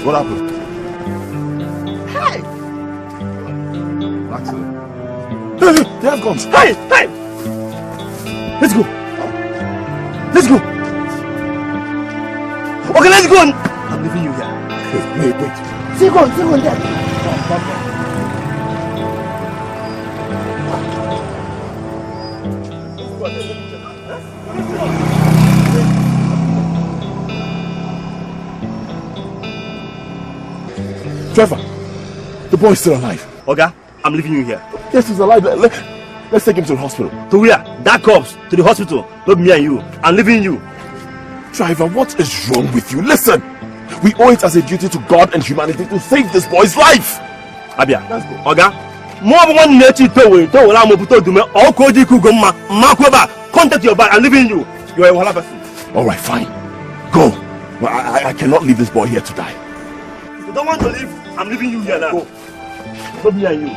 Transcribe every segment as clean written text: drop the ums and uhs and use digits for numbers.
What happened? Hey! Accident. Hey, they have guns. Hey! Hey! Let's go. Let's go. Okay, let's go. I'm leaving you here. Wait. Second, Dad. Come. Trevor, the boy is still alive. Okay, I'm leaving you here. Yes, he's alive. Let's take him to the hospital. To where? That corpse. To the hospital. Not me and you. I'm leaving you. Driver, what is wrong with you? Listen, we owe it as a duty to God and humanity to save this boy's life. Abia, let's go. Okay. Contact your bag. I'm leaving you. You are a whole person. All right, fine. Go. Well, I cannot leave this boy here to die. If you don't want to leave, I'm leaving you here now. Go. Not me and you.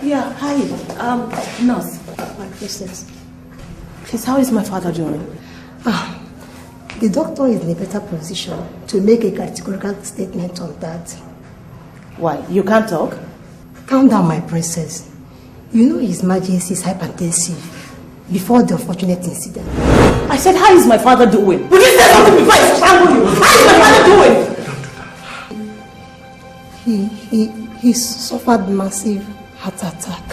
Yeah, hi. Nurse, my princess. Please, how is my father doing? The doctor is in a better position to make a categorical statement on that. Why? You can't talk? Calm down, my princess. You know His Majesty is hypertensive before the unfortunate incident. I said, how is my father doing? Would you say something before I strangle you? How is my father doing? He suffered massive heart attack.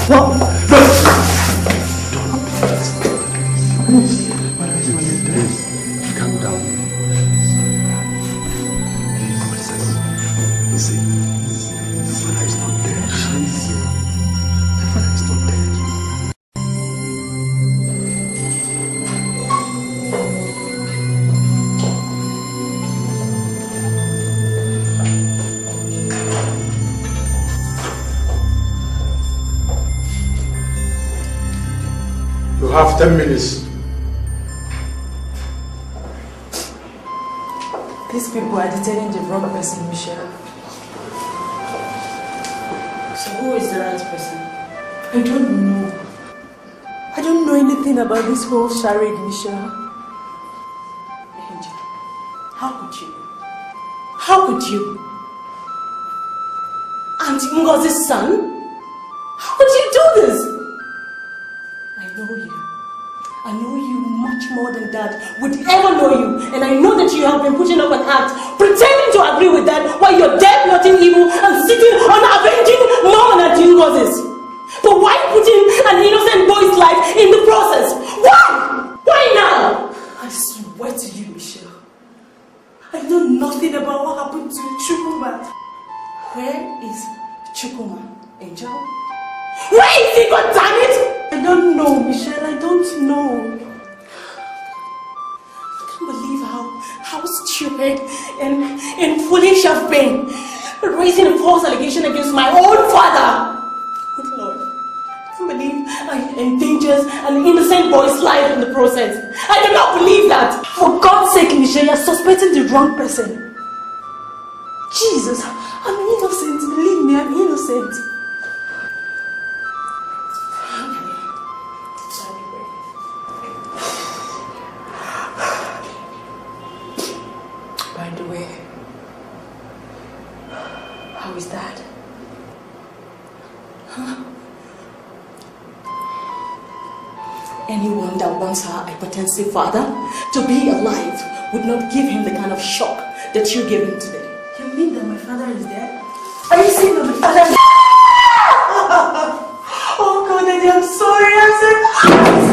What? Calm down. Listen, the father is not dead. The father is not dead. You have 10 minutes. These people are detaining the wrong person, Michelle. So who is the right person? I don't know. I don't know anything about this whole charade, Michelle. Angel, how could you? How could you? Auntie Ngozi's son? How could you do this? I know you. I know you much more than Dad would ever know you. And I know that you have been putting up an act, pretending to agree with Dad while you're dead, plotting evil, and sitting on avenging Mom and Auntie Ngozi's. But why putting an innocent boy's life in the process? Why? Why now? I swear to you, Michelle, I know nothing about what happened to Chukuma. Where is Chukuma, Angel? Where is he, God damn it? I don't know, Michelle, I don't know. I can't believe how stupid and foolish I've been. Raising a false allegation against my own father. Good Lord, I can't believe I endangered an innocent boy's life in the process. I cannot believe that. For God's sake, Michelle, you're suspecting the wrong person. Jesus, I'm innocent. Believe me, I'm innocent. By the way, how is that? Huh? Anyone that wants her hypertensive father to be alive would not give him the kind of shock that you gave him today. You mean that my father is dead? Are you saying that my father is dead?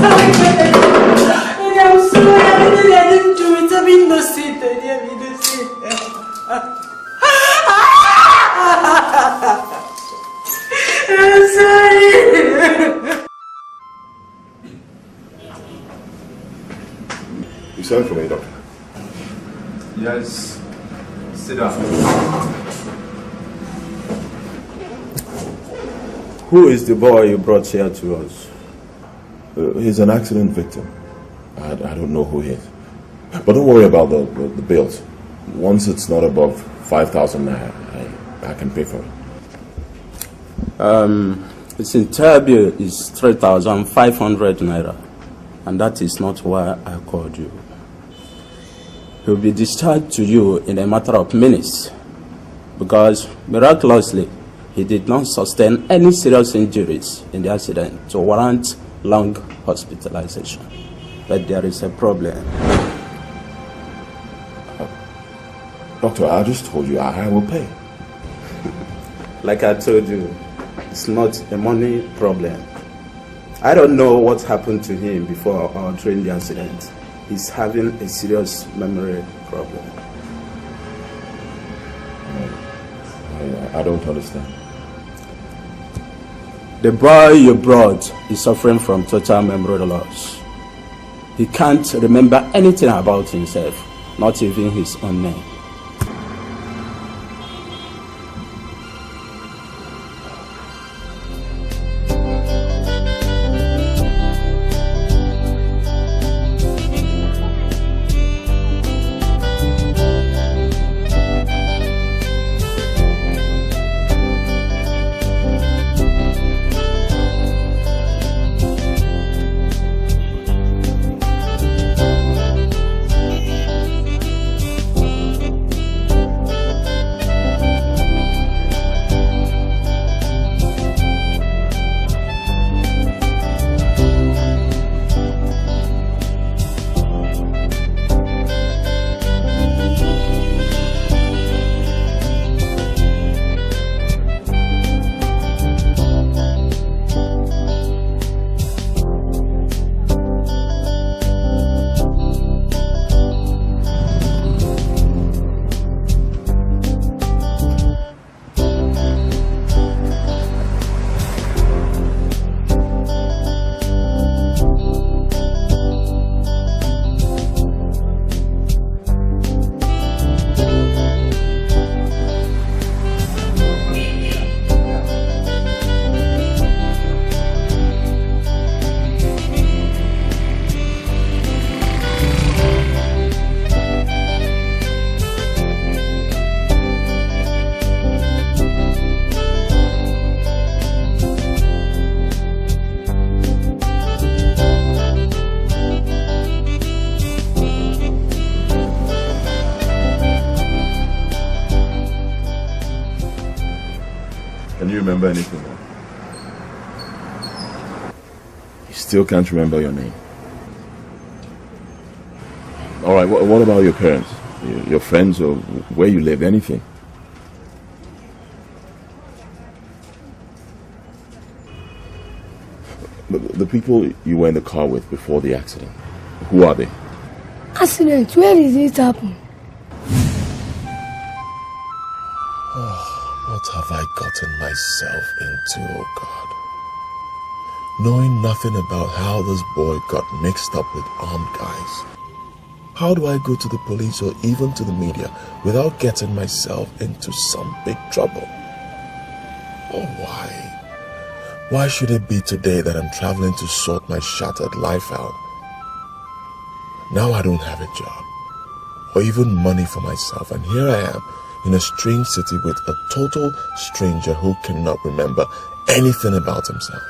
I'm sorry. I didn't do it. I'm innocent. I'm innocent. I'm sorry. You sent for me, doctor? Yes. Sit down. Who is the boy you brought here to us? He's an accident victim. I don't know who he is. But don't worry about the bills. Once it's not above 5,000 naira, I can pay for it. His entire bill is 3,500 naira. And that is not why I called you. He will be discharged to you in a matter of minutes. Because miraculously, he did not sustain any serious injuries in the accident to warrant long hospitalization. But there is a problem. Doctor, I just told you I will pay. Like I told you, it's not a money problem. I don't know what happened to him before or during the accident. He's having a serious memory problem. I don't understand. The boy you brought is suffering from total memory loss. He can't remember anything about himself, not even his own name. Remember anything? You still can't remember your name. All right, what about your parents, your friends, or where you live, anything? The people you were in the car with before the accident, who are they? Accident, where did it happen? What have I gotten myself into, oh God? Knowing nothing about how this boy got mixed up with armed guys. How do I go to the police or even to the media without getting myself into some big trouble? Oh, why? Why should it be today that I'm traveling to sort my shattered life out? Now I don't have a job or even money for myself, and here I am in a strange city with a total stranger who cannot remember anything about himself.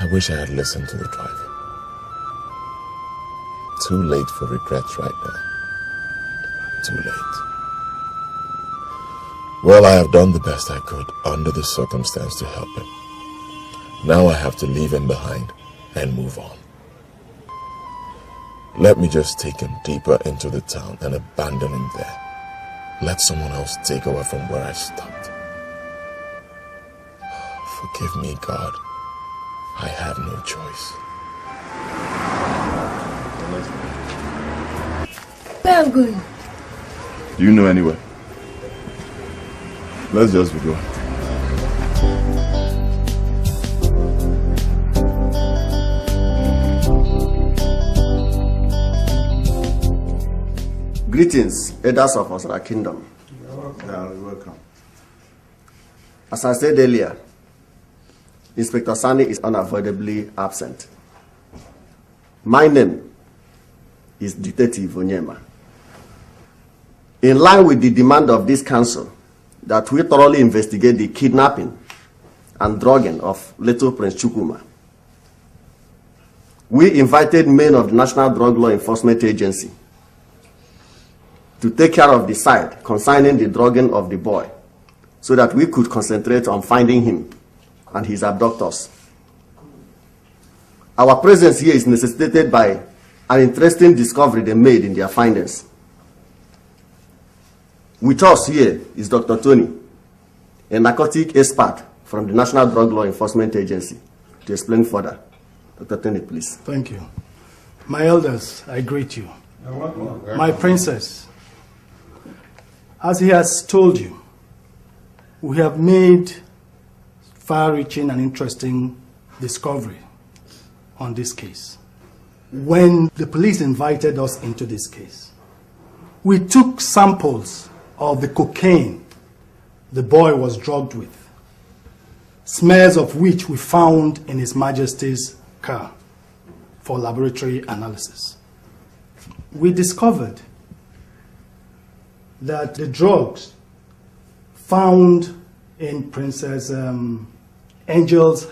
I wish I had listened to the driver. Too late for regrets right now. Too late. Well, I have done the best I could under the circumstance to help him. Now I have to leave him behind and move on. Let me just take him deeper into the town and abandon him there. Let someone else take over from where I stopped. Forgive me, God. I have no choice. Where are you going? Do you know anywhere? Let's just be going. Greetings, elders of our kingdom. You're welcome. As I said earlier, Inspector Sani is unavoidably absent. My name is Detective Onyema. In line with the demand of this council that we thoroughly investigate the kidnapping and drugging of little Prince Chukwuma, we invited men of the National Drug Law Enforcement Agency to take care of the side concerning the drugging of the boy so that we could concentrate on finding him and his abductors. Our presence here is necessitated by an interesting discovery they made in their findings. With us here is Dr. Tony, a narcotic expert from the National Drug Law Enforcement Agency, to explain further. Dr. Tony, please. Thank you. My elders, I greet you. My princess, as he has told you, we have made far-reaching and interesting discovery on this case. When the police invited us into this case, we took samples of the cocaine the boy was drugged with, smears of which we found in His Majesty's car for laboratory analysis. We discovered that the drugs found in Princess Angel's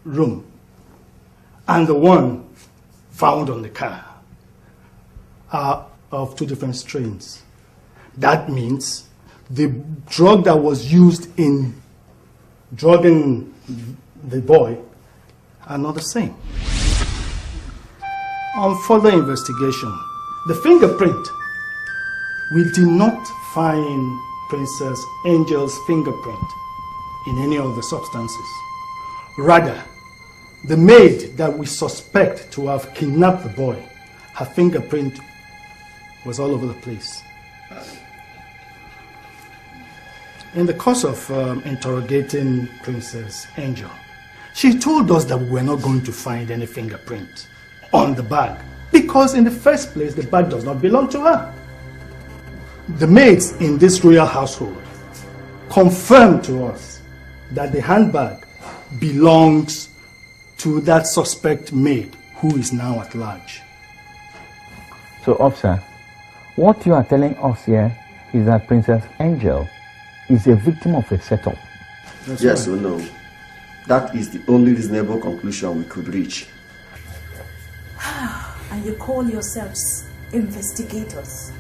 room and the one found on the car are of two different strains. That means the drug that was used in drugging the boy are not the same. On further investigation, the fingerprint, we did not find Princess Angel's fingerprint in any of the substances. Rather, the maid that we suspect to have kidnapped the boy, her fingerprint was all over the place. In the course of interrogating Princess Angel, she told us that we were not going to find any fingerprint on the bag because in the first place the bag does not belong to her. The maids in this royal household confirmed to us that the handbag belongs to that suspect maid who is now at large. So, officer, what you are telling us here is that Princess Angel is a victim of a setup. Yes or no? That is the only reasonable conclusion we could reach. And you call yourselves investigators,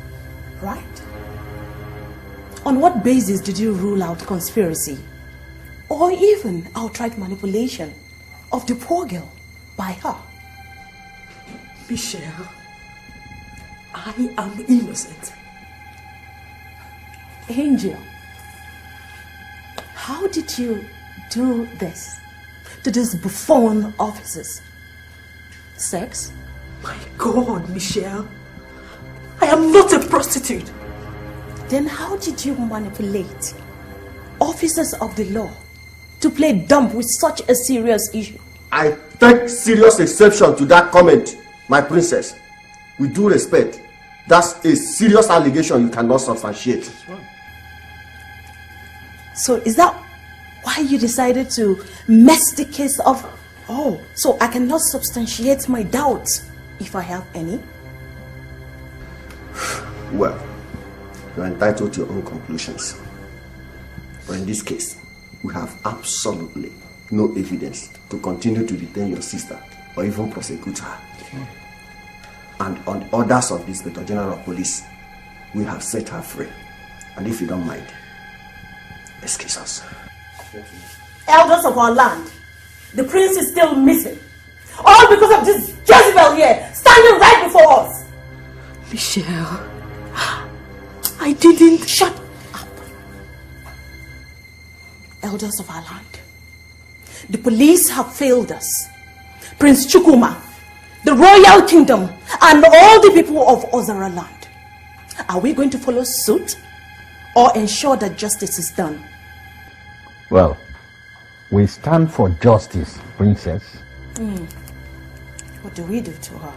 right? On what basis did you rule out conspiracy or even outright manipulation of the poor girl by her? Michelle, I am innocent. Angel, how did you do this to these buffoon officers? Sex? My God, Michelle, I am not a prostitute. Then how did you manipulate officers of the law to play dumb with such a serious issue? I take serious exception to that comment, my princess. With due respect, that's a serious allegation you cannot substantiate. So is that why you decided to mess the case up? Oh, so I cannot substantiate my doubts if I have any? Well, you are entitled to your own conclusions. But in this case, we have absolutely no evidence to continue to detain your sister or even prosecute her. And on orders of the Inspector General of Police, we have set her free. And if you don't mind, excuse us. Elders of our land, the prince is still missing. All because of this Jezebel here, standing right before us. Michelle, I didn't. Shut up. Elders of our land, The police have failed us. Prince Chukwuma, the royal kingdom, and all the people of Ozara land. Are we going to follow suit or ensure that justice is done? Well, we stand for justice, Princess. What do we do to her?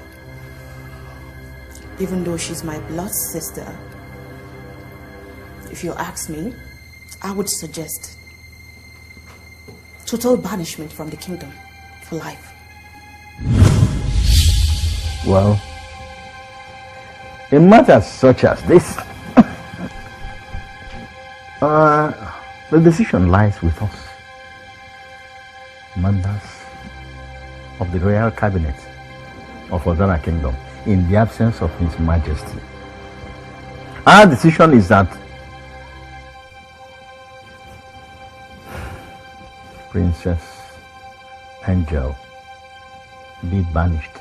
Even though she's my blood sister, if you ask me, I would suggest total banishment from the kingdom for life. Well, in matters such as this, the decision lies with us, members of the royal cabinet of Ozara Kingdom, in the absence of His Majesty. Our decision is that Princess Angel be banished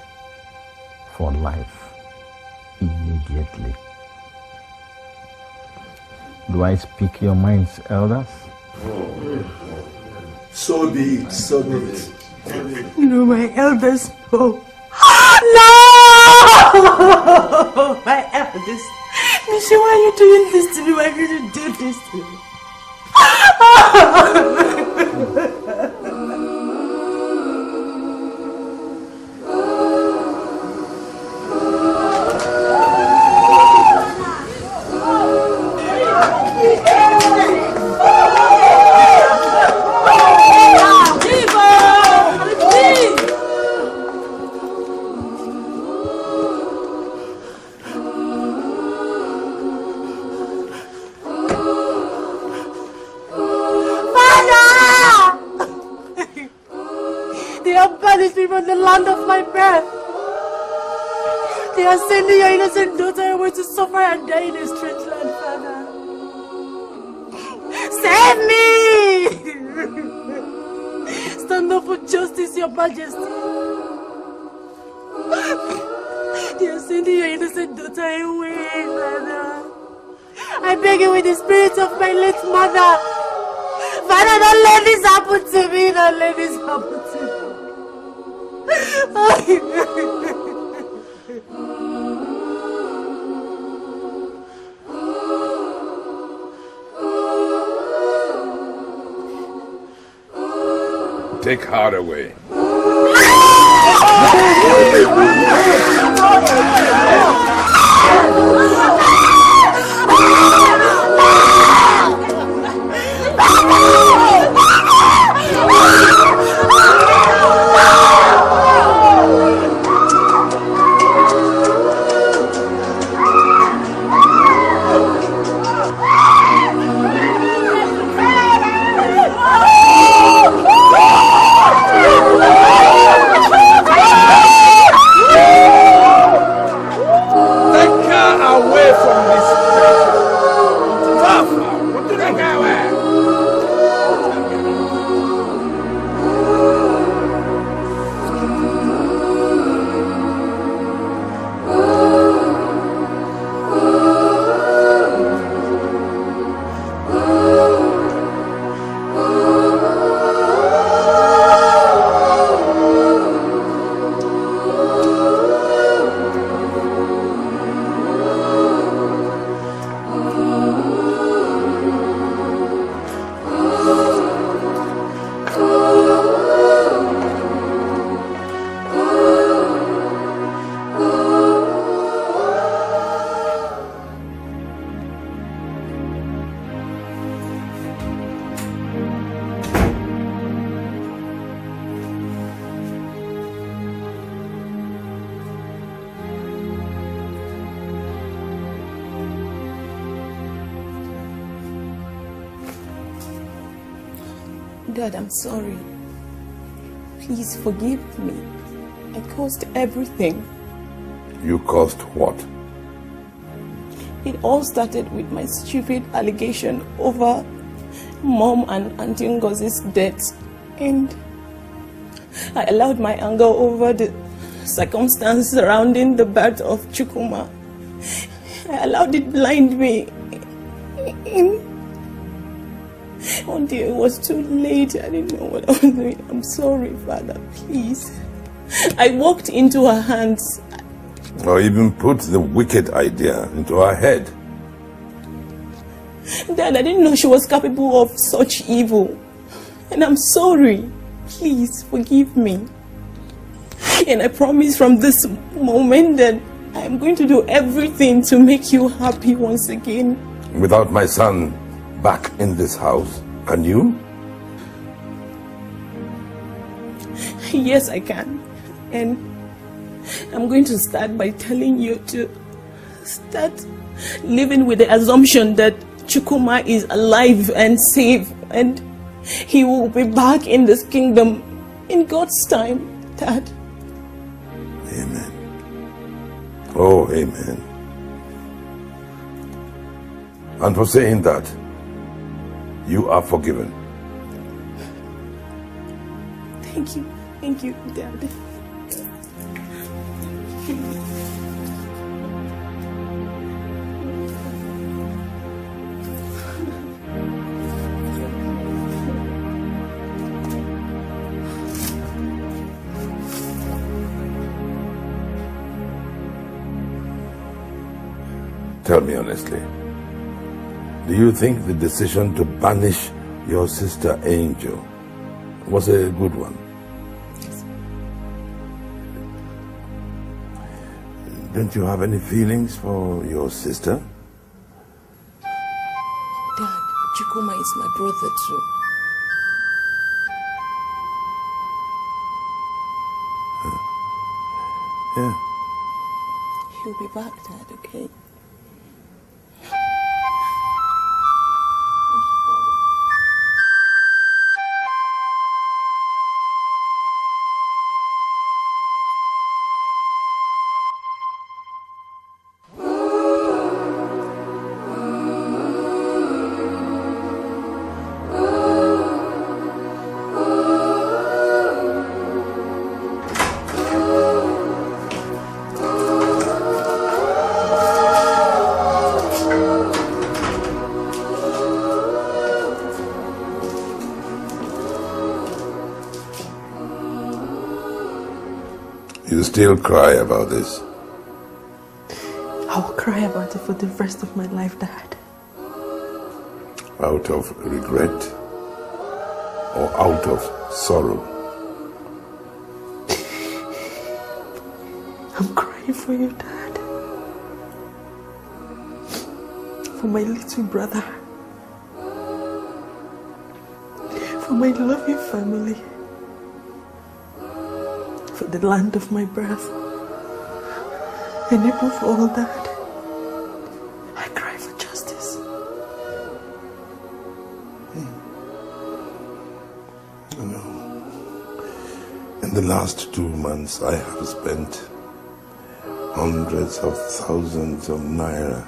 for life immediately. Do I speak your minds, elders? So be it, so be it. No, my elders, no. No! My elders. Michelle, why are you doing this to me? Why did you do this to me? From the land of my birth. They are sending your innocent daughter away to suffer and die in a strange land, Father. Save me! Stand up for justice, Your Majesty. They are sending your innocent daughter away, Father. I beg you with the spirit of my late mother. Father, don't let this happen to me. Don't let this happen to me. Take her away. Dad, I'm sorry. Please forgive me. I caused everything. You caused what? It all started with my stupid allegation over Mom and Auntie Ngozi's death. And I allowed my anger over the circumstance surrounding the birth of Chukwuma. I allowed it blind me One day it was too late. I didn't know what I was doing. I'm sorry, Father, please. I walked into her hands. Or even put the wicked idea into her head. Dad, I didn't know she was capable of such evil. And I'm sorry. Please forgive me. And I promise from this moment that I'm going to do everything to make you happy once again. Without my son back in this house, can you? Yes, I can. And I'm going to start by telling you to start living with the assumption that Chukuma is alive and safe, and he will be back in this kingdom in God's time, Dad. Amen. Oh, amen. And for saying that, you are forgiven. Thank you, Dad. Tell me honestly, do you think the decision to banish your sister Angel was a good one? Yes. Don't you have any feelings for your sister? Dad, Chukuma is my brother too. Yeah. He'll be back, Dad, okay? You still cry about this? I will cry about it for the rest of my life, Dad. Out of regret or out of sorrow? I'm crying for you, Dad. For my little brother. For my loving family. For the land of my birth. And above all that, I cry for justice. In the last 2 months, I have spent hundreds of thousands of naira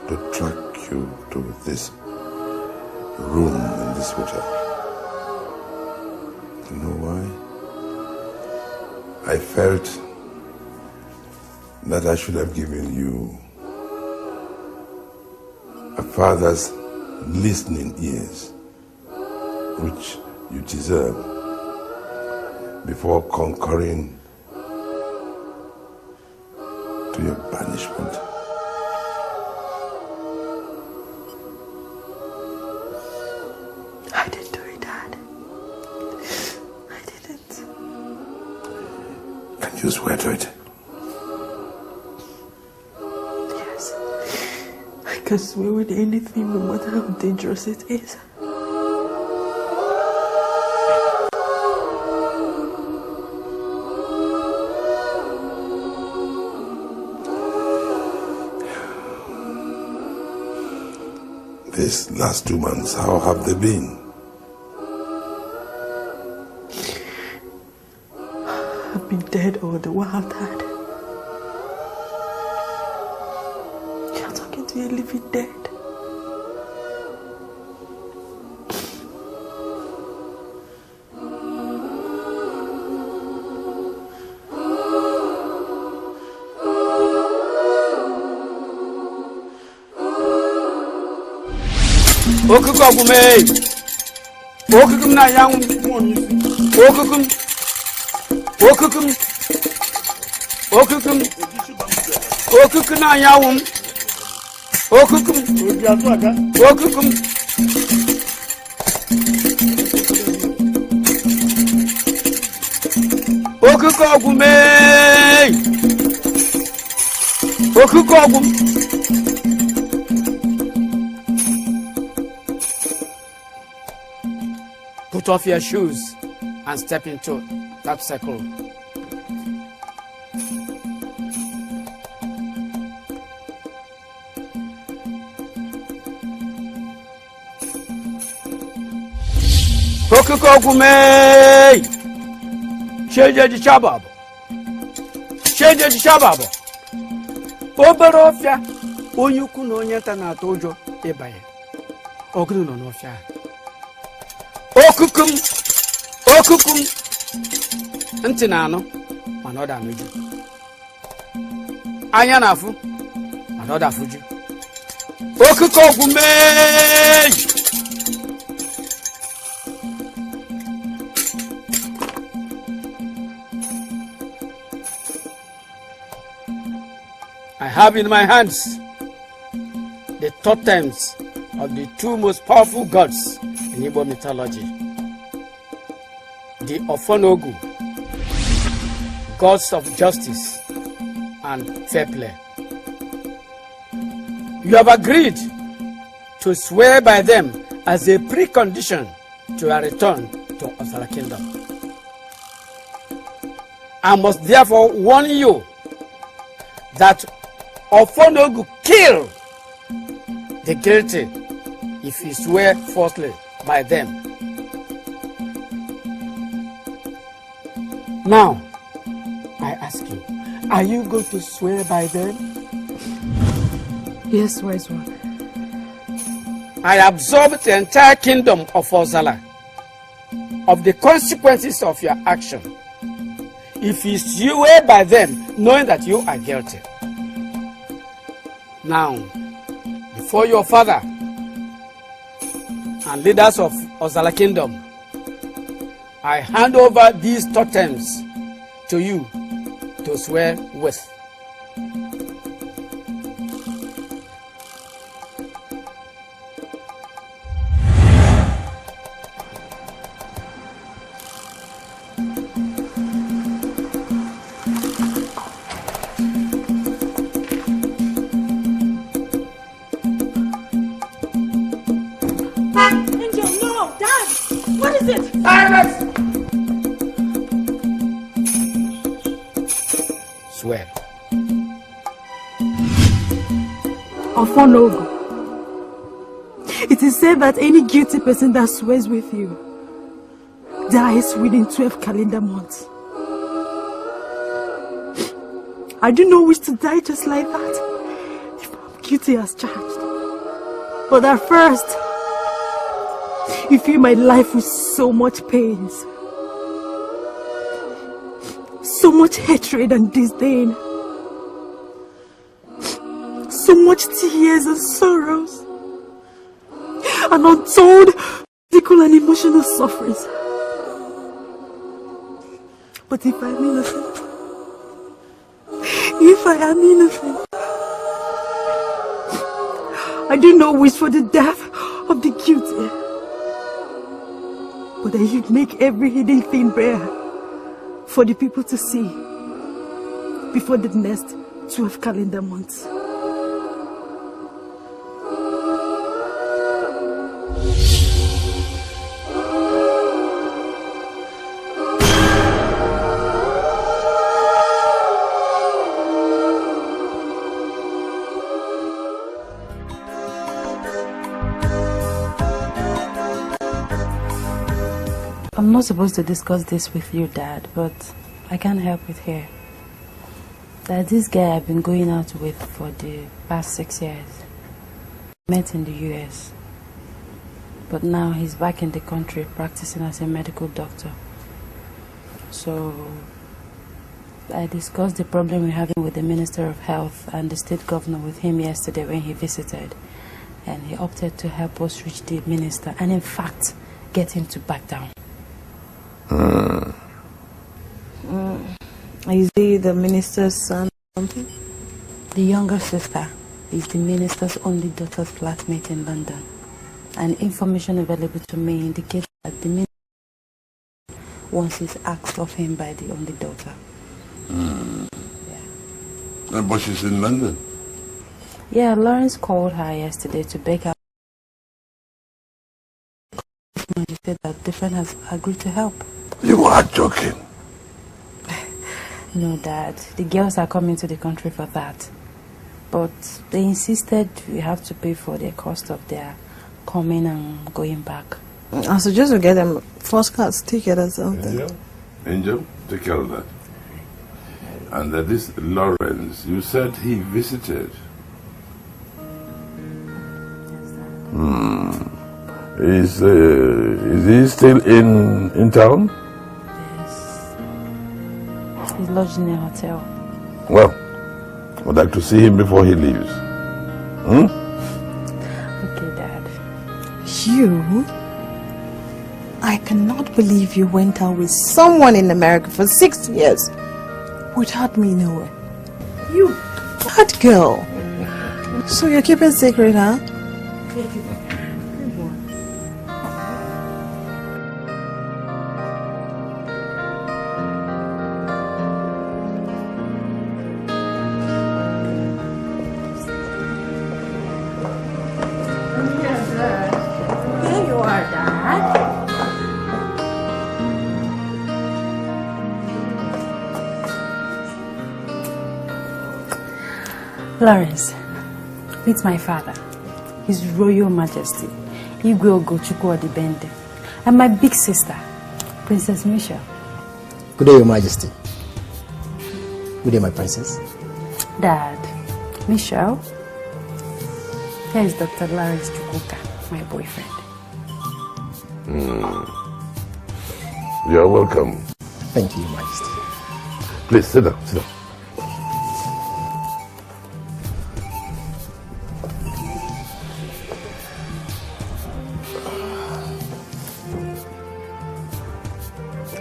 to track you to this room in this hotel. You know why? I felt that I should have given you a father's listening ears, which you deserve, before concurring to your banishment. I didn't do it, Dad. I didn't. Can you swear to it? Yes. I can swear with anything, no matter how dangerous it is. These last 2 months, how have they been? I've been dead all the while, Dad. You're talking to a living dead. Okukokume! Okukum na yang okukum na yang okukum Put off your shoes and step into that circle. Change the shabab. Change the shabab. Oberofia. Onyuku no nyata na tojo ebaye. Ogunu no nofia. Okukum. Ntinano. Anoda noju. Anya nafu. Anoda fuju. Okukogume. I have in my hands the totems of the two most powerful gods in Igbo mythology. The Ofonogu, gods of justice and fair play. You have agreed to swear by them as a precondition to a return to Osala Kingdom. I must therefore warn you that Ofonogu kill the guilty if you swear falsely by them. Now, I ask you, are you going to swear by them? Yes, wise one. I absolve the entire kingdom of Ozala of the consequences of your action if you swear by them knowing that you are guilty. Now, before your father and leaders of Ozala Kingdom, I hand over these totems to you to swear with. Swear. Ofonogu, it is said that any guilty person that swears with you dies within 12 calendar months. I do not wish to die just like that if I'm guilty as charged. But at first, you fill my life with so much pains, so much hatred and disdain, so much tears and sorrows, and untold physical and emotional sufferings. But if I'm innocent, I do not wish for the death of the guilty, but that you make every hidden thing bare for the people to see before the next 12 calendar months. I'm not supposed to discuss this with you, Dad, but I can't help it here. That this guy I've been going out with for the past 6 years met in the US, but now he's back in the country practicing as a medical doctor. So I discussed the problem we're having with the Minister of Health and the state governor with him yesterday when he visited, and he opted to help us reach the minister, and in fact get him to back down. Is he the minister's son or something? The younger sister is the minister's only daughter's flatmate in London. And information available to me indicates that the minister wants is asked of him by the only daughter. Yeah. But she's in London. Yeah, Lawrence called her yesterday to beg her. He said that the friend has agreed to help. You are joking. No, Dad. The girls are coming to the country for that. But they insisted we have to pay for the cost of their coming and going back. I suggest we get them first class ticket or something. Angel, take care of that. And this Lawrence, you said he visited. Is he still in town? Yes. He's lodged in a hotel. Well, I'd like to see him before he leaves. Okay, Dad. You? I cannot believe you went out with someone in America for 6 years without me knowing. You bad girl. So you're keeping secret, huh? Here you are, Dad. Lawrence, meet my father, His Royal Majesty, Igwe Ogochukwu Odibende, and my big sister, Princess Michelle. Good day, Your Majesty. Good day, my princess. Dad, Michelle, here is Dr. Lawrence Chukwuka, my boyfriend. You're welcome. Thank you, Your Majesty. Please, sit down, sit down.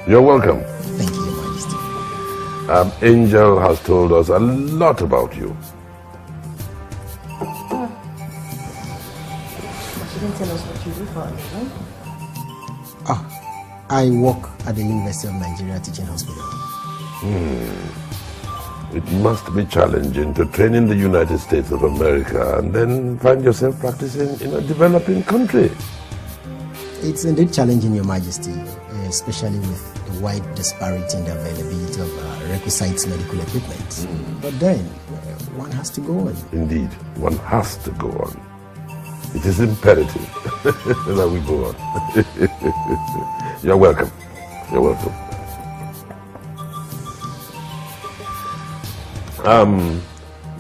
You're welcome. Thank you, Your Majesty. Angel has told us a lot about you. She didn't tell us what you do for us, right? I work at the University of Nigeria Teaching Hospital. It must be challenging to train in the United States of America and then find yourself practicing in a developing country. It's indeed challenging, Your Majesty, especially with the wide disparity in the availability of requisite medical equipment. But then, one has to go on. Indeed, one has to go on. It is imperative that we go on. You're welcome. You're welcome.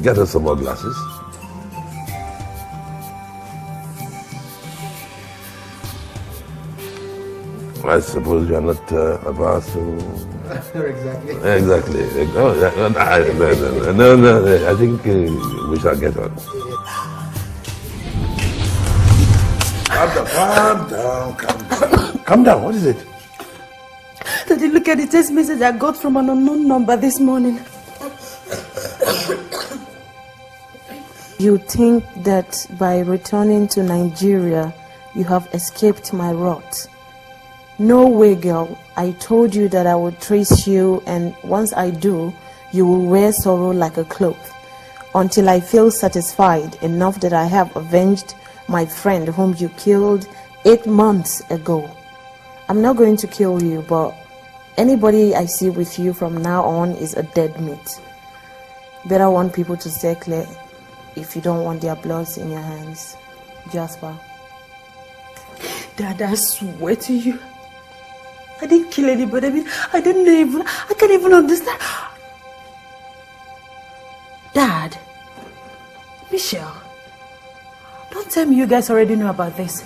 Get us some more glasses. I suppose you're not averse to... Exactly. Exactly. No, I think we shall get on. Calm down. Calm down. What is it? Daddy, look at the text message I got from an unknown number this morning. You think that by returning to Nigeria, you have escaped my wrath. No way, girl. I told you that I would trace you, and once I do, you will wear sorrow like a cloak, until I feel satisfied enough that I have avenged my friend whom you killed 8 months ago. I'm not going to kill you, but anybody I see with you from now on is a dead meat. Better want people to stay clear if you don't want their bloods in your hands. Jasper. Dad, I swear to you, I didn't kill anybody. I can't even understand. Dad, Michelle, don't tell me you guys already know about this.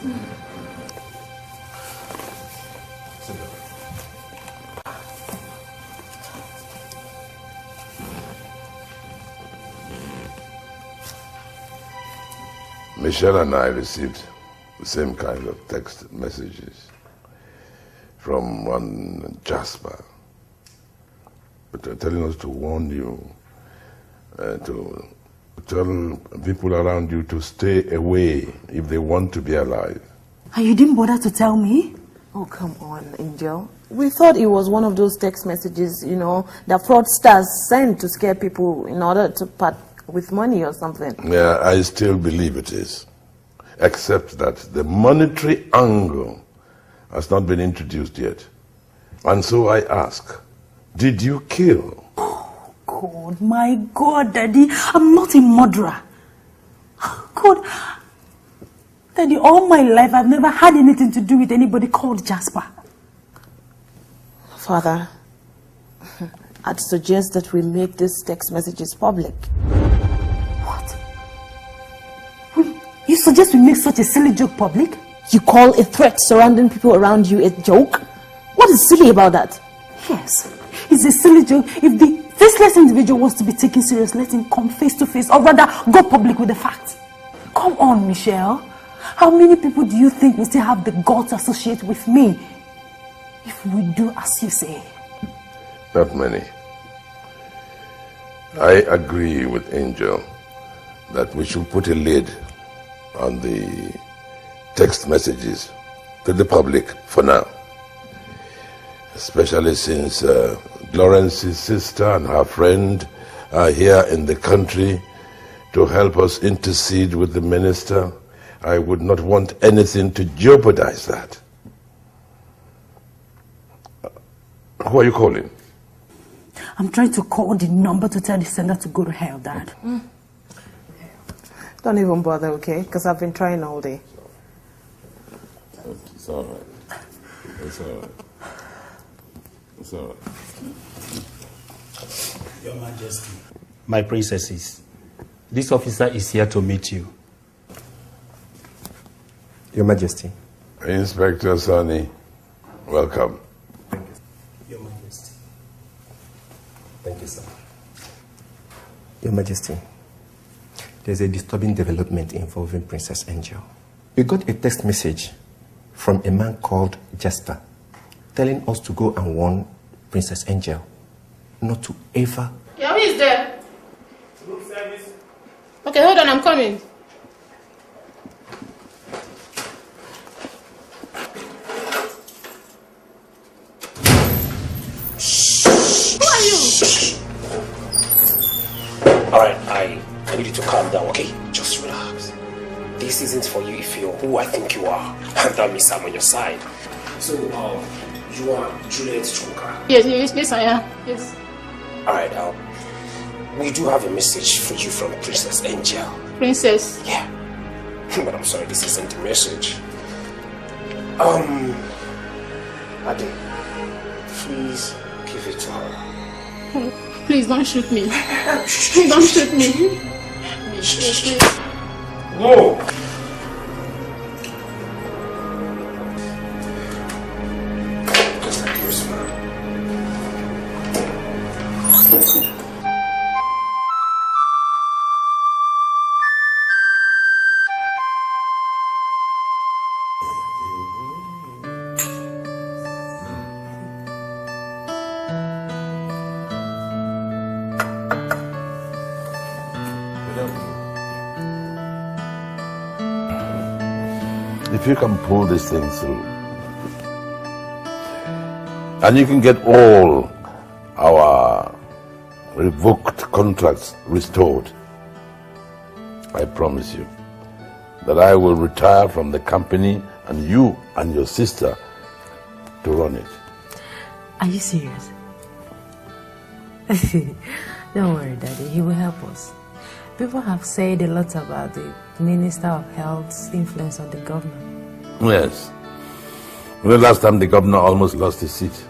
Michelle and I received the same kind of text messages. from one Jasper. But they're telling us to warn you, to tell people around you to stay away if they want to be alive. And you didn't bother to tell me? Oh, come on, Angel. We thought it was one of those text messages, you know, that fraudsters send to scare people in order to part with money or something. Yeah, I still believe it is. Except that the monetary angle has not been introduced yet. And so I ask, did you kill? Oh, God, my God, Daddy, I'm not a murderer. God, Daddy, all my life I've never had anything to do with anybody called Jasper. Father, I'd suggest that we make these text messages public. What? You suggest we make such a silly joke public? You call a threat surrounding people around you a joke? What is silly about that? Yes, it's a silly joke. If the faceless individual wants to be taken serious, let him come face to face, or rather go public with the facts. Come on, Michelle. How many people do you think will still have the guts to associate with me if we do as you say? Not many. I agree with Angel that we should put a lid on the text messages to the public for now. Especially since Lawrence's sister and her friend are here in the country to help us intercede with the minister. I would not want anything to jeopardize that. Who are you calling? I'm trying to call the number to tell the sender to go to hell, Dad. Don't even bother, okay? Because I've been trying all day. It's all right. It's all right. It's all right. Your Majesty, my princesses, this officer is here to meet you. Your Majesty. Inspector Sonny, welcome. Thank you. Your Majesty. Thank you, sir. Your Majesty, there's a disturbing development involving Princess Angel. We got a text message from a man called Jasper telling us to go and warn Princess Angel not to ever... Yeah, who is there? Room service. Okay, hold on, I'm coming. Who are you? Alright, I need you to calm down, okay? Just relax. This isn't for you if you're who I think you are. And that means I'm on your side. So, you are Juliet's Chonka? Yes, I am. Yes. Alright, we do have a message for you from Princess Angel. Princess? Yeah. But I'm sorry, this isn't the message. Ade, please give it to her. Oh, please don't shoot me. Don't shoot me. Please. Whoa! Just like this, man. If you can pull this thing through, and you can get all our revoked contracts restored, I promise you that I will retire from the company and you and your sister to run it. Are you serious? Don't worry, Daddy. He will help us. People have said a lot about the Minister of Health's influence on the government. Yes. The last time the governor almost lost his seat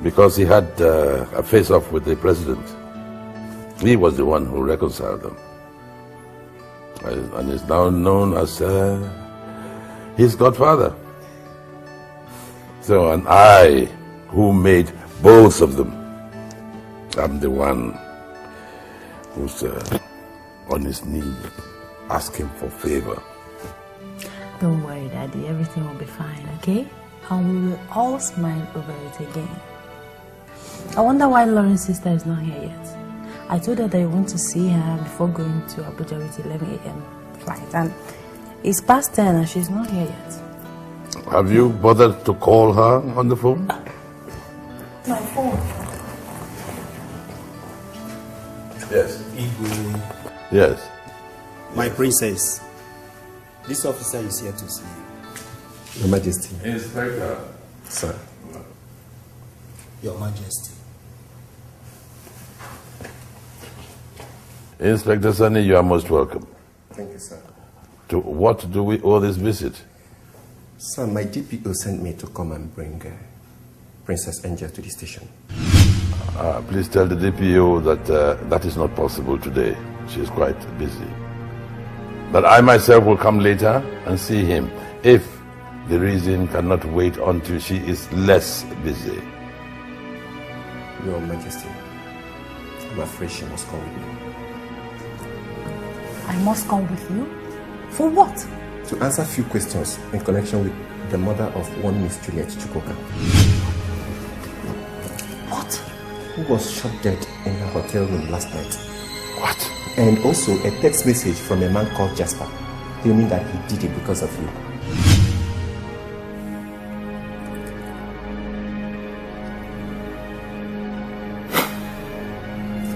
because he had a face-off with the president. He was the one who reconciled them. And is now known as his godfather. So, and I, who made both of them, I'm the one who's on his knee asking for favor. Don't worry, Daddy. Everything will be fine, okay? and we will all smile over it again. I wonder why Lauren's sister is not here yet. I told her that I want to see her before going to Abuja with 11 a.m. flight, and it's past 10 and she's not here yet. Have you bothered to call her on the phone? My phone. Yes. Igwe. Yes. My princess. This officer is here to see you. Your Majesty. Inspector. Sir. Your Majesty. Inspector Sunny, you are most welcome. Thank you, sir. To what do we owe this visit? Sir, my DPO sent me to come and bring Princess Angel to the station. Please tell the DPO that that is not possible today. She is quite busy. That I myself will come later and see him if the reason cannot wait until she is less busy. Your Majesty, I'm afraid she must come with me. I must come with you? For what? To answer a few questions in connection with the murder of one Miss Juliet Chukoka. What? Who was shot dead in her hotel room last night. What? And also a text message from a man called Jasper, claiming that he did it because of you.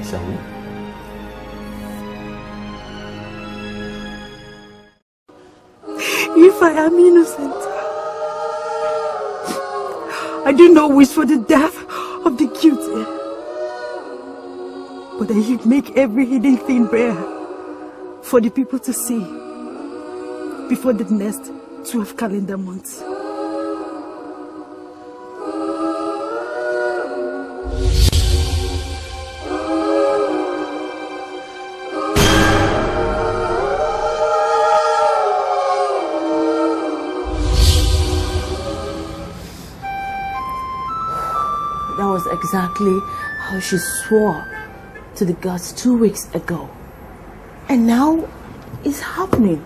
Shall we? If I am innocent, I do not wish for the death of the guilty, but I should make every hidden thing bare for the people to see before the next 12 calendar months. That was exactly how she swore to the gods 2 weeks ago. And now it's happening.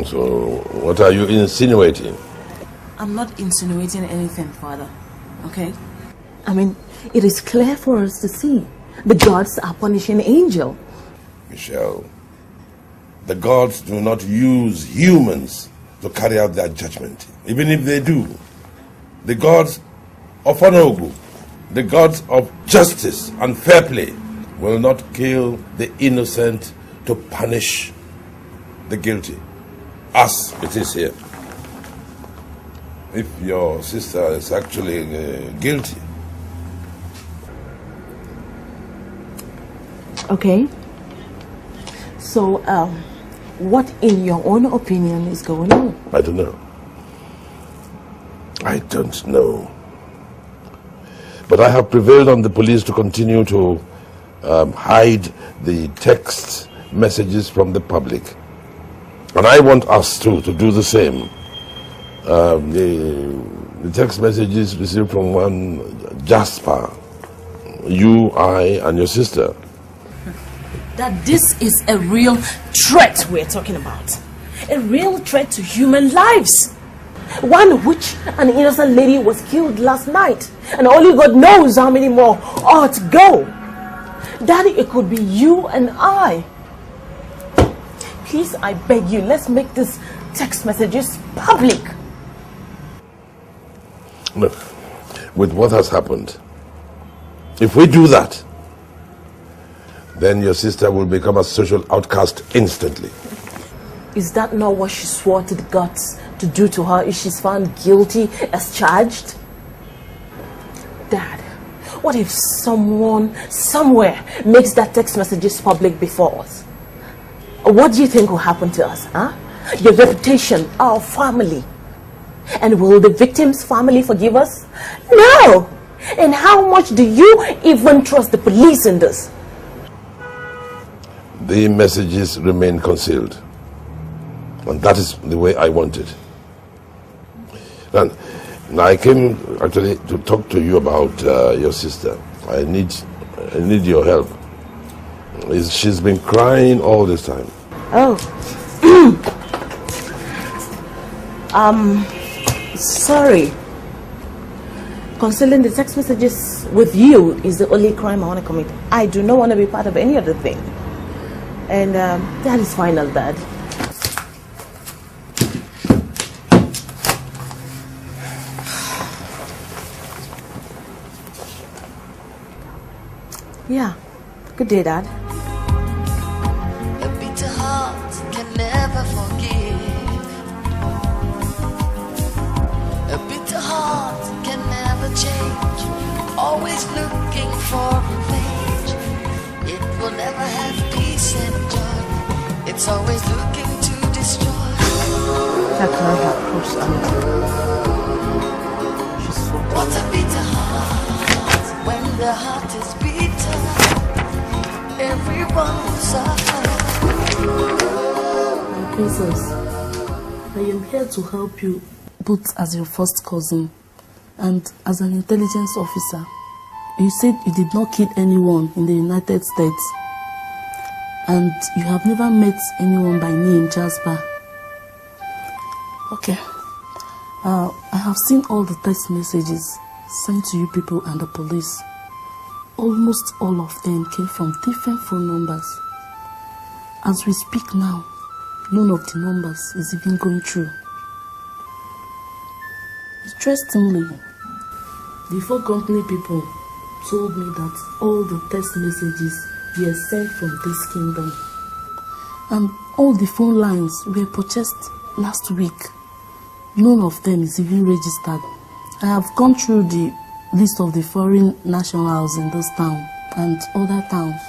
So, what are you insinuating? I'm not insinuating anything, Father. Okay? I mean, it is clear for us to see. The gods are punishing Angel. Michelle, the gods do not use humans to carry out their judgment. Even if they do, the gods of Onogu, the gods of justice and fair play, will not kill the innocent to punish the guilty, as it is here. If your sister is actually guilty. Okay? So, what in your own opinion is going on? I don't know. I don't know. But I have prevailed on the police to continue to hide the text messages from the public. And I want us too to do the same. The text messages received from one Jasper, you, I, and your sister. That this is a real threat we're talking about. A real threat to human lives. One of which an innocent lady was killed last night. And only God knows how many more ought to go. Daddy, it could be you and I. Please, I beg you, let's make these text messages public. Look, with what has happened, if we do that, then your sister will become a social outcast instantly. Is that not what she swore to the gods to do to her if she's found guilty as charged? Dad, what if someone, somewhere, makes that text messages public before us? What do you think will happen to us, huh? Your reputation, our family. And will the victim's family forgive us? No! And how much do you even trust the police in this? The messages remain concealed. And that is the way I want it. And I came actually to talk to you about your sister. I need your help. She's been crying all this time. Oh. Sorry. Concealing the text messages with you is the only crime I want to commit. I do not want to be part of any other thing. And that is final, Dad. Yeah. Good day, Dad. A bitter heart can never forgive. A bitter heart can never change. Always looking for revenge. It will never have peace and joy. It's always looking to destroy. That girl had crossed out. What a bitter heart. When the heart is bitter, everyone suffers. My princess, I am here to help you both as your first cousin and as an intelligence officer. You said you did not kill anyone in the United States and you have never met anyone by name Jasper. Okay. I have seen all the text messages sent to you people and the police. Almost all of them came from different phone numbers. As we speak now, none of the numbers is even going through. Interestingly, the 4 company people told me that all the text messages were sent from this kingdom. And all the phone lines were purchased last week. None of them is even registered. I have gone through the list of the foreign nationals in this town and other towns.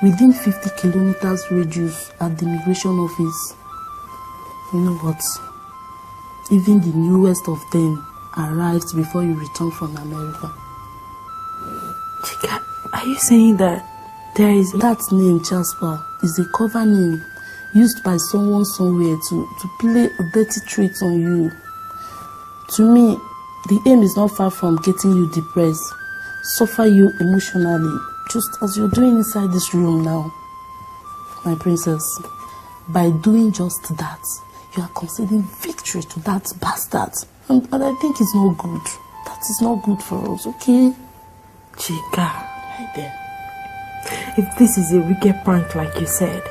Within 50 kilometers radius at the immigration office. You know what? Even the newest of them arrived before you returned from America. Chika, are you saying that there is... That name, Jasper, is a cover name used by someone somewhere to play a dirty trick on you. To me, the aim is not far from getting you depressed, suffer you emotionally, just as you're doing inside this room now. My princess, by doing just that, you are conceding victory to that bastard. And I think it's not good. That is not good for us, okay? Chika, Right there. if this is a wicked prank like you said,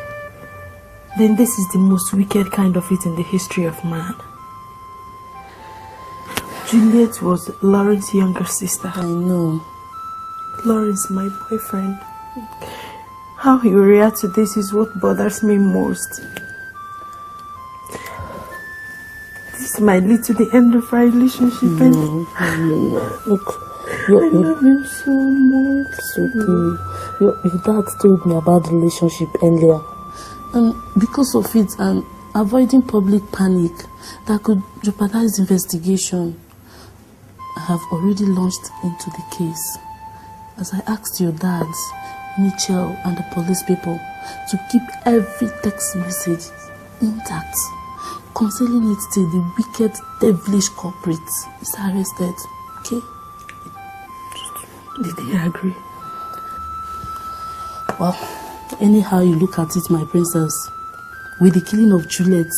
then this is the most wicked kind of it in the history of man. Juliet was Lauren's younger sister. I know. Lawrence, my boyfriend. How he will react to this is what bothers me most. This might lead to the end of our relationship. No. Look, I love you so much. It's okay. Your dad told me about the relationship earlier. And because of it and avoiding public panic that could jeopardize the investigation, I have already launched into the case. As I asked your dads, Mitchell and the police people to keep every text message intact, concealing it till the wicked, devilish culprit is arrested. Okay? Did they agree? Well, anyhow you look at it, my princess, with the killing of Juliet,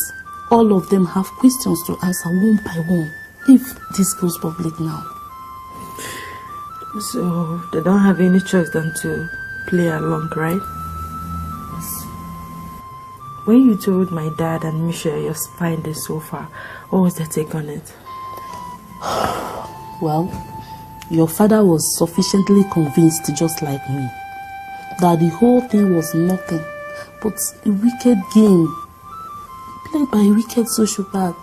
all of them have questions to answer one by one if this goes public now. So they don't have any choice than to play along, right? Yes. When you told my dad and Michelle you're spying this so far, what was their take on it? Well, your father was sufficiently convinced, just like me, that the whole thing was nothing but a wicked game played by a wicked sociopath.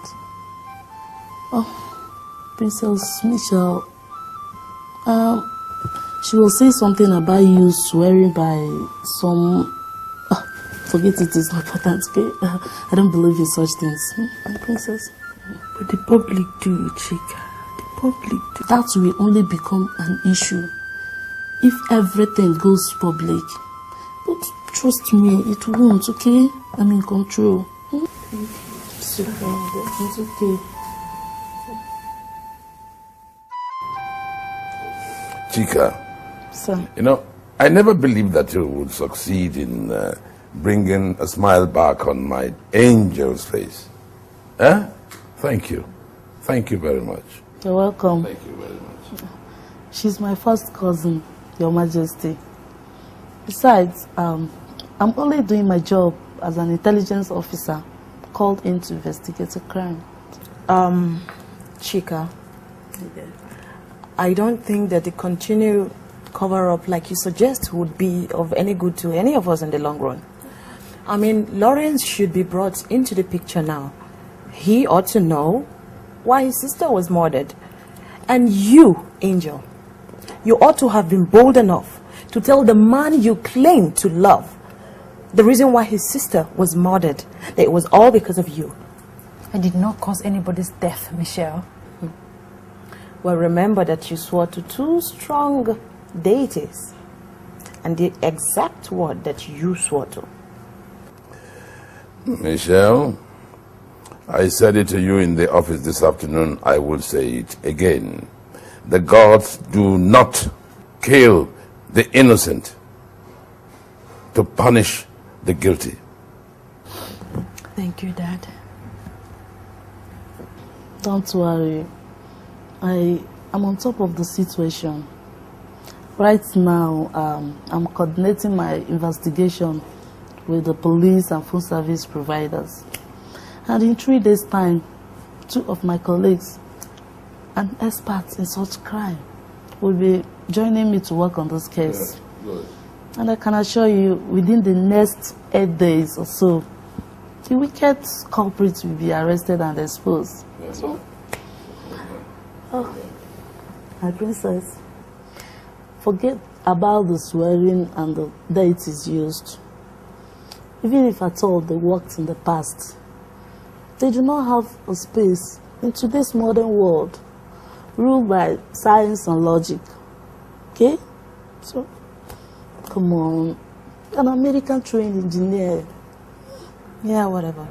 Oh, Princess Michelle, she will say something about you swearing by some... forget it, it's not important, okay? I don't believe in such things. My princess. But the public do, Chika. The public do. That will only become an issue if everything goes public. But trust me, it won't, okay? I'm in control. It's okay. Chika, Sir. you know, I never believed that you would succeed in bringing a smile back on my angel's face. Thank you. Thank you very much. You're welcome. Thank you very much. She's my first cousin, Your Majesty. Besides, I'm only doing my job as an intelligence officer called in to investigate a crime. Chika, I don't think that the continued cover-up like you suggest would be of any good to any of us in the long run. I mean, Lawrence should be brought into the picture now. He ought to know why his sister was murdered. And you, Angel, you ought to have been bold enough to tell the man you claim to love the reason why his sister was murdered, that it was all because of you. I did not cause anybody's death, Michelle. Well, remember that you swore to 2 strong deities, and the exact word that you swore to. Michelle, I said it to you in the office this afternoon. I will say it again. The gods do not kill the innocent to punish the guilty. Thank you, Dad. Don't worry. I am on top of the situation. Right now, I'm coordinating my investigation with the police and phone service providers. And in 3 days' time, 2 of my colleagues, an expert in such crime, will be joining me to work on this case. Yeah, good. And I can assure you, within the next 8 days or so, the wicked culprits will be arrested and exposed. Yeah. So, oh, my princess, forget about the swearing and the deities used. Even if at all they worked in the past, they do not have a space in today's modern world ruled by science and logic. Okay? So, come on. An American trained engineer. Yeah, whatever.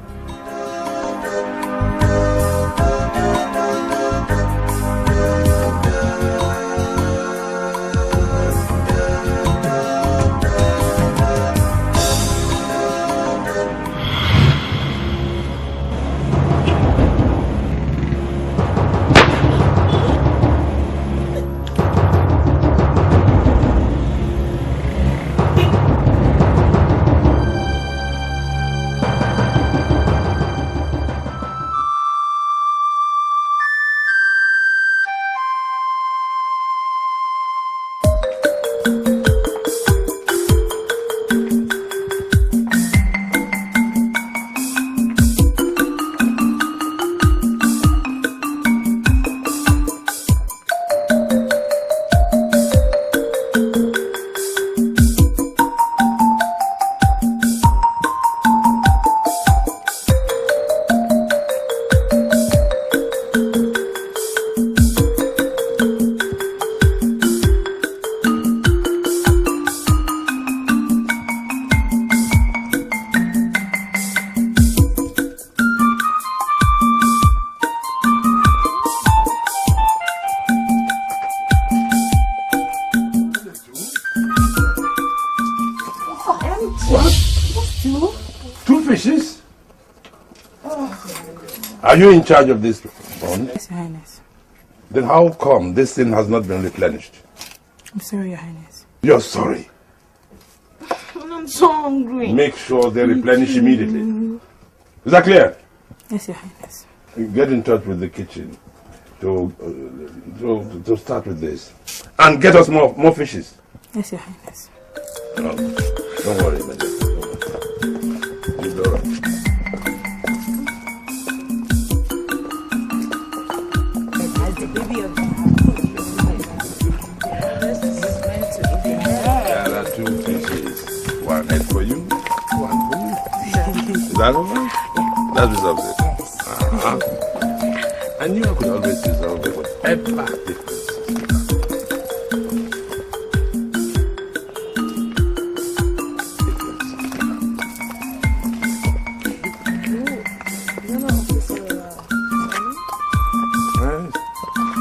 Are you in charge of this bond? Yes, Your Highness. Then how come this thing has not been replenished? I'm sorry, Your Highness. You're sorry. I'm so hungry. Make sure they replenish immediately. Is that clear? Yes, Your Highness. Get in touch with the kitchen to start with this. And get us more fishes. Yes, Your Highness. No, don't worry, Majesty. You'll be all right. There are 2 fishes. 1 egg for you, 1 for you. Is that all right? That resolves it. I knew I could always resolve it, whatever differences.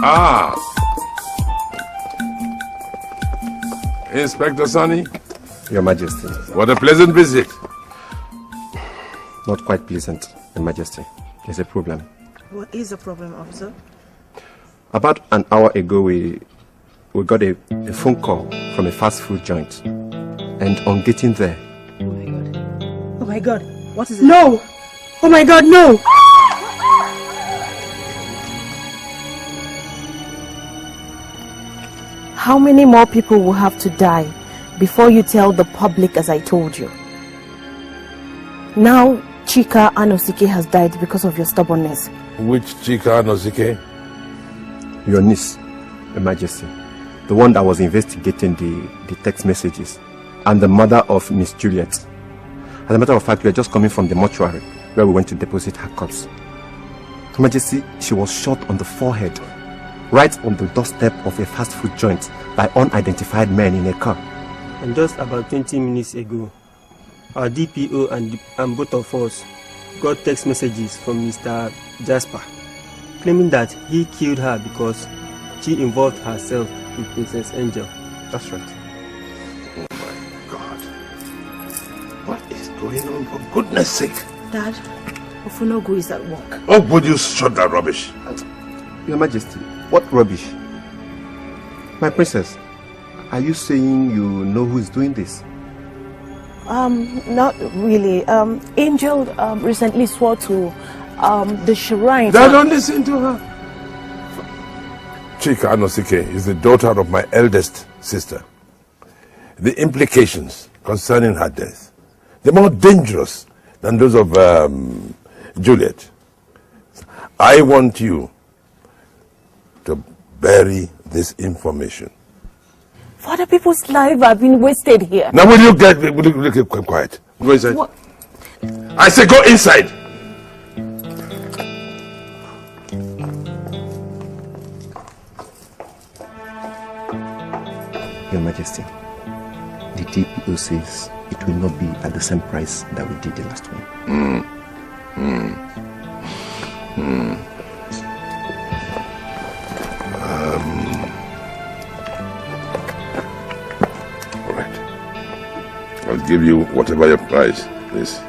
Ah, Inspector Sonny. Your Majesty. What a pleasant visit. Not quite pleasant, Your Majesty. There's a problem. What is the problem, officer? About an hour ago, we got a phone call from a fast food joint. And on getting there... Oh my God, what is it? No! Oh my God, no! How many more people will have to die before you tell the public as I told you? Now, Chika Anosike has died because of your stubbornness. Which Chika Anosike? Your niece, Your Majesty. The one that was investigating the text messages. And the mother of Miss Juliet. As a matter of fact, we are just coming from the mortuary where we went to deposit her corpse. Your Majesty, she was shot on the forehead, right on the doorstep of a fast food joint by unidentified men in a car. And just about 20 minutes ago, our DPO and both of us got text messages from Mr. Jasper claiming that he killed her because she involved herself with Princess Angel. That's right. Oh my God. What is going on, for goodness sake? Dad, Ofunogu is at work. Oh, would you shut that rubbish? Your Majesty, what rubbish? My princess, are you saying you know who is doing this? Not really. Angel recently swore to the shrine. Don't listen to her. Chika Anosike is the daughter of my eldest sister. The implications concerning her death, they're more dangerous than those of Juliet. I want you to bury this information. Father, people's lives have been wasted here. Now will you keep quiet? Go inside. What? I say go inside. Your Majesty, the DPO says it will not be at the same price that we did the last one. All right. I'll give you whatever your price is.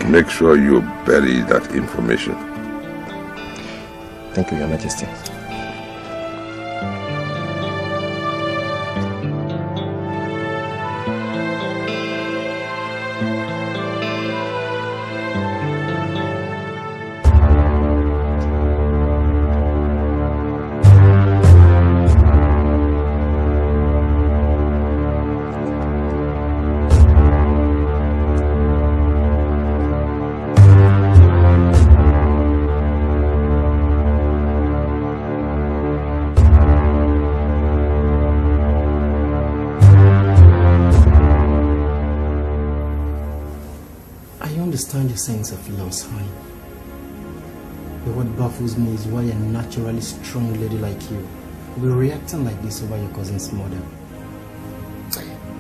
Make sure you bury that information. Thank you, Your Majesty. Understand your sense of loss, honey. But what baffles me is why a naturally strong lady like you will be reacting like this over your cousin's murder.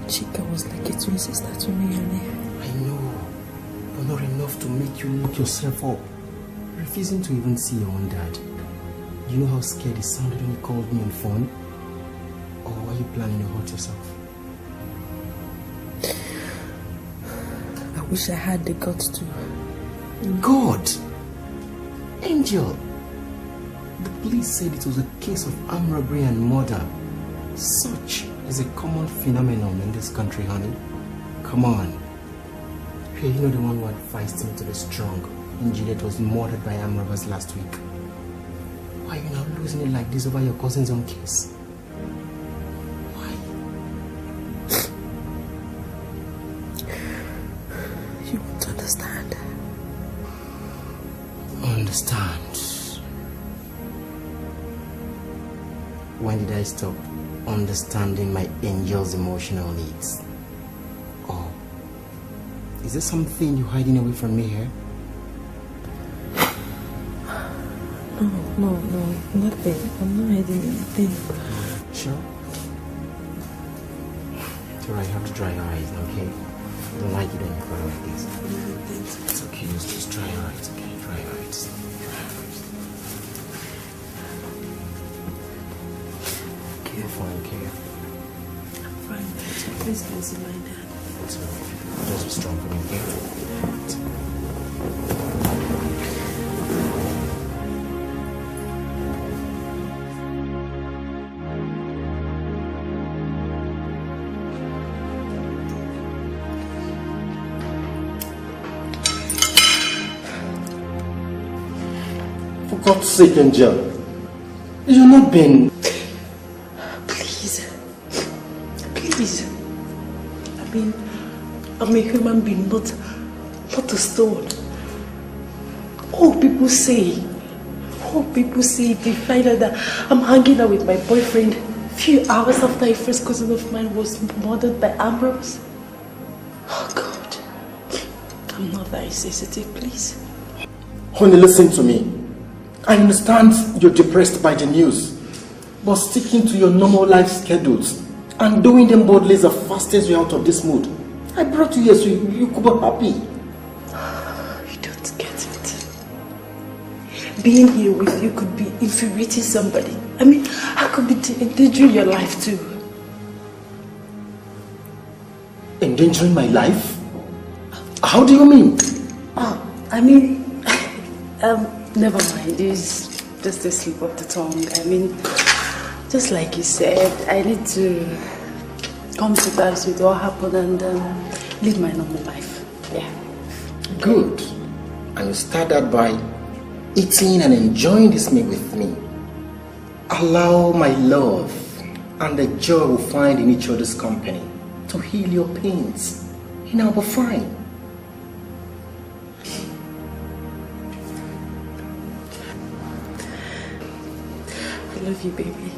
Chika was like a twin sister to me, honey. I know, but not enough to make you look yourself up. Refusing to even see your own dad. Do you know how scared he sounded when he called me on the phone? Or are you planning to hurt yourself? I wish I had the guts to. God! Angel! The police said it was a case of armed robbery and murder. Such is a common phenomenon in this country, honey. Come on. Hey, you know the one who advised me to be strong when Juliet was murdered by armed robbers last week. Why are you now losing it like this over your cousin's own case? You won't understand. Understand? When did I stop understanding my angel's emotional needs? Oh, is there something you're hiding away from me here? No, nothing. I'm not hiding anything. Sure? It's alright, you have to dry your eyes, okay? I don't like it when you cry like this. It's okay, just dry your eyes, okay? Dry your eyes. You're fine, okay? I'm fine. Please don't see my dad. It's alright. Just be strong for me, okay? For God's sake, Angel. You're not being... Please. I'm a human being, not a stone. All people say if they find out that I'm hanging out with my boyfriend a few hours after a first cousin of mine was murdered by armed robbers. Oh God. I'm not very sensitive, please. Honey, listen to me. I understand you're depressed by the news, but sticking to your normal life schedules and doing them boldly is the fastest way out of this mood. I brought you here so you could be happy. You don't get it. Being here with you could be infuriating somebody. I mean, I could be endangering your life too. Endangering my life? How do you mean? Never mind. It's just a slip of the tongue. I mean, just like you said, I need to come to terms with what happened and live my normal life. Yeah. Good. And you start that by eating and enjoying this meal with me. Allow my love and the joy we'll find in each other's company to heal your pains, and I'll be fine. I love you, baby.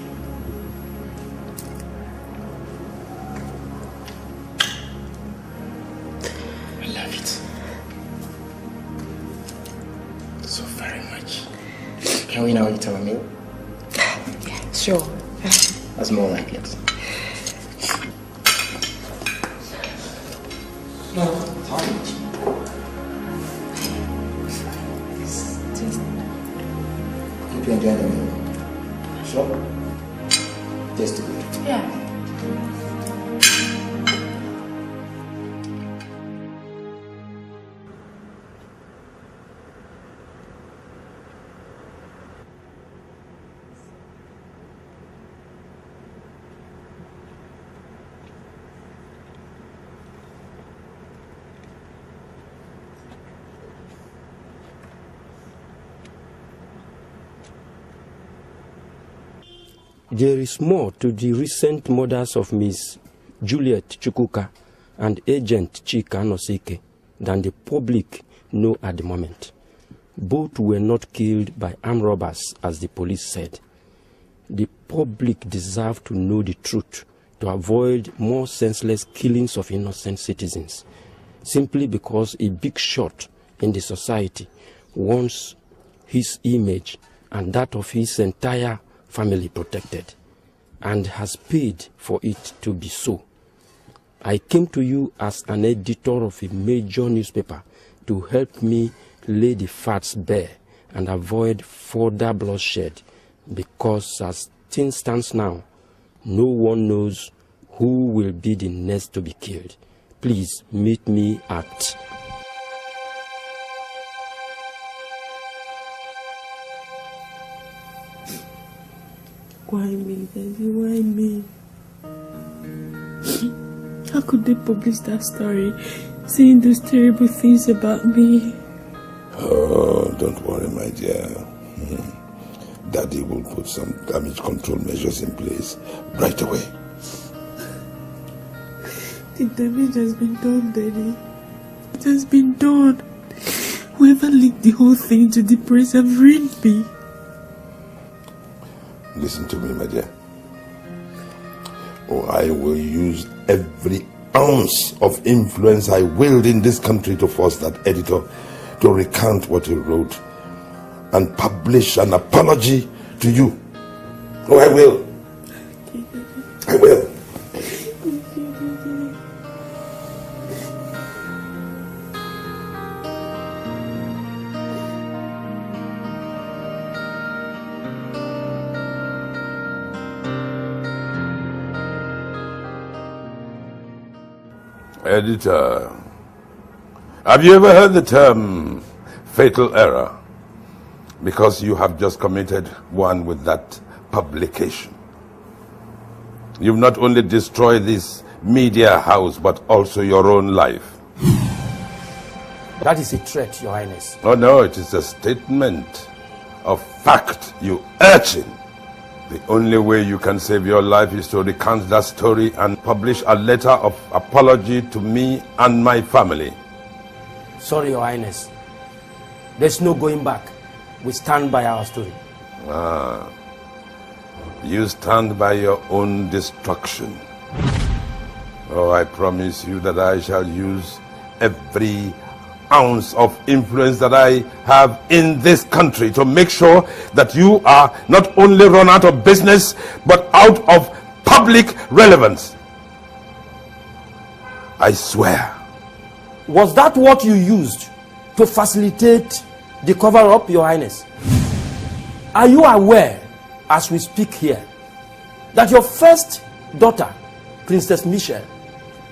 I love it so very much. Can we now eat our meal? Yeah, sure. That's more like it. No, hope you enjoy the meal. Sure? Tastes good. Yeah. There is more to the recent murders of Miss Juliet Chukwuka and Agent Chika Nosike than the public know at the moment. Both were not killed by armed robbers, as the police said. The public deserve to know the truth to avoid more senseless killings of innocent citizens, simply because a big shot in the society wants his image and that of his entire family protected, and has paid for it to be so. I came to you as an editor of a major newspaper to help me lay the facts bare and avoid further bloodshed, because as things stands now, no one knows who will be the next to be killed. Please meet me at... Why me, baby? Why me? How could they publish that story, saying those terrible things about me? Oh, don't worry, my dear. Daddy will put some damage control measures in place right away. The damage has been done, Daddy. It has been done. Whoever leaked the whole thing to the press have ruined me. Listen to me, my dear. Oh, I will use every ounce of influence I wield in this country to force that editor to recant what he wrote and publish an apology to you. Oh, I will. I will. Editor, have you ever heard the term fatal error? Because you have just committed one with that publication. You've not only destroyed this media house, but also your own life. That is a threat, Your Highness. Oh no, it is a statement of fact, you urchin. The only way you can save your life is to recount that story and publish a letter of apology to me and my family. Sorry, Your Highness. There's no going back. We stand by our story. You stand by your own destruction. Oh, I promise you that I shall use every ounce of influence that I have in this country to make sure that you are not only run out of business, but out of public relevance. I swear. Was that what you used to facilitate the cover-up, Your Highness? Are you aware, as we speak here, that your first daughter, Princess Michelle,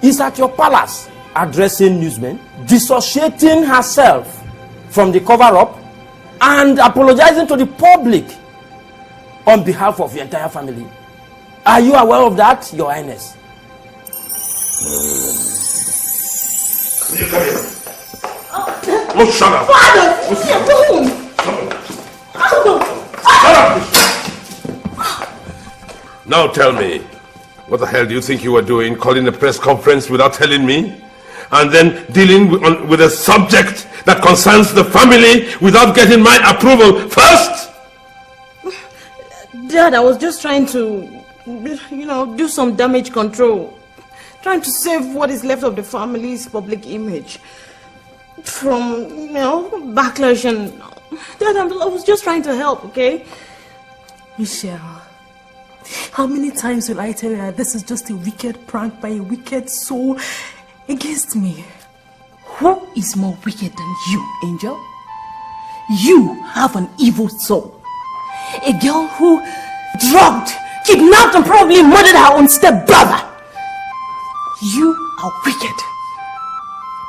is at your palace addressing newsmen, dissociating herself from the cover-up, and apologizing to the public on behalf of your entire family? Are you aware of that, Your Highness? Oh, shut up! Now tell me, what the hell do you think you were doing, calling a press conference without telling me? And then dealing with a subject that concerns the family without getting my approval first? Dad, I was just trying to, do some damage control. Trying to save what is left of the family's public image from, backlash and... Dad, I was just trying to help, okay? Michelle, how many times will I tell you that this is just a wicked prank by a wicked soul against me? Who is more wicked than you, Angel? You have an evil soul. A girl who drugged, kidnapped, and probably murdered her own stepbrother. You are wicked.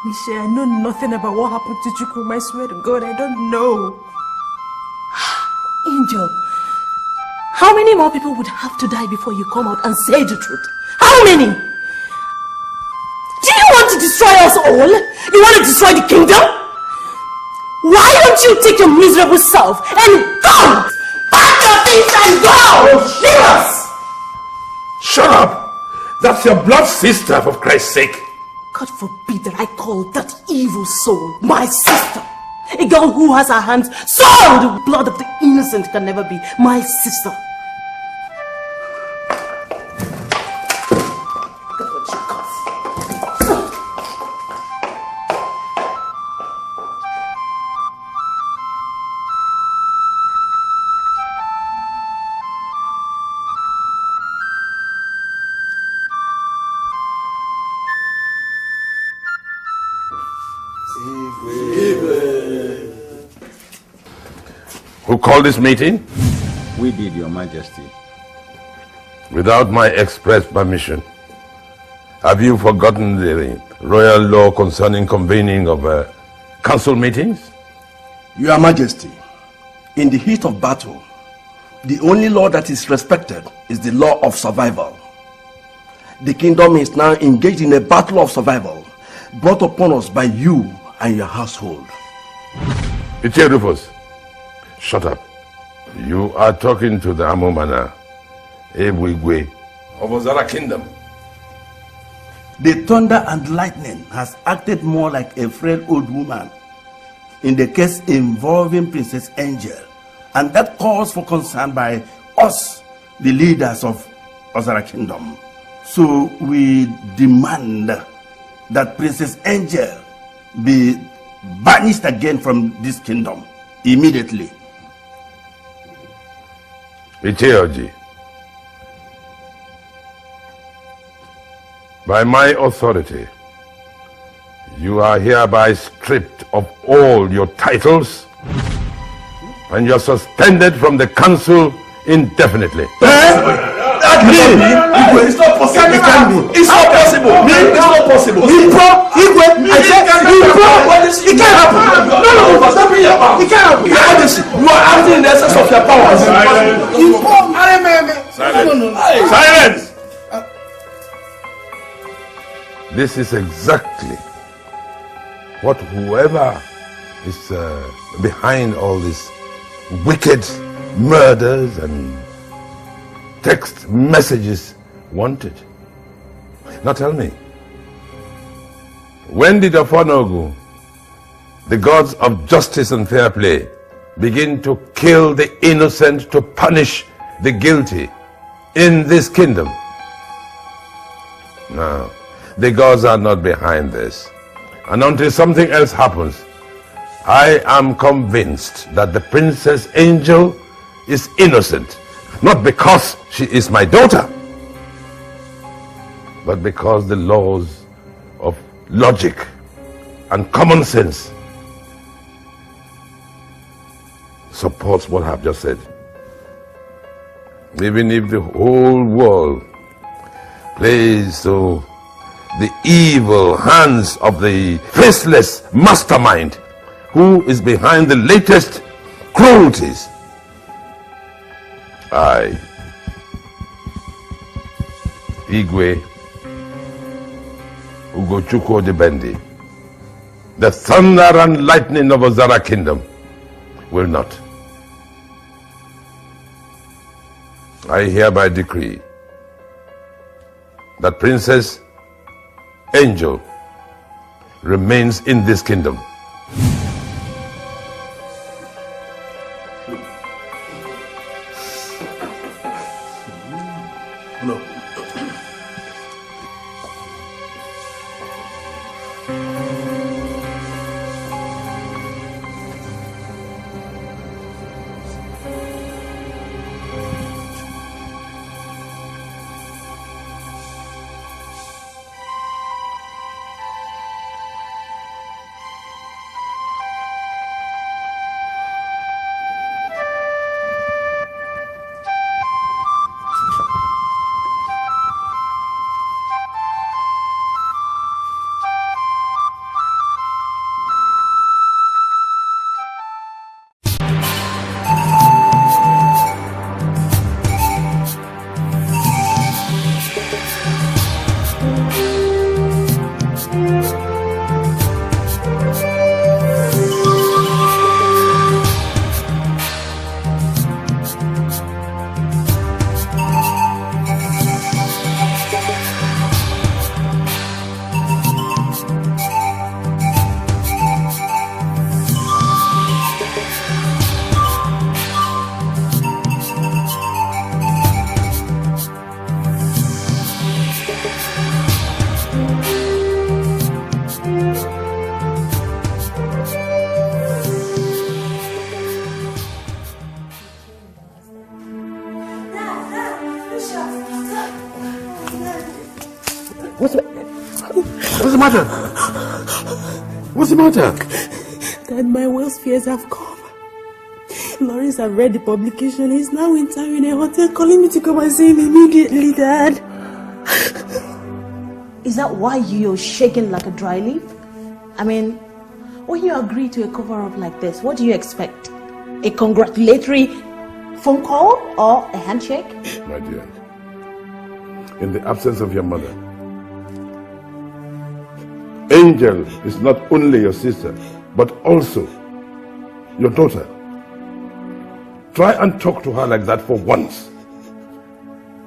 Michelle, I know nothing about what happened to Chukwuma. I swear to God, I don't know. Angel, how many more people would have to die before you come out and say the truth? How many? Do you want to destroy us all? You want to destroy the kingdom? Why don't you take your miserable self and go? Pack your things and go! Leave us! Shut up! That's your blood sister, for Christ's sake. God forbid that I call that evil soul my sister. A girl who has her hands soiled with blood of the innocent can never be my sister. Who called this meeting? We did, Your Majesty. Without my express permission. Have you forgotten the royal law concerning convening of council meetings? Your Majesty, in the heat of battle, the only law that is respected is the law of survival. The kingdom is now engaged in a battle of survival brought upon us by you and your household. Rufus, shut up. You are talking to the Amomana, Ebwigwe of Ozara Kingdom. The thunder and lightning has acted more like a frail old woman in the case involving Princess Angel, and that calls for concern by us, the leaders of Ozara Kingdom. So we demand that Princess Angel be banished again from this kingdom immediately. Iteoji, by my authority, you are hereby stripped of all your titles and you are suspended from the council indefinitely. It's not possible. It can be. It's not possible. It's not possible. It can't happen. No, stop me. It can't happen. You are acting in the essence of your powers. Silence! This is exactly what whoever is behind all this wicked murders and text messages wanted. Now tell me, when did Ofonogu, the gods of justice and fair play, begin to kill the innocent to punish the guilty in this kingdom? No, the gods are not behind this. And until something else happens, I am convinced that the Princess Angel is innocent, not because she is my daughter, but because the laws of logic and common sense supports what I've just said. Even if the whole world plays to the evil hands of the faceless mastermind who is behind the latest cruelties, I, Igwe Ugochukwu Dibendi, the thunder and lightning of Ozara Kingdom, will not. I hereby decree that Princess Angel remains in this kingdom. No. What's the matter? What's the matter? Dad, my worst fears have come. Lawrence have read the publication. He's now in town in a hotel calling me to come and see him immediately, Dad. Is that why you're shaking like a dry leaf? I mean, when you agree to a cover-up like this, what do you expect? A congratulatory phone call or a handshake? My dear, in the absence of your mother, Angel is not only your sister, but also your daughter. Try and talk to her like that for once.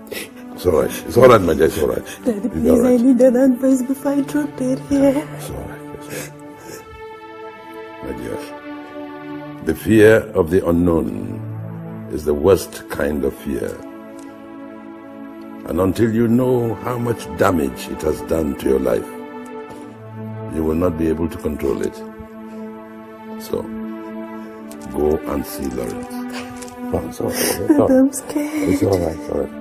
It's all right. It's all right, my dear. It's all right. Daddy, please, right. I need an advice before I drop dead here. It's all right. It's all right. My dear, the fear of the unknown is the worst kind of fear. And until you know how much damage it has done to your life, you will not be able to control it. So, go and see Lawrence. Oh, it's all right. I'm scared. It's all right. It's all right.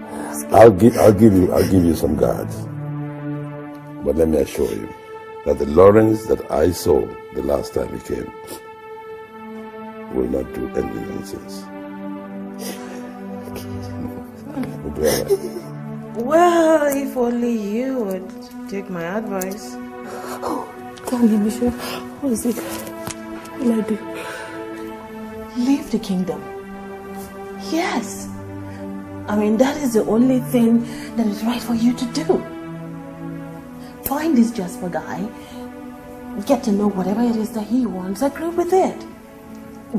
I'll give you some guards. But let me assure you that the Lawrence that I saw the last time he came will not do any nonsense. We'll be all right. Well, if only you would take my advice. Oh, darling, Michelle, what is it? What will I do? Leave the kingdom. Yes. I mean, that is the only thing that is right for you to do. Find this Jasper guy, get to know whatever it is that he wants, agree with it.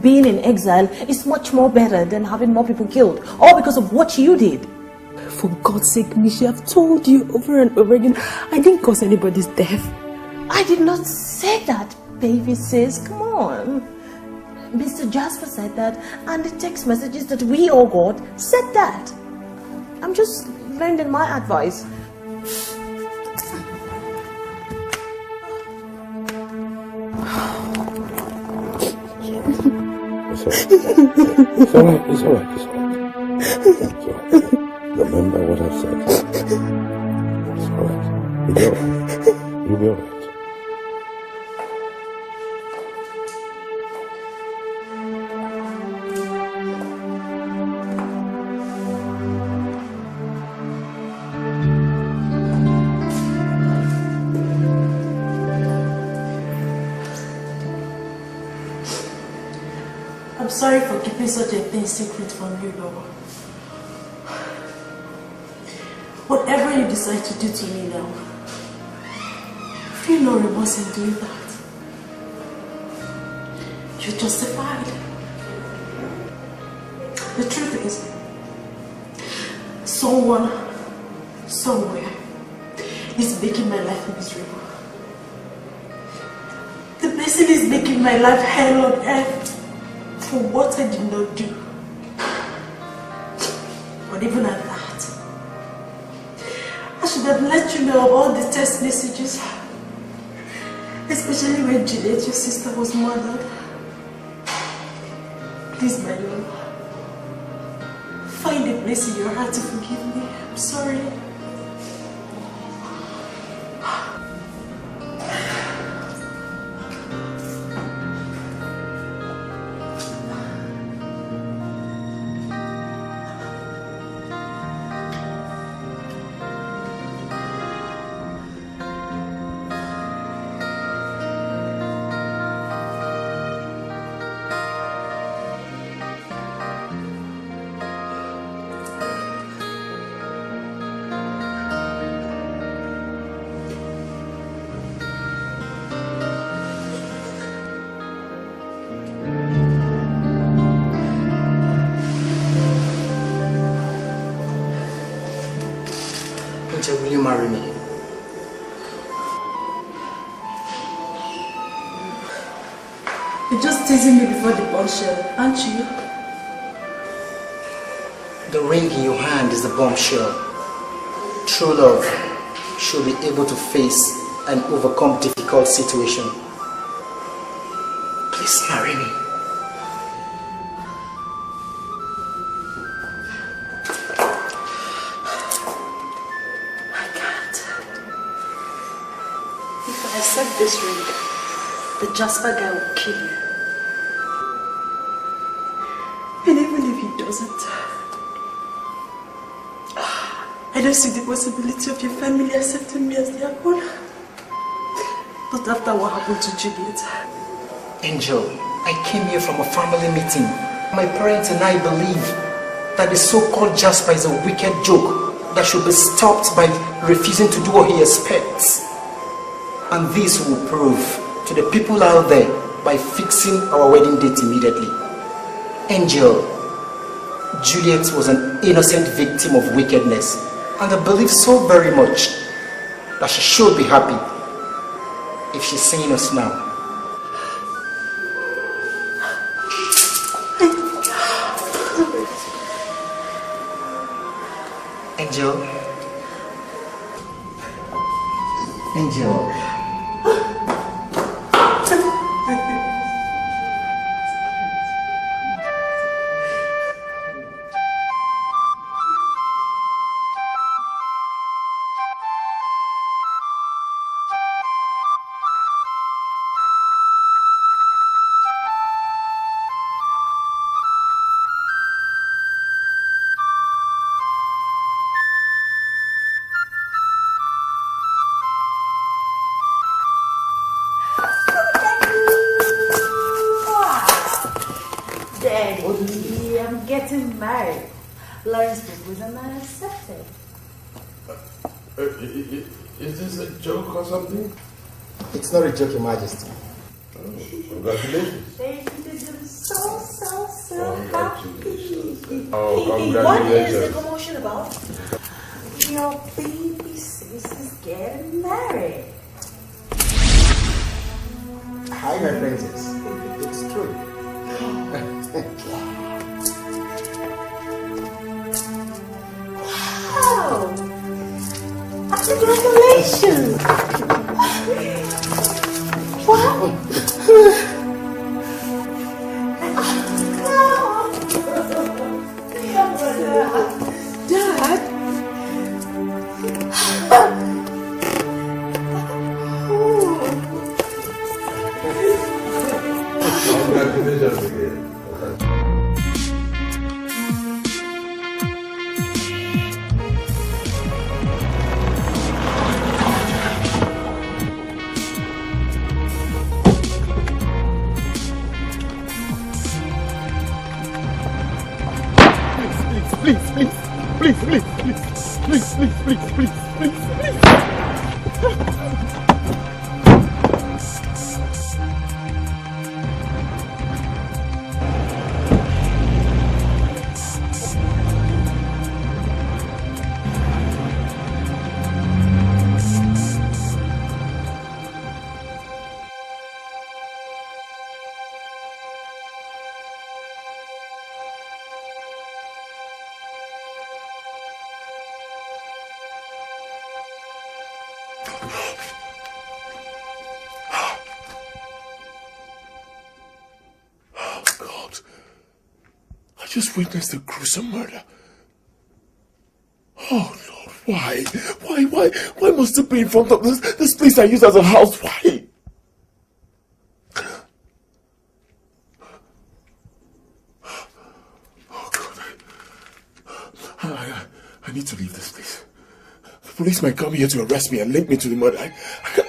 Being in exile is much much more better than having more people killed, all because of what you did. For God's sake, Mishi, I've told you over and over again, I didn't cause anybody's death. I did not say that, baby sis. Come on. Mr. Jasper said that, and the text messages that we all got said that. I'm just lending my advice. It's alright. It's alright. Remember what I've said. It's alright. You'll be alright. You'll be alright. I'm sorry for keeping such a thing secret from you, Lord. Whatever you decide to do to me now, feel no remorse in doing that. You're justified. The truth is, someone, somewhere, is making my life miserable. The person is making my life hell on earth for what I did not do. But even at that, I should have let you know of all the text messages, especially when Juliet, your sister, was murdered. Please, my love, find a place in your heart to forgive me. I'm sorry. Will you marry me? You're just teasing me before the bombshell, aren't you? The ring in your hand is the bombshell. True love should be able to face and overcome difficult situations. Please marry me. This ring, the Jasper guy will kill you. And even if he doesn't, I don't see the possibility of your family accepting me as their own. Not after what happened to Juliet. Angel, I came here from a family meeting. My parents and I believe that the so-called Jasper is a wicked joke that should be stopped by refusing to do what he expects. And this will prove to the people out there by fixing our wedding date immediately. Angel, Juliet was an innocent victim of wickedness, and I believe so very much that she should be happy if she's seeing us now. Angel. Angel. Is this a joke or something? It's not a joke, Your Majesty. Oh, congratulations. Thank you. So happy. Oh, congratulations. What is the commotion about? Your baby sis is getting married. Hi, my princess. It's true. Wow! Congratulations! Wow! Dad? I just witnessed a gruesome murder. Oh Lord, why? Why must it be in front of this place I use as a house? Why? Oh God, I need to leave this place. The police might come here to arrest me and link me to the murder. I can't.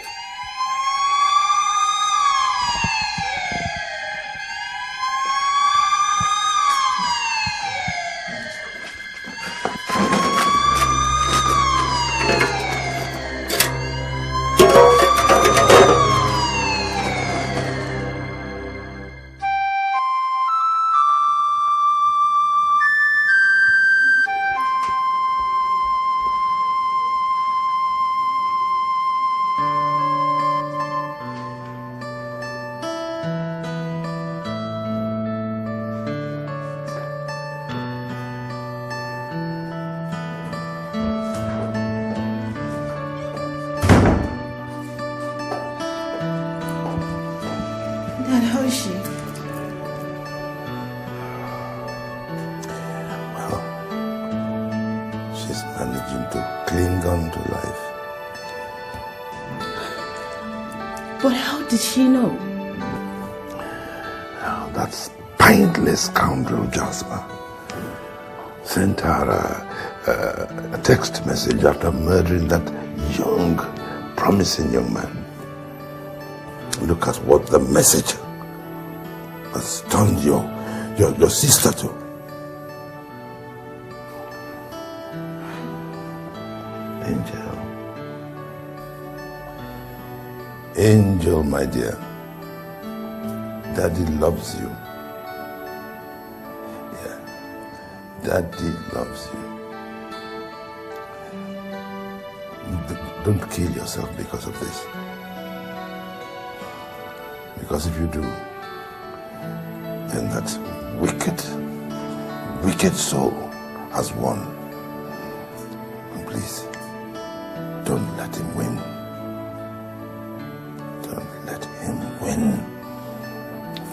She know? Oh, that spineless scoundrel Jasper sent her a text message after murdering that young, promising young man. Look at what the message has turned your sister to. Angel, my dear, Daddy loves you. Yeah, Daddy loves you. Don't kill yourself because of this. Because if you do, then that wicked soul has won. And please, don't let him win. Win.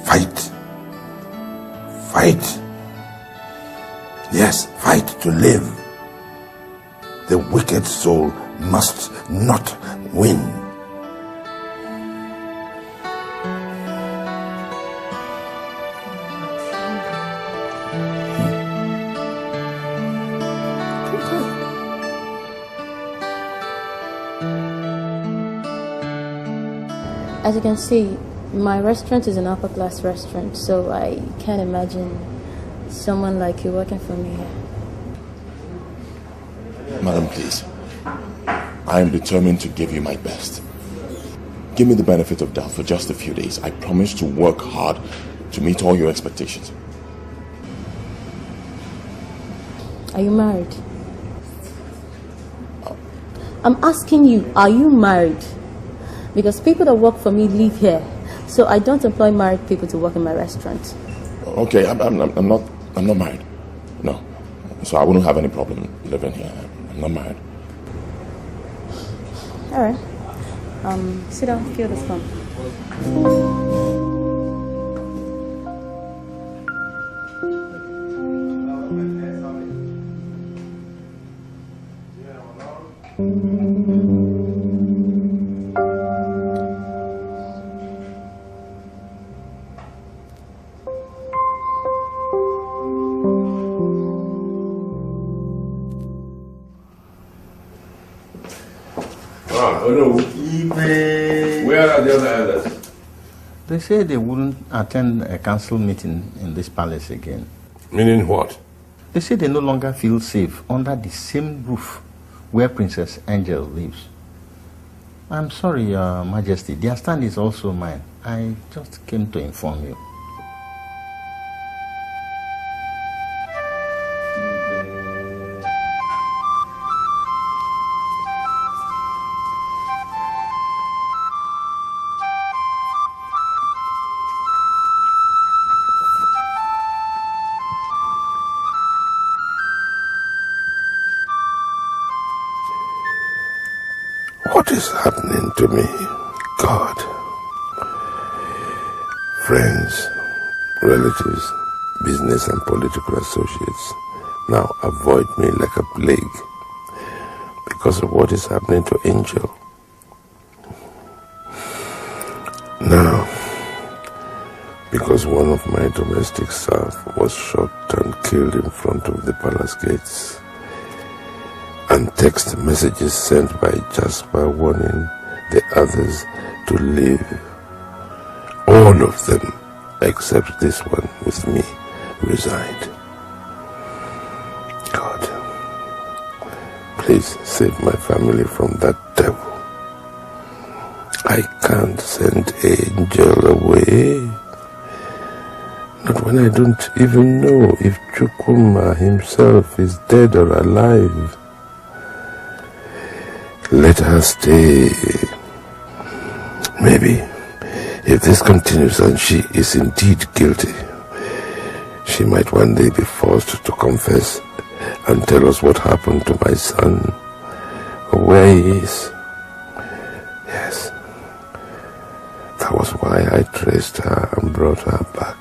Fight. Yes, fight to live. The wicked soul must not win. As you can see, my restaurant is an upper class restaurant, so I can't imagine someone like you working for me here. Madam, please. I am determined to give you my best. Give me the benefit of doubt for just a few days. I promise to work hard to meet all your expectations. Are you married? I'm asking you, are you married? Because people that work for me live here, so I don't employ married people to work in my restaurant. Okay, I'm not married. No. So I wouldn't have any problem living here. I'm not married. All right. Sit down, fill this form. Hello. Where are the other elders? They say they wouldn't attend a council meeting in this palace again. Meaning what? They say they no longer feel safe under the same roof where Princess Angel lives. I'm sorry, Your Majesty. Their stand is also mine. I just came to inform you. What is happening to me? God. Friends, relatives, business and political associates now avoid me like a plague because of what is happening to Angel. Now, because one of my domestic staff was shot and killed in front of the palace gates, and text messages sent by Jasper warning the others to leave. All of them, except this one with me, resigned. God, please save my family from that devil. I can't send Angel away. Not when I don't even know if Chukwuma himself is dead or alive. Let her stay. Maybe, if this continues and she is indeed guilty, she might one day be forced to confess and tell us what happened to my son, or where he is. Yes, that was why I traced her and brought her back.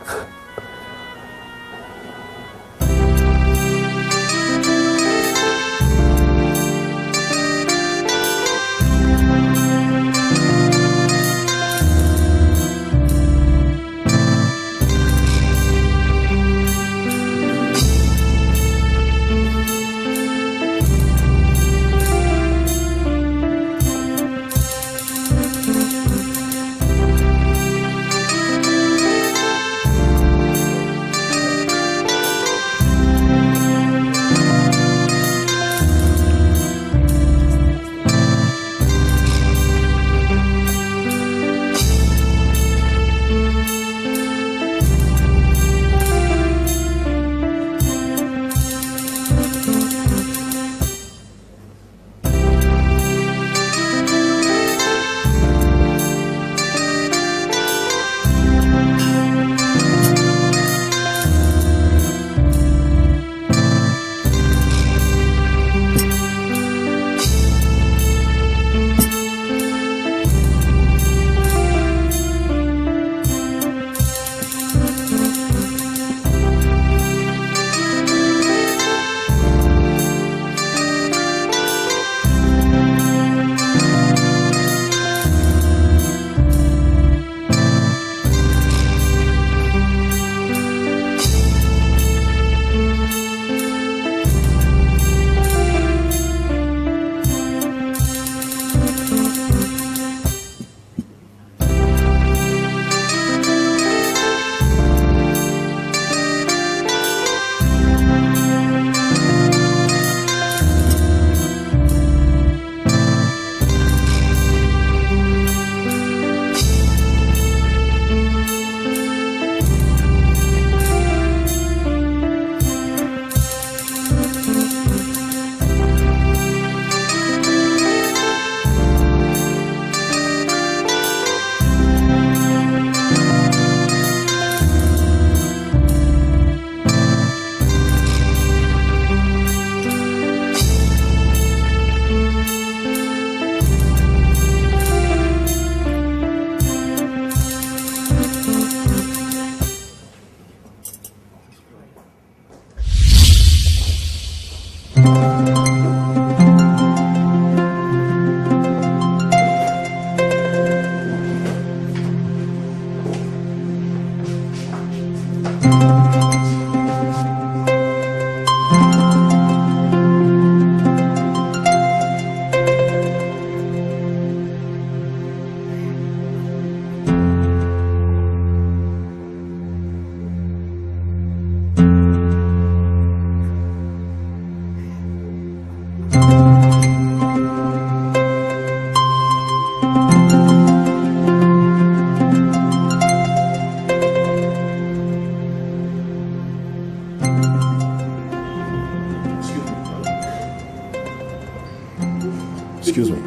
Excuse me.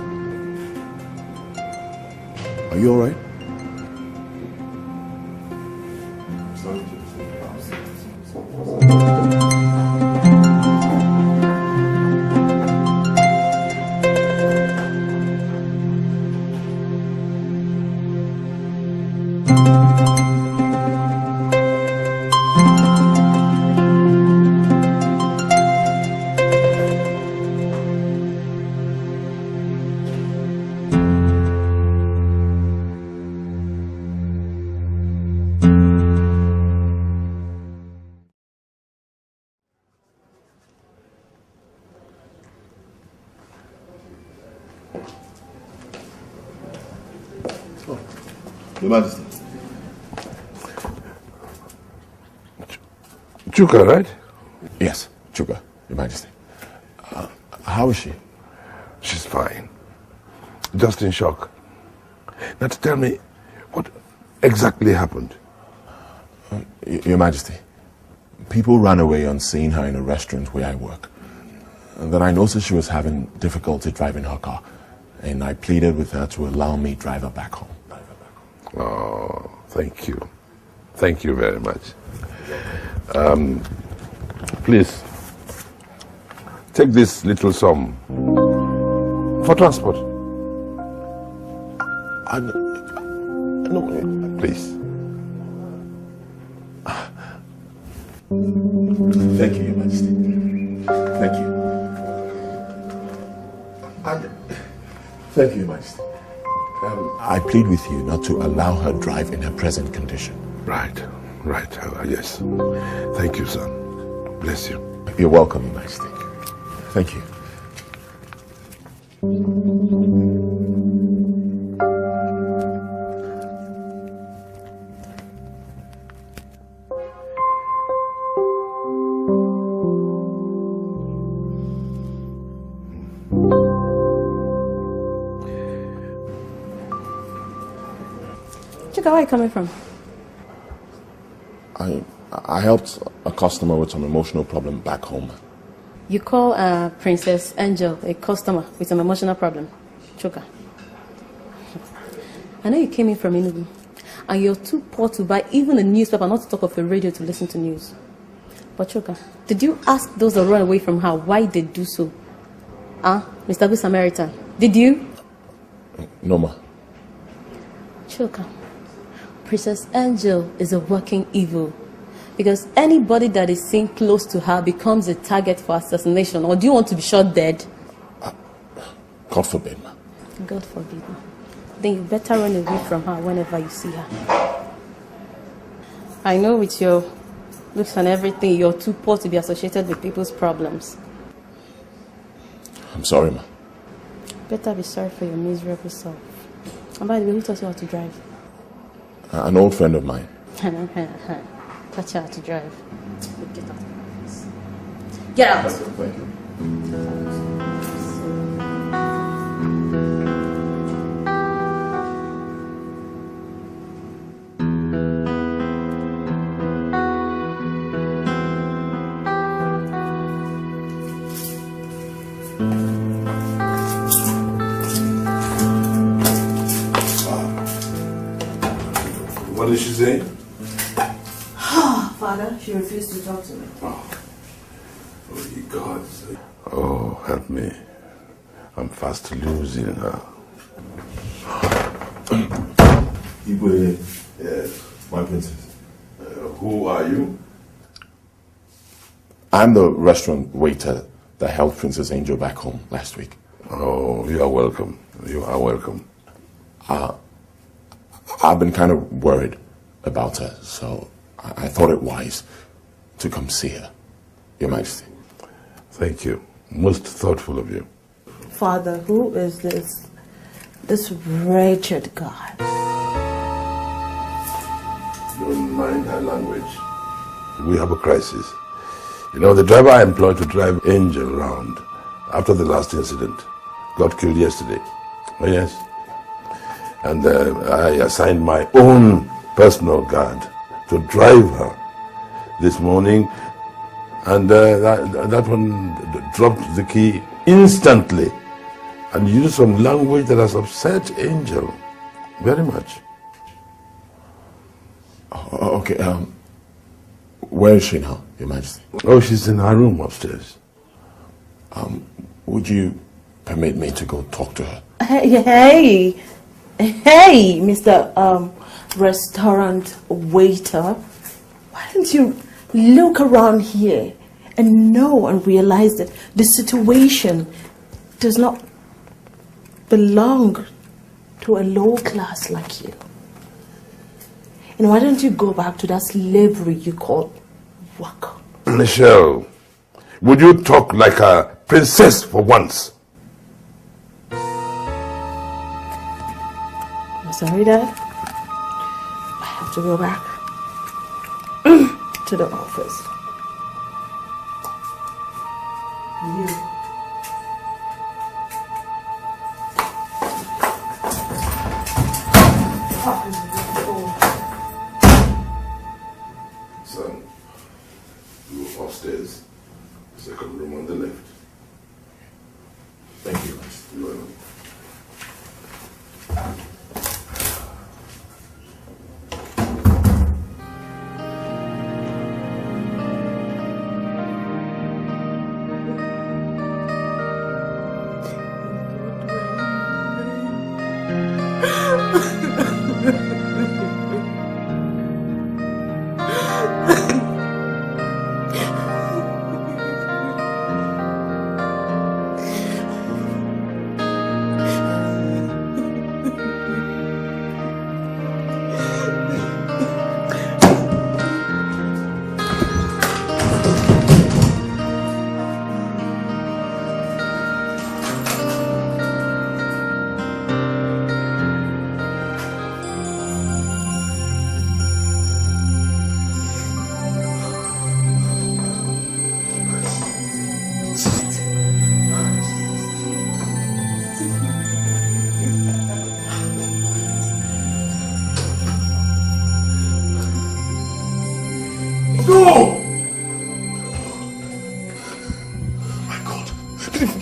Are you all right? Your Majesty. Chuka, right? Yes, Chuka, Your Majesty. How is she? She's fine. Just in shock. Now tell me, what exactly happened? Your Majesty, people ran away on seeing her in a restaurant where I work. And then I noticed she was having difficulty driving her car. And I pleaded with her to allow me drive her back home. Oh, thank you. Thank you very much. Please, take this little sum for transport. No, please. Thank you, Your Majesty. Thank you. Thank you, Your Majesty. I plead with you not to allow her drive in her present condition. Right. Yes. Thank you, son. Bless you. You're welcome, Your Majesty. Thank you. Where are you coming from? I helped a customer with some emotional problem back home. You call Princess Angel a customer with an emotional problem, Chuka. I know you came in from Enugu, and you're too poor to buy even a newspaper, not to talk of a radio to listen to news. But Chuka, did you ask those that run away from her why they do so? Mr. Good Samaritan, did you? No, ma. Chuka, Princess Angel is a working evil. Because anybody that is seen close to her becomes a target for assassination. Or do you want to be shot dead? God forbid, ma. God forbid. Then you better run away from her whenever you see her. I know with your looks and everything, you're too poor to be associated with people's problems. I'm sorry, ma. Better be sorry for your miserable self. And by the way, who taught you how to drive? An old friend of mine. Taught you how to drive. Get out of my face. Get out! Thank you. What did she say? Father, she refused to talk to me. Oh, ye gods. Oh, help me. I'm fast losing her. Igwe. Yes. My princess. Who are you? I'm the restaurant waiter that helped Princess Angel back home last week. Oh, you are welcome. You are welcome. I've been kind of worried about her, so I thought it wise to come see her, Your Majesty. Thank you. Most thoughtful of you. Father, who is this wretched God? Don't mind her language. We have a crisis. You know, the driver I employed to drive Angel around after the last incident got killed yesterday. Oh, yes. And I assigned my own personal guard to drive her this morning, and that one dropped the key instantly and used some language that has upset Angel very much. Oh, okay, where is she now, Your Majesty? Oh, she's in her room upstairs. Would you permit me to go talk to her? Hey, Mr. Restaurant waiter, why don't you look around here and know and realize that the situation does not belong to a low class like you? And why don't you go back to that slavery you call work? Michelle, would you talk like a princess for once? I'm sorry, Dad. I have to go back to the office. You. Son, go upstairs. Second room on the left. Thank you. You're welcome.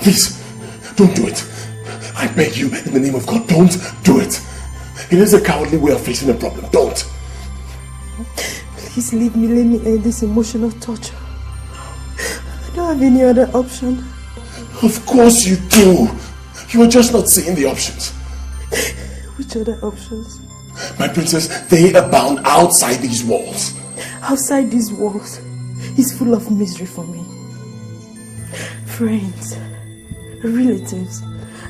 Please, don't do it. I beg you, in the name of God, don't do it. It is a cowardly way of facing a problem. Don't. Please leave me. Let me end this emotional torture. I don't have any other option. Of course you do. You are just not seeing the options. Which other options? My princess, they abound outside these walls. Outside these walls is full of misery for me. Friends, relatives,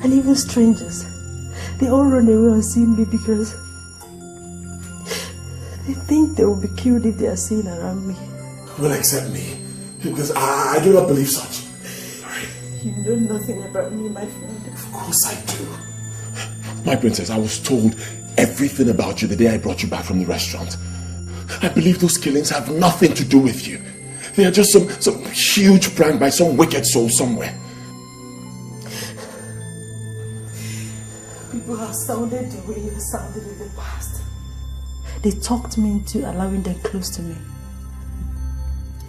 and even strangers, they all run away on seeing me because they think they will be killed if they are seen around me. Well, accept me, because I do not believe such. You know nothing about me, my friend. Of course I do. My princess, I was told everything about you the day I brought you back from the restaurant. I believe those killings have nothing to do with you. They are just some huge prank by some wicked soul somewhere. People have sounded the way you sounded in the past. They talked me into allowing them close to me.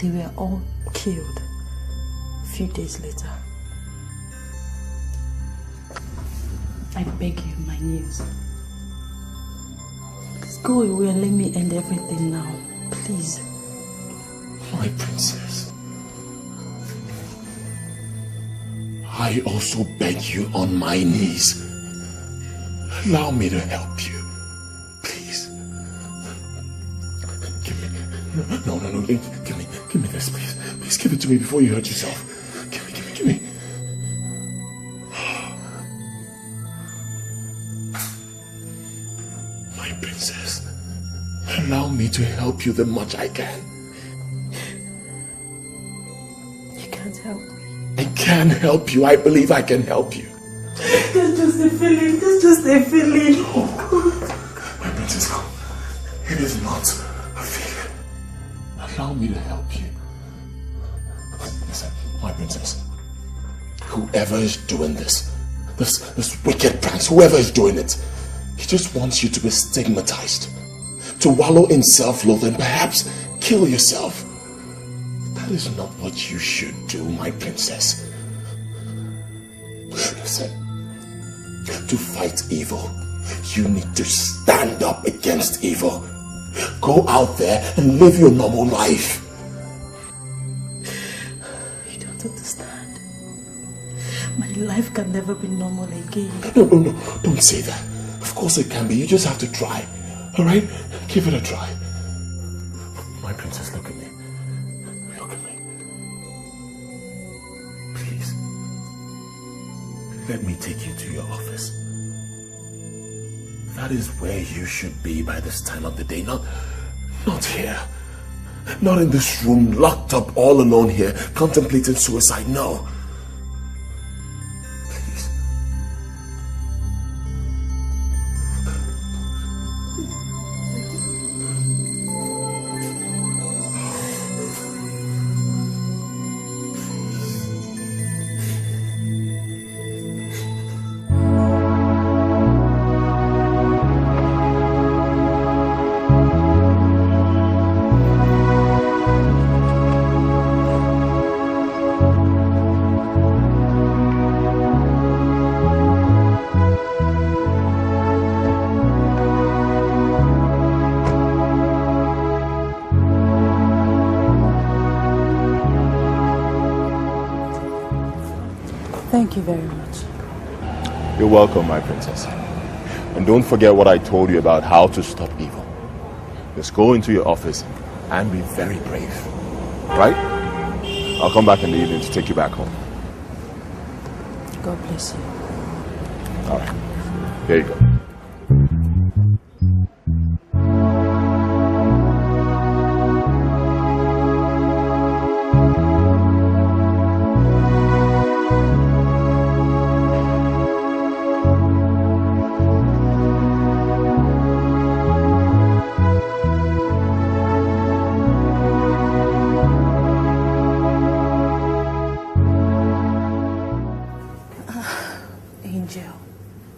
They were all killed a few days later. I beg you, my news. Please go away and let me end everything now. Please. My princess, I also beg you on my knees. Allow me to help you. Please. Give me. No. Give me this, please. Please give it to me before you hurt yourself. Give me. to help you the much I can. You can't help me. I can help you. I believe I can help you. That's just a feeling. That's just a feeling. My princess, it is not a feeling. Allow me to help you. Listen, my princess. Whoever is doing this wicked pranks, whoever is doing it, he just wants you to be stigmatized, to wallow in self-loathing, perhaps kill yourself. That is not what you should do, my princess. Listen, to fight evil, you need to stand up against evil. Go out there and live your normal life. You don't understand. My life can never be normal again. No, don't say that. Of course it can be. You just have to try. Alright? Give it a try. My princess, look at me. Look at me. Please. Let me take you to your office. That is where you should be by this time of the day. Not here. Not in this room, locked up all alone here, contemplating suicide. No. Thank you very much. You're welcome, my princess. And don't forget what I told you about how to stop evil. Just go into your office and be very brave. Right? I'll come back in the evening to take you back home. God bless you. All right. Here you go.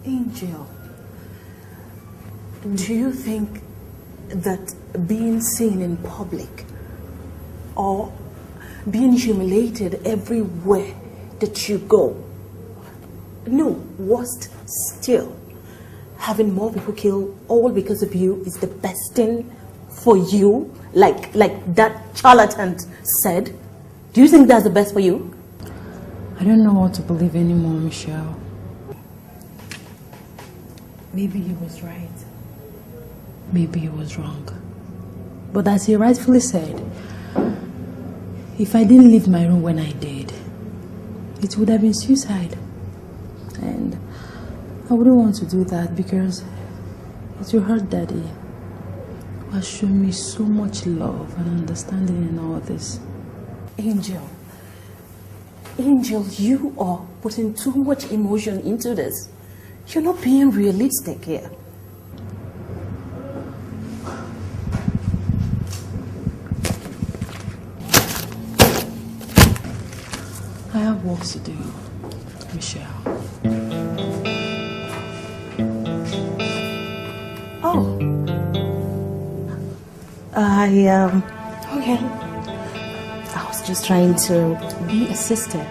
Angel, do you think that being seen in public or being humiliated everywhere that you go, no, worst still, having more people killed all because of you is the best thing for you, like that charlatan said? Do you think that's the best for you? I don't know what to believe anymore, Michelle. Maybe he was right. Maybe he was wrong. But as he rightfully said, if I didn't leave my room when I did, it would have been suicide. And I wouldn't want to do that because it will hurt Daddy, who has shown me so much love and understanding in all this. Angel, you are putting too much emotion into this. You're not being realistic here. I have work to do, Michelle. Oh. Okay. I was just trying to be a sister.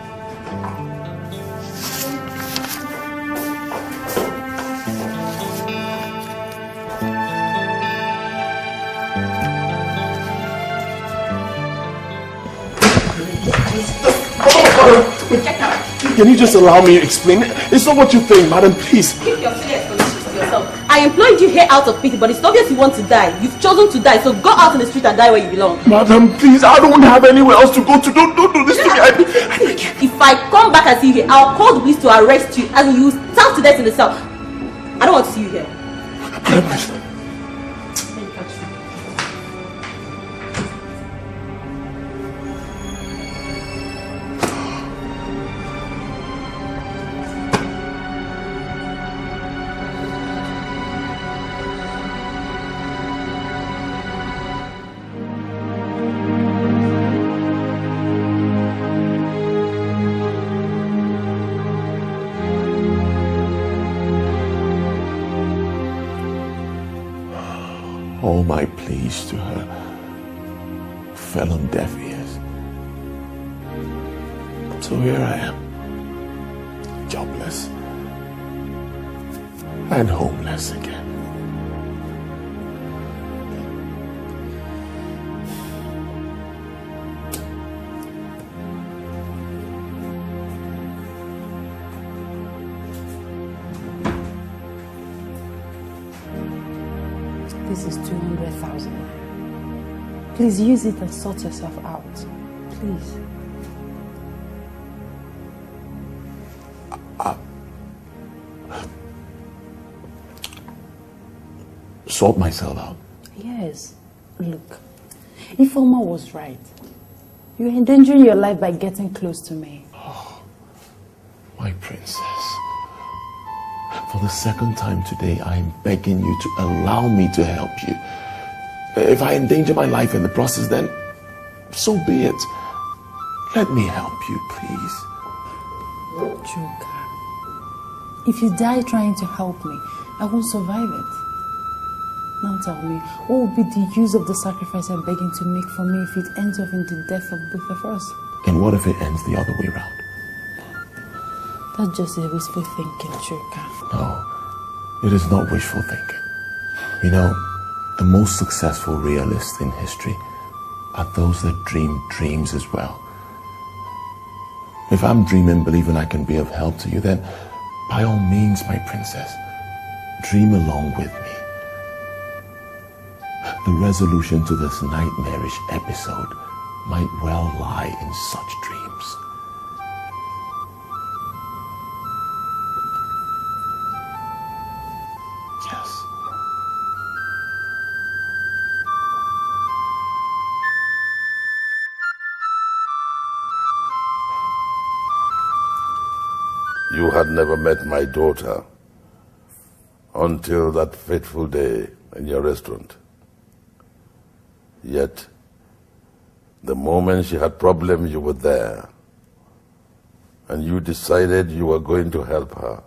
Can you just allow me to explain it? It's not what you think, madam, please. Keep your silly explanations to yourself. I employed you here out of pity, but it's obvious you want to die. You've chosen to die, so go out in the street and die where you belong. Madam, please, I don't have anywhere else to go to. Don't do this to me. I beg you. If I come back and see you here, I'll call the police to arrest you and you starve to death in the cell. I don't want to see you here. Madam, all my pleas to her fell on deaf ears. So here I am, jobless and homeless again. This is 200,000. Please use it and sort yourself out. Please. Sort myself out? Yes. Look, Ifeoma was right. You're endangering your life by getting close to me. Oh, my princess. For the second time today, I am begging you to allow me to help you. If I endanger my life in the process, then so be it. Let me help you, please. Joker, if you die trying to help me, I won't survive it. Now tell me, what would be the use of the sacrifice I'm begging to make for me if it ends up in the death of both of us? And what if it ends the other way around? That's just a wishful thinking, Joker. No, it is not wishful thinking. You know, the most successful realists in history are those that dream dreams as well. If I'm dreaming, believing I can be of help to you, then by all means, my princess, dream along with me. The resolution to this nightmarish episode might well lie in such dreams. Yes. You had never met my daughter until that fateful day in your restaurant. Yet, the moment she had problems, you were there. And you decided you were going to help her.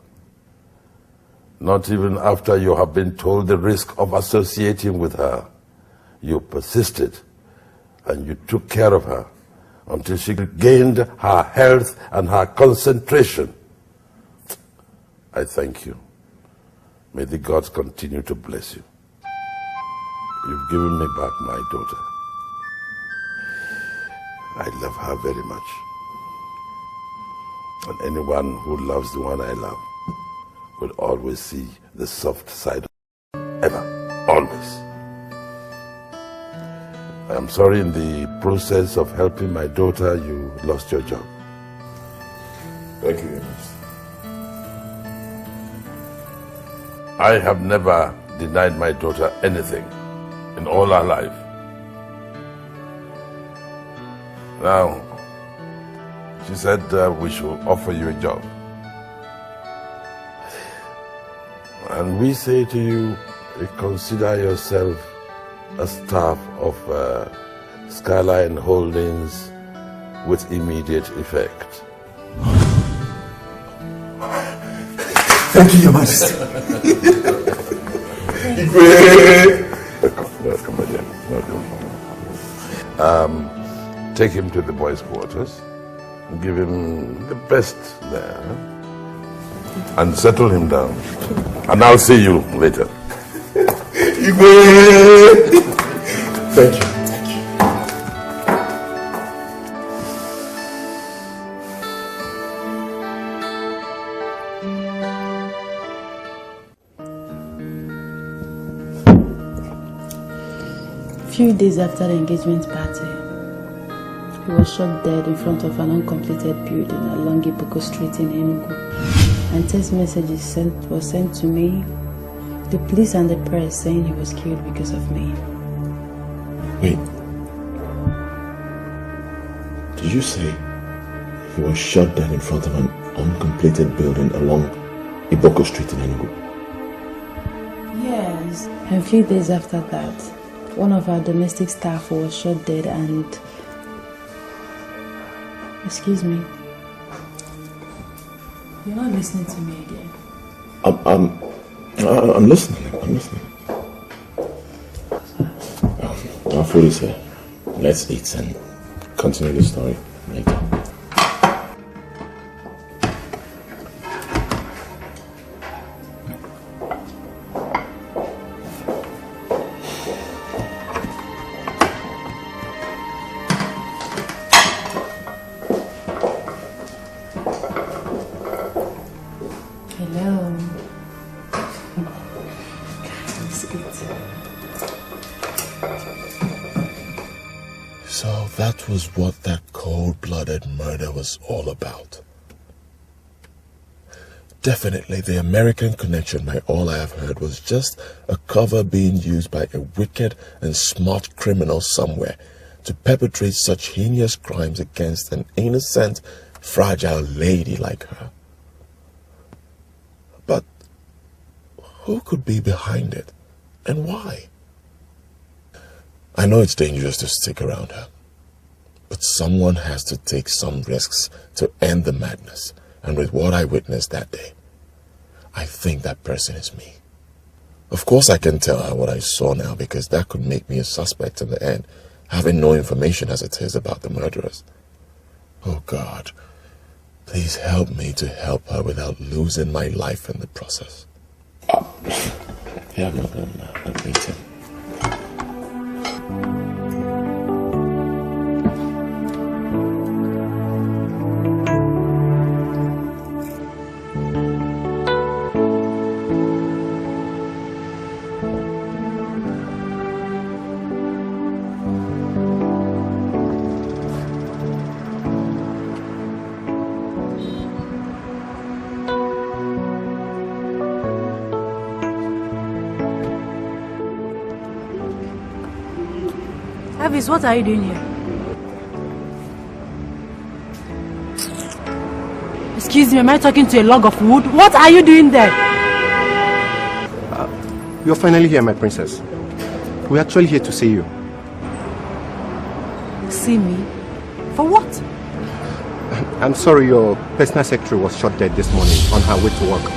Not even after you have been told the risk of associating with her. You persisted and you took care of her until she gained her health and her concentration. I thank you. May the gods continue to bless you. You've given me back my daughter. I love her very much. And anyone who loves the one I love will always see the soft side of her. Ever. Always. I am sorry in the process of helping my daughter, you lost your job. Thank you, Ernest. I have never denied my daughter anything in all her life. Now, she said we should offer you a job. And we say to you, consider yourself a staff of Skyline Holdings with immediate effect. Thank you, Your Majesty. Welcome, my dear. Welcome. Take him to the boys' quarters. Give him the best there. And settle him down. And I'll see you later. Thank you. A few days after the engagement party, he was shot dead in front of an uncompleted building along Iboko Street in Enugu. And text messages were sent to me, the police and the press saying he was killed because of me. Wait. Did you say he was shot dead in front of an uncompleted building along Iboko Street in Enugu? Yes. And a few days after that, one of our domestic staff was shot dead and... Excuse me. You're not listening to me again. I'm listening. I'm listening. Sorry. Our food is here. Let's eat and continue the story later. That was what that cold-blooded murder was all about. Definitely the American connection by all I have heard was just a cover being used by a wicked and smart criminal somewhere to perpetrate such heinous crimes against an innocent, fragile lady like her. But who could be behind it and why? I know it's dangerous to stick around her. But someone has to take some risks to end the madness. And with what I witnessed that day, I think that person is me. Of course I can tell her what I saw now because that could make me a suspect in the end, having no information as it is about the murderers. Oh God, please help me to help her without losing my life in the process. Yeah, I'm waiting. Avis, what are you doing here? Excuse me, am I talking to a log of wood? What are you doing there? You're finally here, my princess. We're actually here to see you. See me? For what? I'm sorry, your personal secretary was shot dead this morning on her way to work.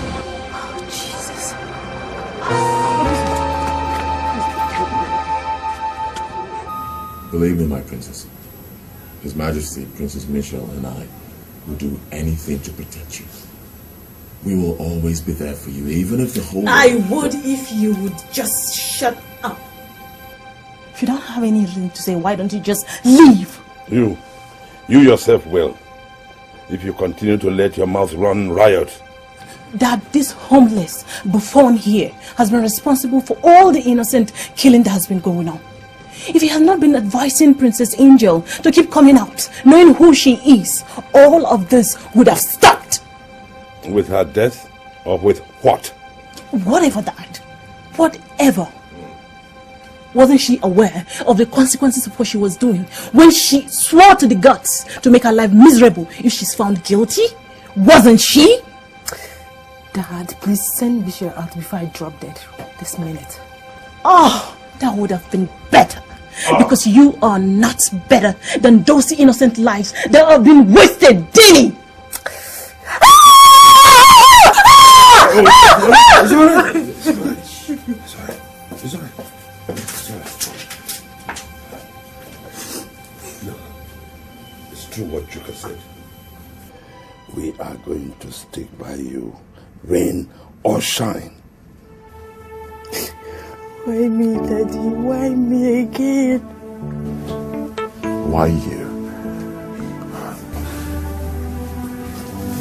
Believe me, my princess. His Majesty, Princess Michelle, and I will do anything to protect you. We will always be there for you, even if the whole... I would if you would just shut up. If you don't have anything to say, why don't you just leave? You yourself will. If you continue to let your mouth run riot. That this homeless buffoon here has been responsible for all the innocent killing that has been going on. If he had not been advising Princess Angel to keep coming out, knowing who she is, all of this would have stopped. With her death or with what? Whatever that. Whatever. Wasn't she aware of the consequences of what she was doing when she swore to the gods to make her life miserable if she's found guilty? Wasn't she? Dad, please send Bishop out before I drop dead this minute. Oh, that would have been better. Because you are not better than those innocent lives that have been wasted daily. It's all right. Look, it's true what Chuka said. We are going to stick by you, rain or shine. Why me, Daddy? Why me again? Why you?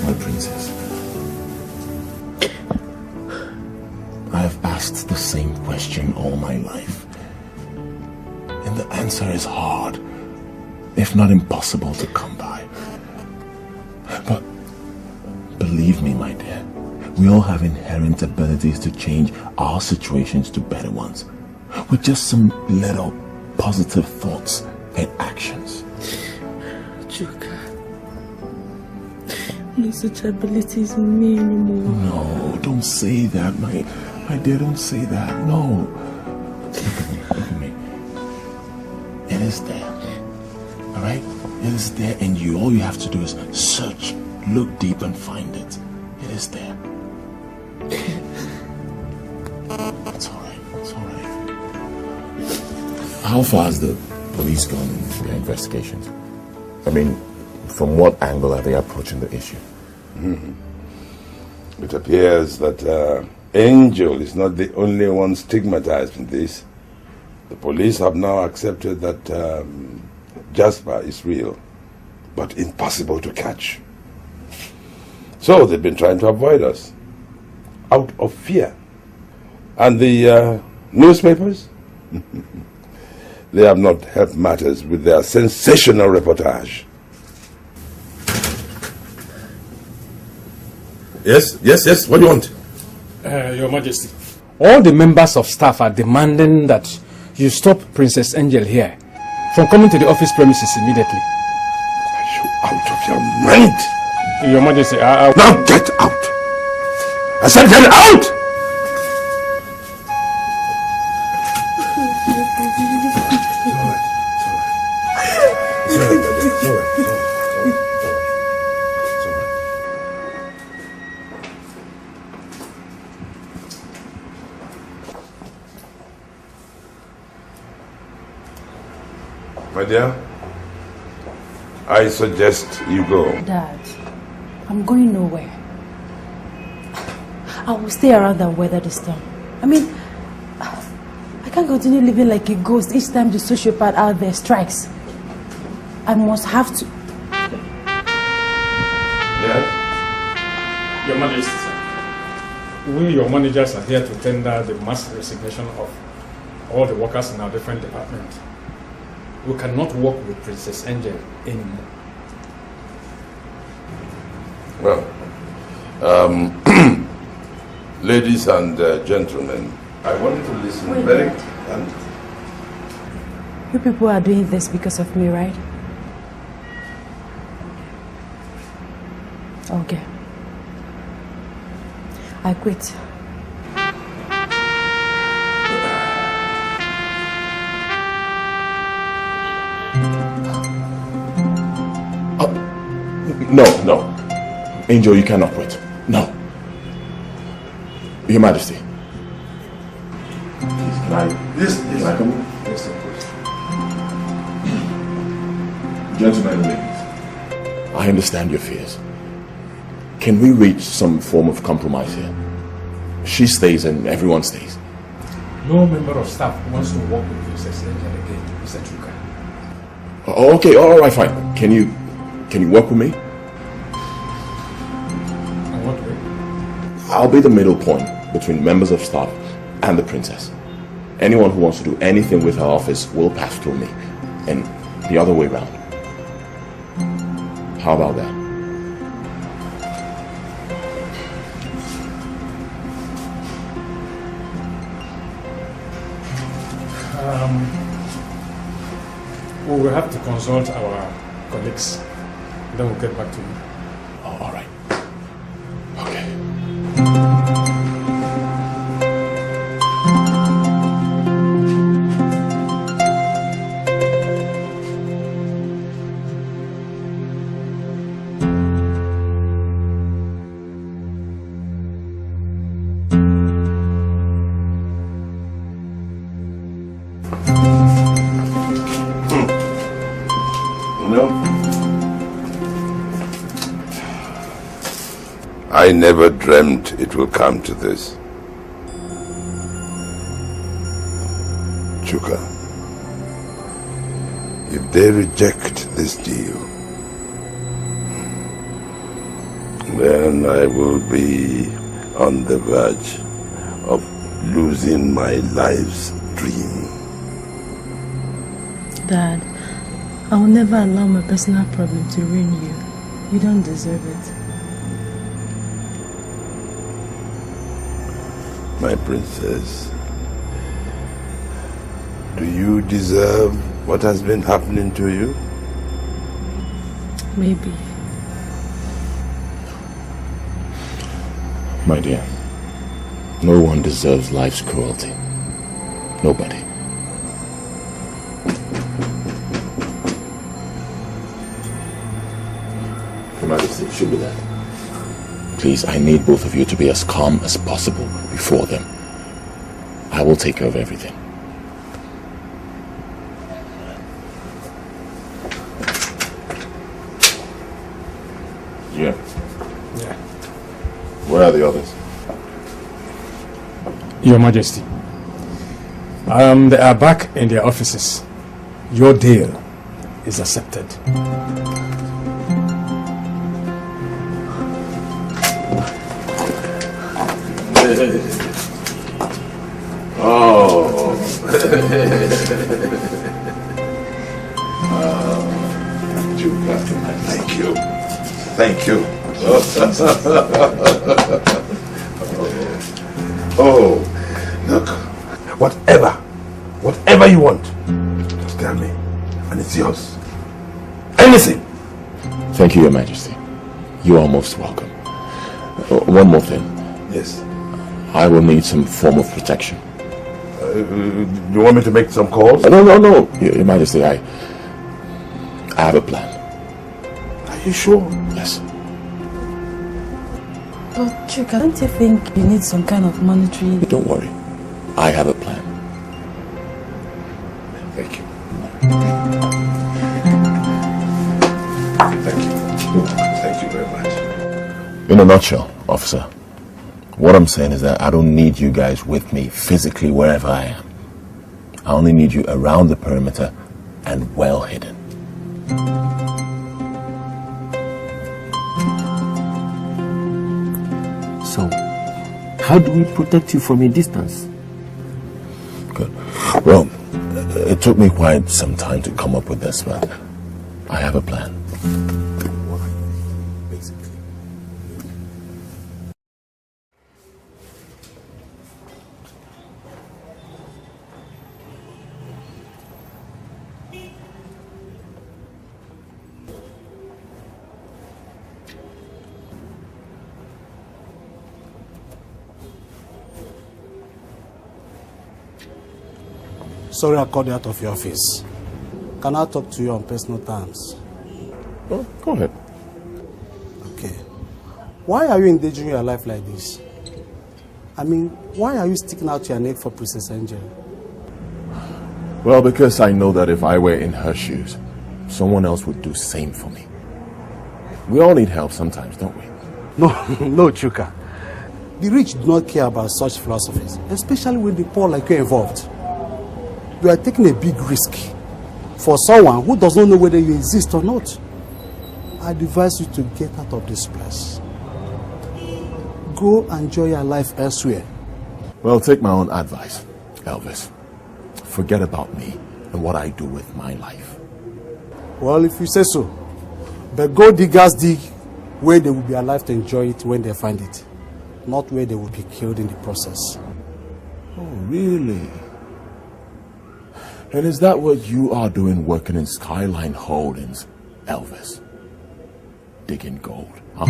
My princess. I have asked the same question all my life. And the answer is hard, if not impossible to come by. But believe me, my dear, we all have inherent abilities to change our situations to better ones with just some little positive thoughts and actions. Chuka, no such abilities in me anymore. No, don't say that, my dear, don't say that. No. Look at me. It is there. Alright? It is there in you. All you have to do is search, look deep and find it. It is there. It's alright. It's alright. How far has the police gone in their investigations? I mean, from what angle are they approaching the issue? It appears that Angel is not the only one stigmatized in this. The police have now accepted that Jasper is real, but impossible to catch. So they've been trying to avoid us, out of fear. And the newspapers? They have not helped matters with their sensational reportage. Yes, what do you want? Your Majesty, all the members of staff are demanding that you stop Princess Angel here from coming to the office premises immediately. Are you out of your mind? Your Majesty, Now get out! I said get out! My dear, I suggest you go. Dad, I'm going nowhere. I will stay around and weather the storm. I mean, I can't continue living like a ghost each time the sociopath out there strikes. I must have to. Your Majesty, sir. We, your managers, are here to tender the mass resignation of all the workers in our different departments. We cannot work with Princess Angel anymore. Well, ladies and gentlemen, I want you to listen very carefully. You people are doing this because of me, right? Okay. I quit. No. Angel, you cannot quit. No. Your Majesty. Please, can I come in? Yes, of course. Gentlemen and ladies, I understand your fears. Can we reach some form of compromise here? She stays and everyone stays. No member of staff wants to work with Princess Angel again, Mr. Chuka. Okay, all right, fine. Can you work with me? I'll be the middle point between members of staff and the princess. Anyone who wants to do anything with her office will pass through me, and the other way around. How about that? We will have to consult our colleagues. Then we'll get back to you. All right. I never dreamt it will come to this. Chuka, if they reject this deal, then I will be on the verge of losing my life's dream. Dad, I will never allow my personal problem to ruin you. You don't deserve it. My princess, do you deserve what has been happening to you? Maybe. My dear, no one deserves life's cruelty. Nobody. Your Majesty, it should be that. Please, I need both of you to be as calm as possible before them. I will take care of everything. Yeah. Yeah. Where are the others? Your Majesty. They are back in their offices. Your deal is accepted. Oh. Thank you. Thank you. Oh, look, whatever you want, just tell me, and it's yours. Anything. Thank you, Your Majesty. You are most welcome. One more thing. Yes. I will need some form of protection. You want me to make some calls? No. Your Majesty, I have a plan. Are you sure? Yes. But Chuka, don't you think you need some kind of monetary... Don't worry. I have a plan. Thank you. Thank you very much. In a nutshell, officer, what I'm saying is that I don't need you guys with me physically wherever I am. I only need you around the perimeter and well hidden. So, how do we protect you from a distance? Good. Well, it took me quite some time to come up with this, but I have a plan. Sorry I called you out of your office. Can I talk to you on personal terms? Oh, go ahead. Okay. Why are you endangering your life like this? I mean, why are you sticking out your neck for Princess Angel? Well, because I know that if I were in her shoes, someone else would do same for me. We all need help sometimes, don't we? No, Chuka. The rich do not care about such philosophies, especially with the poor like you involved. You are taking a big risk for someone who does not know whether you exist or not. I advise you to get out of this place. Go enjoy your life elsewhere. Well, take my own advice, Elvis. Forget about me and what I do with my life. Well, if you say so. But go diggers dig where they will be alive to enjoy it when they find it. Not where they will be killed in the process. Oh, really? And is that what you are doing working in Skyline Holdings, Elvis? Digging gold, huh?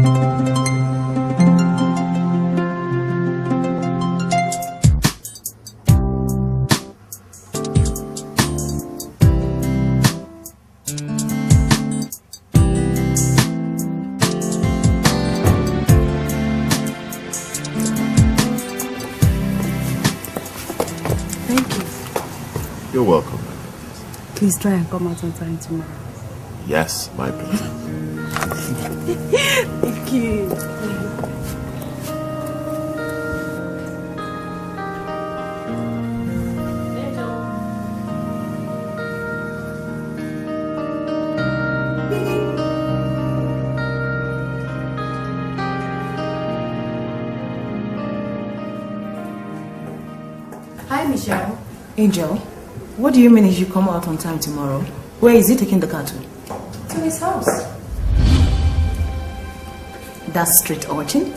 You're welcome. Please try and come out on time tomorrow. Yes, my princess. Thank you. Hi, Michelle. Angel. What do you mean if you come out on time tomorrow? Where is he taking the car to? To his house. That street urchin?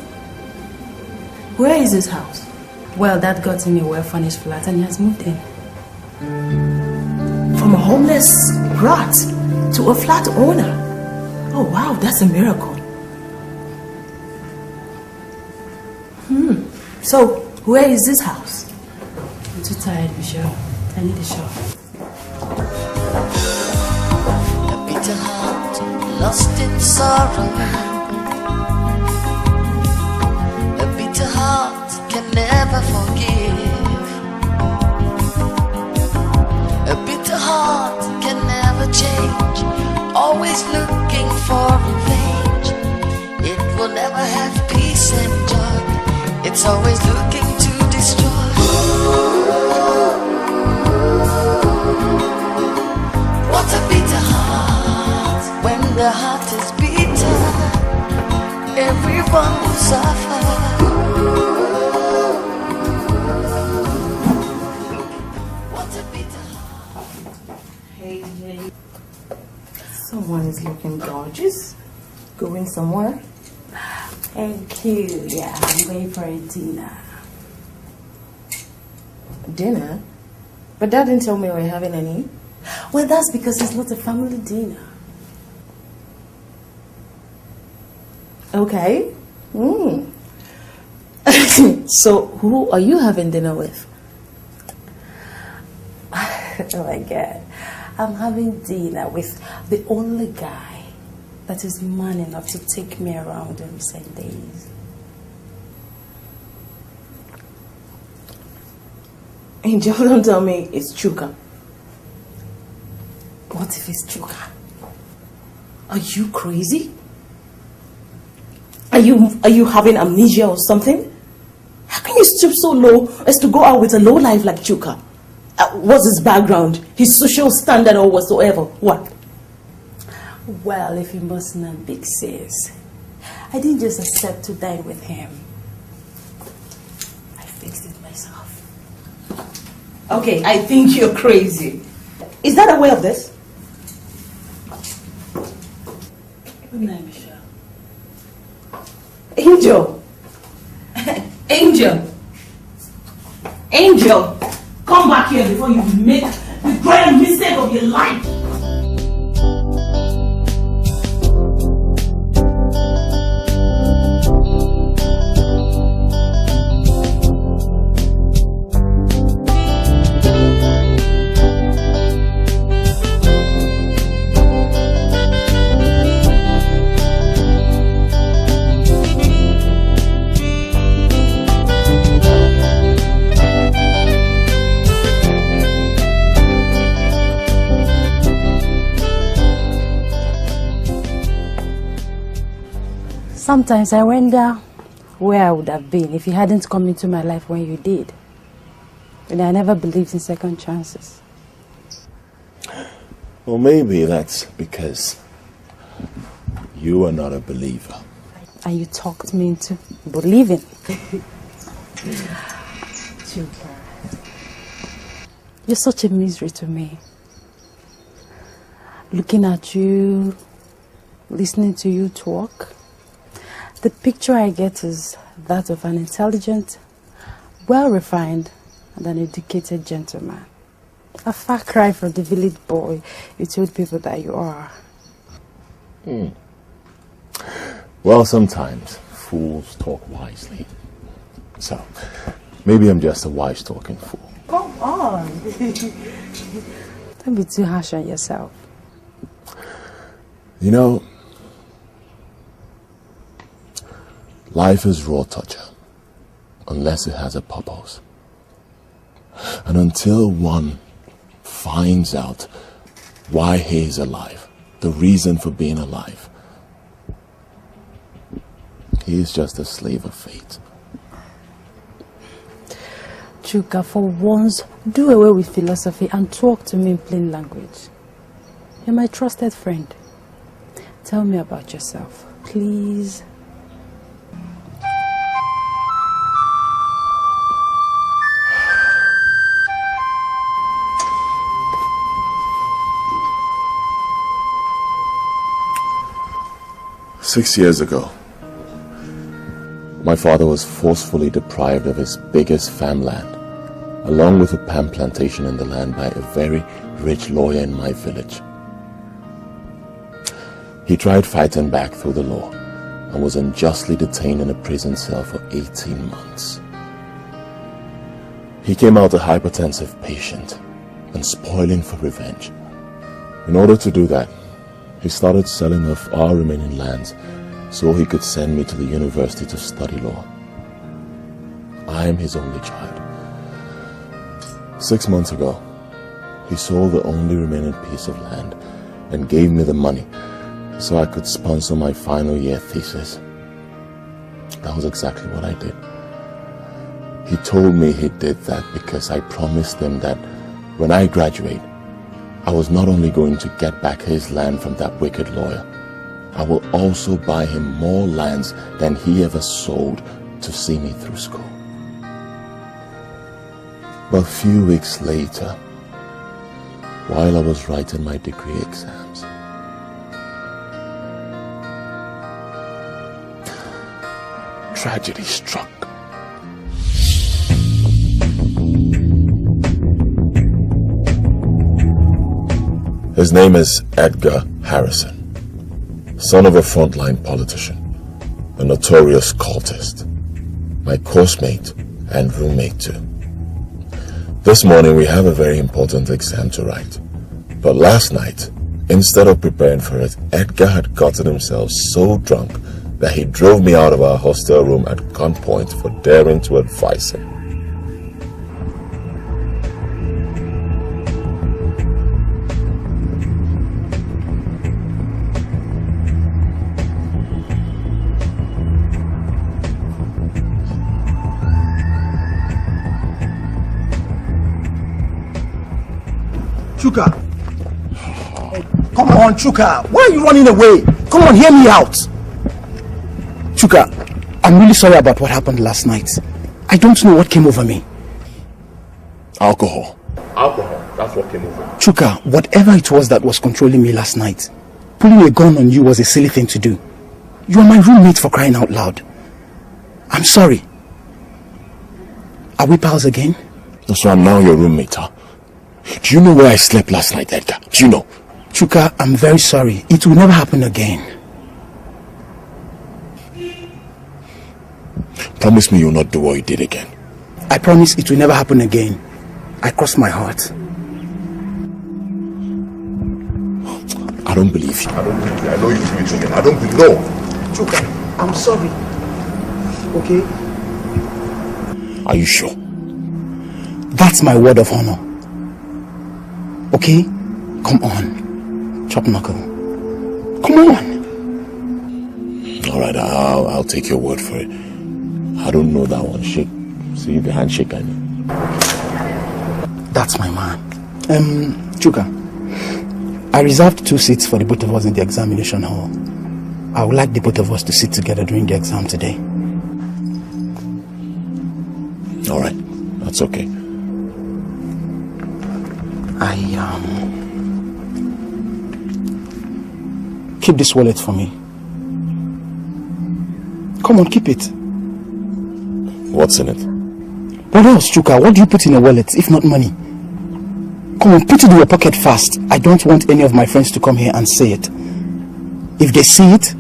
Where is his house? Well, that got him a well-furnished flat and he has moved in. From a homeless rat to a flat owner. Oh wow, that's a miracle. So, where is this house? I'm too tired, Michelle. I need a shower. A bitter heart lost in sorrow. A bitter heart can never forgive. A bitter heart can never change, always looking for revenge. never have peace and joy. It's always looking to destroy. What a bitter heart. When the heart is bitter, everyone will suffer. What a bitter heart. Hey. Someone is looking gorgeous. Going somewhere? Thank you. Yeah, I'm going for a dinner. Dinner? But Dad didn't tell me we're having any. Well, that's because it's not a family dinner. Okay. So, who are you having dinner with? Oh my God. I'm having dinner with the only guy that is man enough to take me around in recent days. Angel, don't tell me it's Chuka. What if it's Chuka? Are you crazy? Are you having amnesia or something? How can you stoop so low as to go out with a low life like Chuka? What's his background? His social standard or whatsoever? What? Well, if you must know, big sis, I didn't just accept to dine with him. I fixed it myself. Okay, I think you're crazy. Is that a way of this? Good night, Michelle. Angel! Angel! Angel! Come back here before you make the grand mistake of your life! Sometimes I wonder where I would have been if you hadn't come into my life when you did. And I never believed in second chances. Well, maybe that's because you are not a believer. And you talked me into believing. You're such a misery to me. Looking at you, listening to you talk, the picture I get is that of an intelligent, well-refined, and an educated gentleman. A far cry from the village boy you told people that you are. Well, sometimes fools talk wisely. So, maybe I'm just a wise-talking fool. Come on. Don't be too harsh on yourself. You know, life is raw torture, unless it has a purpose. And until one finds out why he is alive, the reason for being alive, he is just a slave of fate. Chuka, for once, do away with philosophy and talk to me in plain language. You're my trusted friend. Tell me about yourself, please. Six years ago, my father was forcefully deprived of his biggest farmland, along with a palm plantation in the land by a very rich lawyer in my village. He tried fighting back through the law and was unjustly detained in a prison cell for 18 months. He came out a hypertensive patient and spoiling for revenge. In order to do that, he started selling off our remaining lands so he could send me to the university to study law. I am his only child. 6 months ago, he sold the only remaining piece of land and gave me the money so I could sponsor my final year thesis. That was exactly what I did. He told me he did that because I promised him that when I graduate, I was not only going to get back his land from that wicked lawyer, I will also buy him more lands than he ever sold to see me through school. But a few weeks later, while I was writing my degree exams, tragedy struck. His name is Edgar Harrison, son of a frontline politician, a notorious cultist, my coursemate and roommate too. This morning we have a very important exam to write, but last night, instead of preparing for it, Edgar had gotten himself so drunk that he drove me out of our hostel room at gunpoint for daring to advise him. Chuka! Come on, Chuka! Why are you running away? Come on, hear me out! Chuka, I'm really sorry about what happened last night. I don't know what came over me. Alcohol. Alcohol, that's what came over me. Chuka, whatever it was that was controlling me last night, pulling a gun on you was a silly thing to do. You are my roommate, for crying out loud. I'm sorry. Are we pals again? So I'm now your roommate, huh? Do you know where I slept last night, Edgar? Do you know? Chuka, I'm very sorry. It will never happen again. Promise me you'll not do what you did again. I promise it will never happen again. I cross my heart. I don't believe you. I don't believe you. I know you do it again. I don't believe you. No. Chuka, I'm sorry. Okay? Are you sure? That's my word of honor. Okay? Come on. Chop knuckle. Come on. Alright, I'll take your word for it. I don't know that one. Shake. See the handshake I need. That's my man. Chuka, I reserved 2 seats for the both of us in the examination hall. I would like the both of us to sit together during the exam today. Alright, that's okay. Keep this wallet for me. Come on, keep it. What's in it? What else, Chuka? What do you put in a wallet, if not money? Come on, put it in your pocket fast. I don't want any of my friends to come here and say it. If they see it,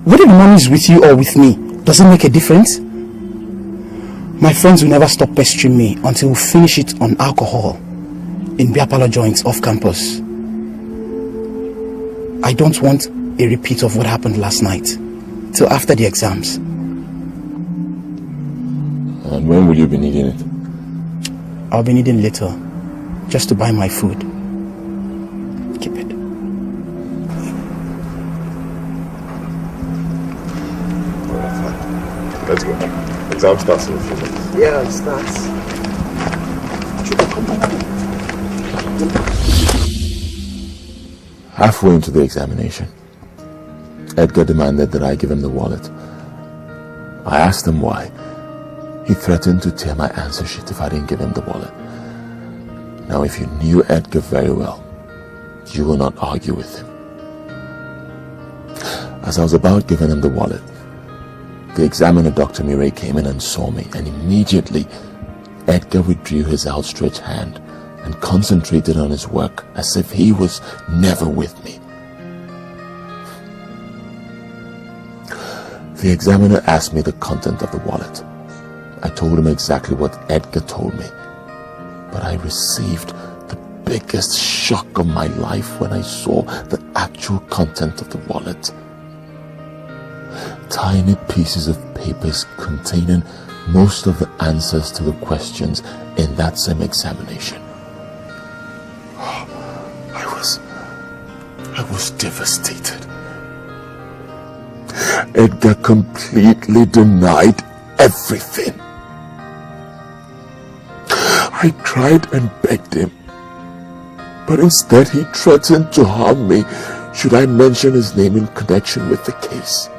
whether the money is with you or with me, does it make a difference? My friends will never stop pestering me until we finish it on alcohol in beer parlor joints off campus. I don't want a repeat of what happened last night till after the exams. And when will you be needing it? I'll be needing little, just to buy my food. Keep it. Let's go. Exam starts in a few minutes. Yeah, it starts. Halfway into the examination, Edgar demanded that I give him the wallet. I asked him why. He threatened to tear my answer sheet if I didn't give him the wallet. Now, if you knew Edgar very well, you will not argue with him. As I was about giving him the wallet, the examiner, Dr. Mireille, came in and saw me, and immediately Edgar withdrew his outstretched hand and concentrated on his work as if he was never with me. The examiner asked me the content of the wallet. I told him exactly what Edgar told me, but I received the biggest shock of my life when I saw the actual content of the wallet. Tiny pieces of papers containing most of the answers to the questions in that same examination. I was devastated. Edgar completely denied everything. I cried and begged him, but instead he threatened to harm me should I mention his name in connection with the case.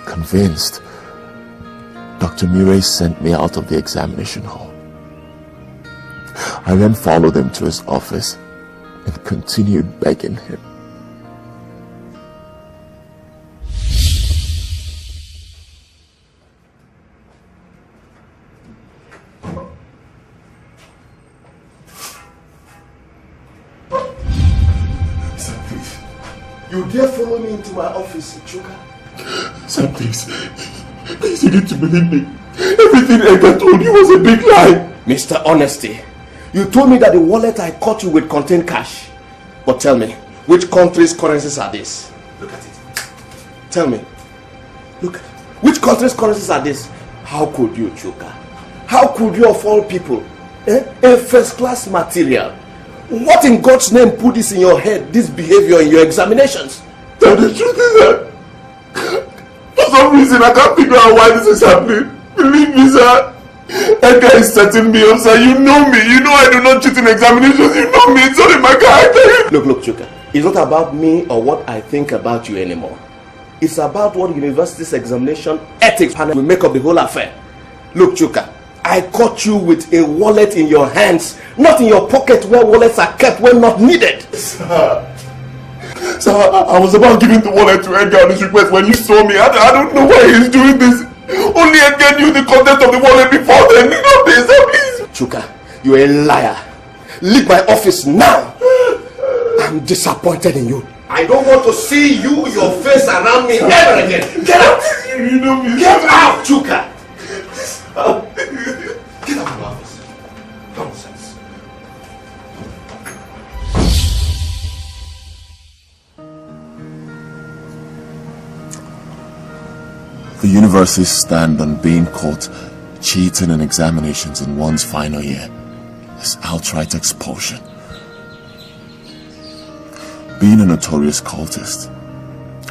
Convinced, Dr. Murray sent me out of the examination hall. I then followed him to his office and continued begging him. Sir, please. You dare follow me into my office, Chuka? Sir, please. Please, you need to believe me. Everything Edgar told you was a big lie. Mr. Honesty, you told me that the wallet I caught you with contained cash. But tell me, which country's currencies are these? Look at it. Tell me. Look, which country's currencies are these? How could you, Chuka? How could you, of all people, a first-class material? What in God's name put this in your head, this behavior in your examinations? Tell the truth is that for some reason I can't figure out why this is happening. Believe me, sir. Edgar is setting me up, sir. You know me. You know I do not cheat in examinations. You know me. It's all in my character. Look, Chuka. It's not about me or what I think about you anymore. It's about what university's examination ethics panel will make up the whole affair. Look, Chuka. I caught you with a wallet in your hands, not in your pocket where wallets are kept when not needed. Sir, I was about giving the wallet to Edgar on his request when you saw me. I don't know why he's doing this. Only Edgar knew the content of the wallet before then. Not this, please. Chuka, you're a liar. Leave my office now. I'm disappointed in you. I don't want to see you, your face around me ever again. Get out! You know me. Get out, Chuka! Get out of my office. Nonsense. The university's stand on being caught cheating in examinations in one's final year is outright expulsion. Being a notorious cultist,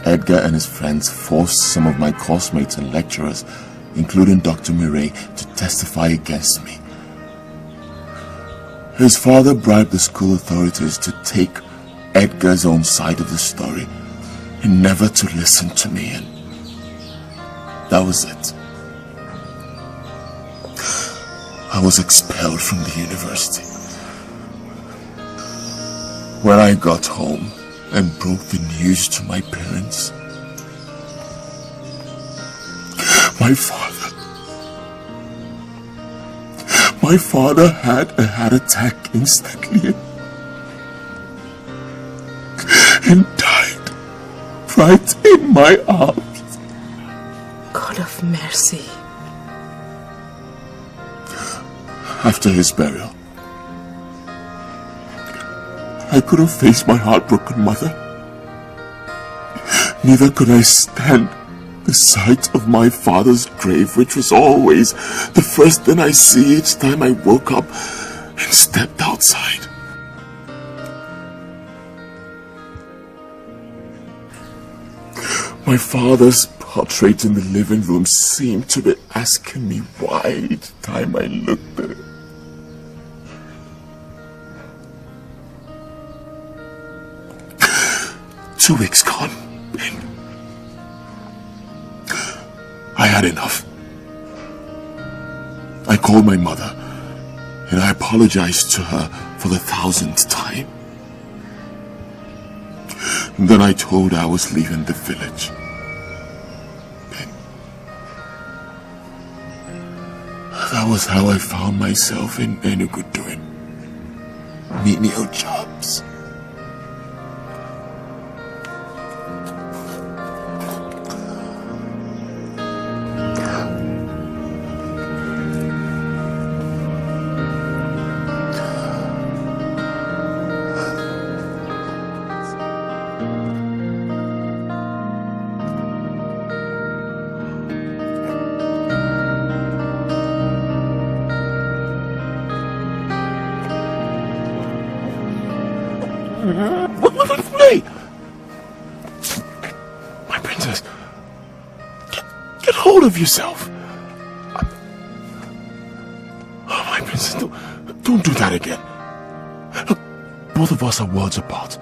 Edgar and his friends forced some of my classmates and lecturers, including Dr. Murray, to testify against me. His father bribed the school authorities to take Edgar's own side of the story and never to listen to me, and that was it. I was expelled from the university. When I got home and broke the news to my parents, my father had a heart attack instantly and died right in my arms. God of mercy. After his burial, I couldn't face my heartbroken mother. Neither could I stand the sight of my father's grave, which was always the first thing I see each time I woke up and stepped outside. My father's portrait in the living room seemed to be asking me why each time I looked at it. "2 weeks gone, and I had enough. I called my mother and I apologized to her for the 1000th time. And then I told her I was leaving the village. And that was how I found myself in Enugu doing menial jobs. hold of yourself. Oh, my princess, don't do that again. Look, both of us are worlds apart.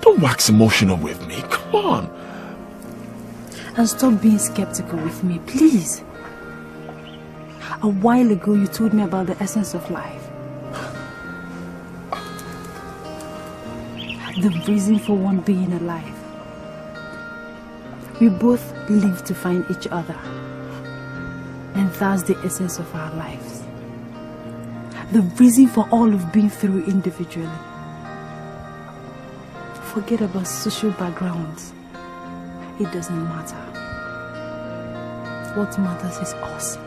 Don't wax emotional with me. Come on. And stop being skeptical with me, please. A while ago, you told me about the essence of life. The reason for one being alive. We both live to find each other. And that's the essence of our lives. The reason for all we've been through individually. Forget about social backgrounds. It doesn't matter. What matters is us.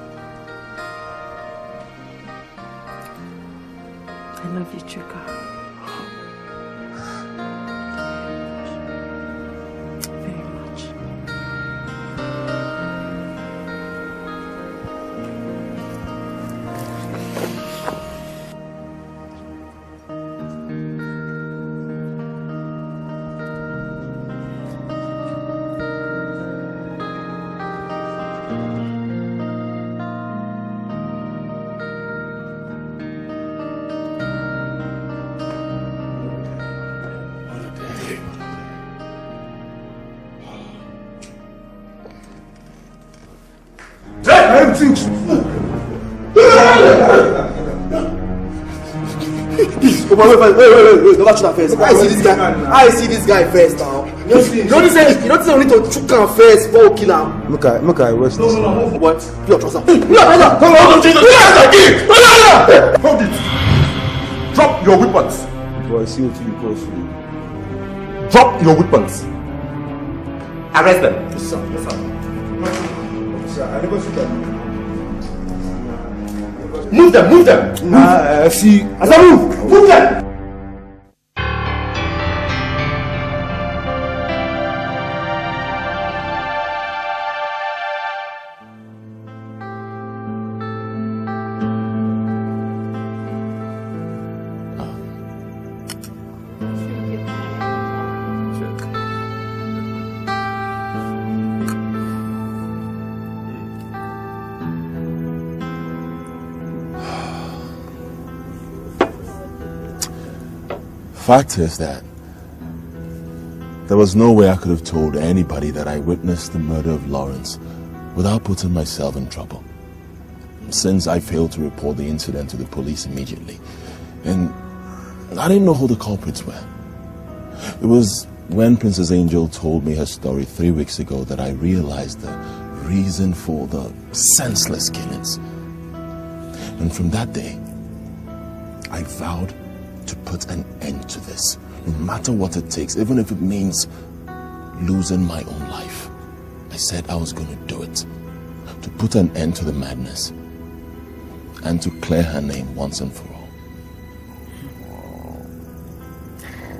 I love you, Chuka. Things. Wait, never shoot her first. I see this guy first now. You don't say we need to choke him first before we kill him. Look, I rest. No. What? Put your trouser. Hold it. Drop your weapons. Do I see what you close to? Drop your weapons. Arrest them. Yes, sir. Sir, I never see that. Move them. See. As I move them. Fact is that there was no way I could have told anybody that I witnessed the murder of Lawrence without putting myself in trouble. Since I failed to report the incident to the police immediately, and I didn't know who the culprits were. It was when Princess Angel told me her story 3 weeks ago that I realized the reason for the senseless killings. And from that day, I vowed to put an end to this, no matter what it takes, even if it means losing my own life. I said I was going to do it, to put an end to the madness, and to clear her name once and for all.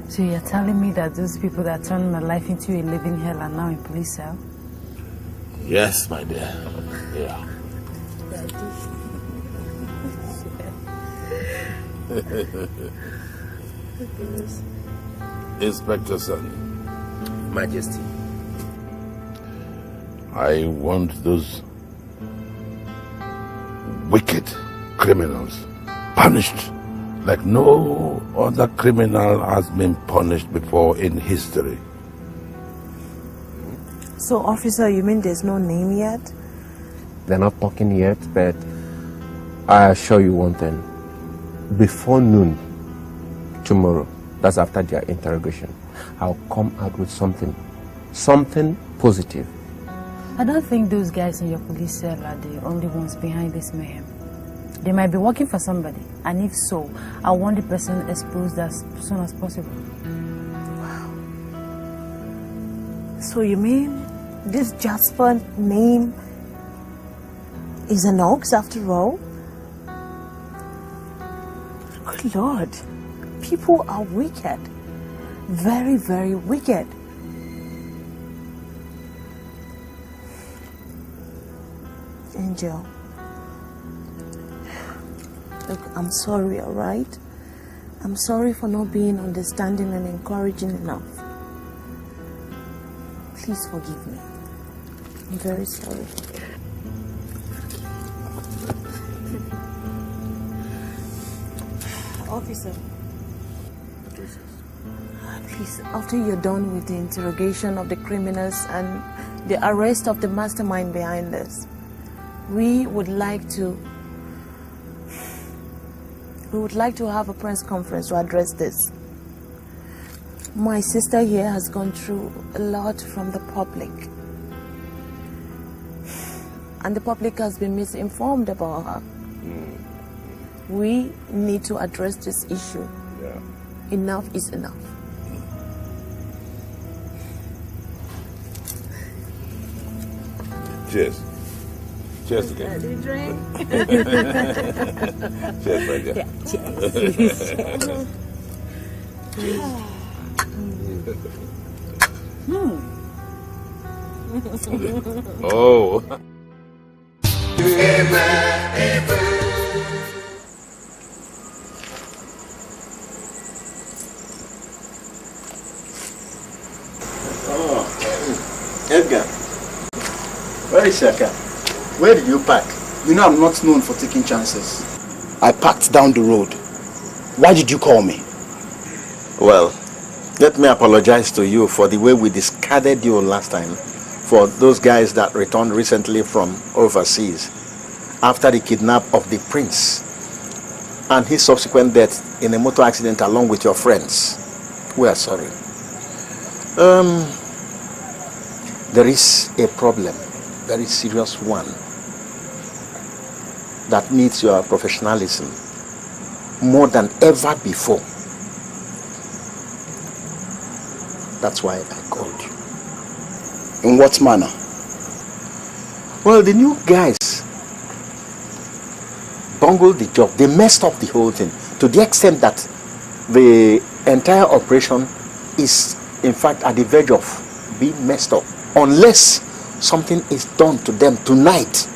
So you're telling me that those people that turned my life into a living hell are now in police cell? Yes, my dear. Yeah. Inspector Son. Majesty. I want those wicked criminals punished like no other criminal has been punished before in history. So, officer, you mean there's no name yet? They're not talking yet, but I assure you one thing. Before noon tomorrow, that's after their interrogation, I'll come out with something positive. I don't think those guys in your police cell are the only ones behind this mayhem. They might be working for somebody, and if so, I want the person exposed as soon as possible. Wow. So you mean this Jasper name is an ox after all? Good Lord, people are wicked. Very, very wicked. Angel, look, I'm sorry, all right? I'm sorry for not being understanding and encouraging enough. Please forgive me. I'm very sorry. Officer, please, after you're done with the interrogation of the criminals and the arrest of the mastermind behind this, we would like to have a press conference to address this. My sister here has gone through a lot from the public, and the public has been misinformed about her. We need to address this issue. Yeah. Enough is enough. Cheers. Cheers again. Cheers, my dear. Yeah, cheers. Oh. Edgar, where is Shaka? Where did you park? You know I'm not known for taking chances. I parked down the road. Why did you call me? Well, let me apologize to you for the way we discarded you last time for those guys that returned recently from overseas after the kidnap of the prince and his subsequent death in a motor accident along with your friends. We are sorry. There is a problem, very serious one, that needs your professionalism more than ever before. That's why I called you. In what manner? Well, the new guys bungled the job. They messed up the whole thing to the extent that the entire operation is, in fact, at the verge of being messed up. Unless something is done to them tonight,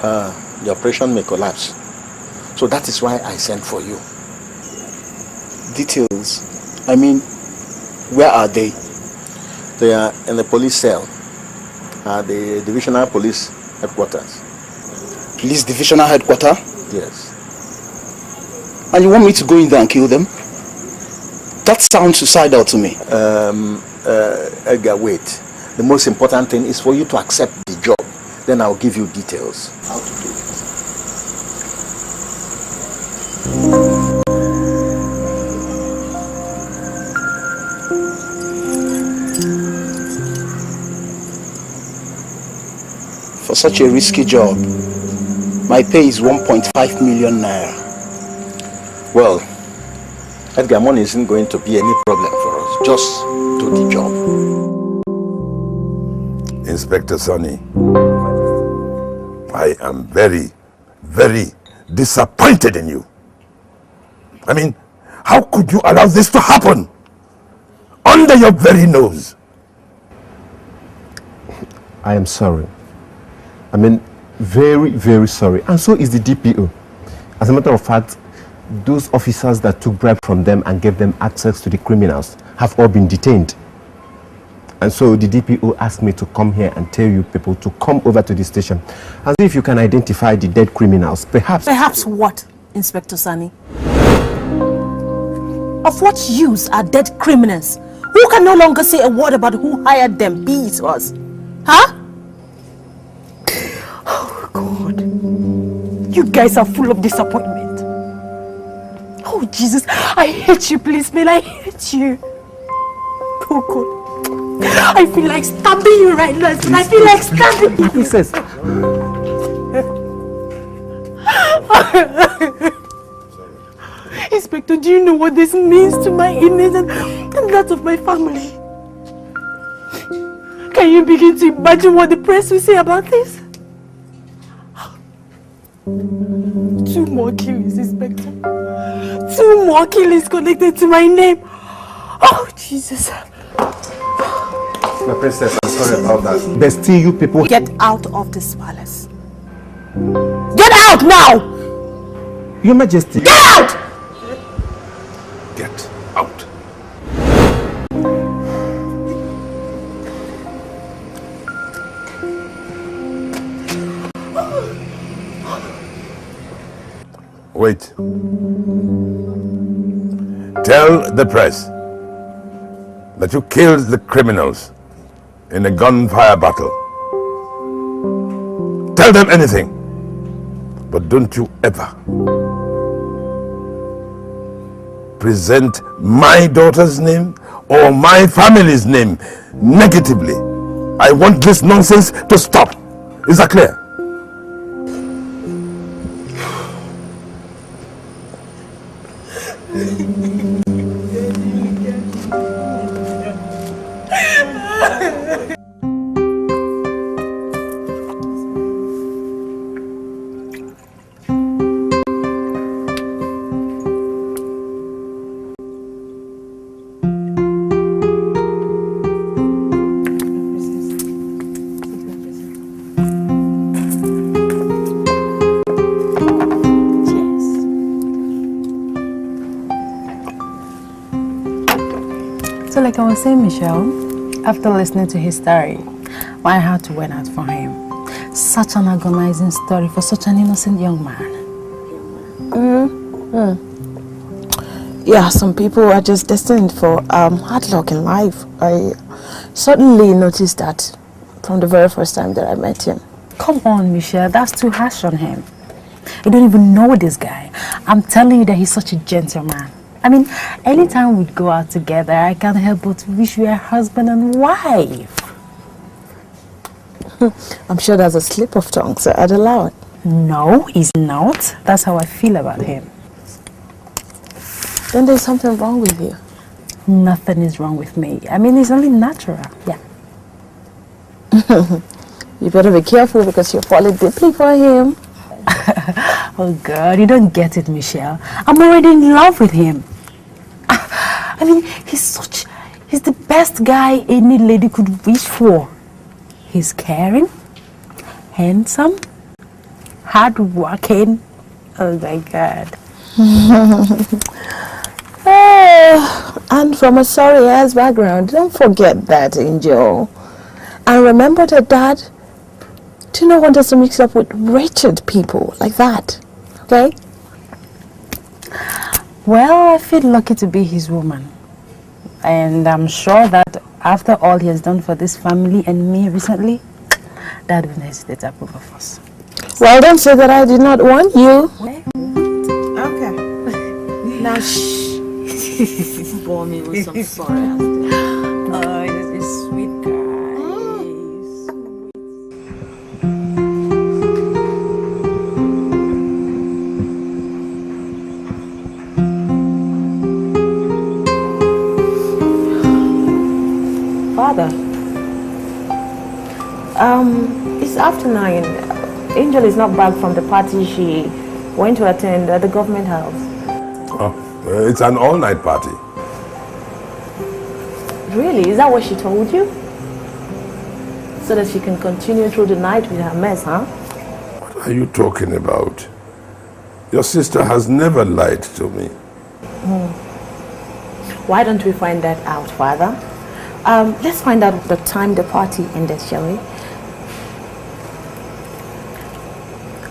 the operation may collapse. So that is why I sent for you. Details? I mean, where are they? They are in the police cell at the divisional police headquarters. Police divisional headquarters? Yes. And you want me to go in there and kill them? That sounds suicidal to me. Edgar, wait. The most important thing is for you to accept the job. Then I'll give you details how to do it. For such a risky job, my pay is 1.5 million naira. Well, Edgar, money isn't going to be any problem for us. Just do the job. Inspector Sonny, I am very, very disappointed in you. I mean, how could you allow this to happen? Under your very nose. I am sorry. I mean, very, very sorry. And so is the DPO. As a matter of fact, those officers that took bribe from them and gave them access to the criminals have all been detained. And so the DPO asked me to come here and tell you people to come over to the station and see if you can identify the dead criminals. Perhaps. Perhaps what, Inspector Sani? Of what use are dead criminals who can no longer say a word about who hired them, be it us? Huh? Oh, God. You guys are full of disappointment. Oh, Jesus. I hate you, policeman. I hate you. Oh, God. I feel like stabbing you right now. I feel like stabbing you. Princess. Inspector, do you know what this means to my image and that of my family? Can you begin to imagine what the press will say about this? 2 more killings, Inspector. 2 more killings connected to my name. Oh, Jesus. My princess, I'm sorry about that. There's still you people. Get out of this palace. Get out now! Your Majesty. Get out! Get out. Wait. Tell the press that you killed the criminals in a gunfire battle. Tell them anything, but don't you ever present my daughter's name or my family's name negatively. I want this nonsense to stop. Is that clear? So like I was saying, Michelle, after listening to his story, my heart went out for him. Such an agonizing story for such an innocent young man. Yeah, some people are just destined for hard luck in life. I certainly noticed that from the very first time that I met him. Come on, Michelle, that's too harsh on him. You don't even know this guy. I'm telling you that he's such a gentleman. I mean, anytime we go out together, I can't help but wish we were husband and wife. I'm sure that's a slip of tongue, so I'd allow it. No, he's not. That's how I feel about him. Then there's something wrong with you. Nothing is wrong with me. I mean, it's only natural. Yeah. You better be careful because you're falling deeply for him. Oh God, you don't get it, Michelle. I'm already in love with him. I mean, he's the best guy any lady could wish for. He's caring, handsome, hardworking. Oh my God. And from a sorry-ass background, don't forget that, Angel. And remember that Dad do not want us to mix up with wretched people like that, okay? Well, I feel lucky to be his woman. And I'm sure that after all he has done for this family and me recently, Dad will hesitate to approve of us. Well, don't say that I did not want you. Okay. Now, shh. Bore me with some sorry. Oh, this is sweet guy. Father, it's after 9. Angel is not back from the party she went to attend at the government house. Oh, it's an all-night party. Really? Is that what she told you? So that she can continue through the night with her mess, huh? What are you talking about? Your sister has never lied to me. Why don't we find that out, Father? Let's find out the time the party ended, shall we?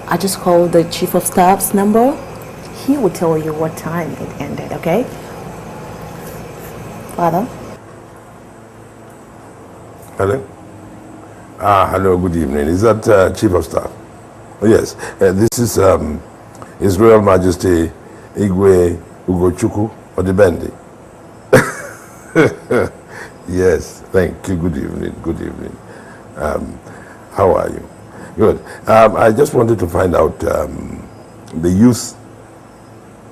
I just called the Chief of Staff's number. He will tell you what time it ended, okay? Father? Hello? Hello, good evening. Is that Chief of Staff? Oh, yes. This is His Royal Majesty Igwe Ugochukwu Odibendi. Yes, thank you. Good evening. Good evening. How are you? Good. I just wanted to find out the youth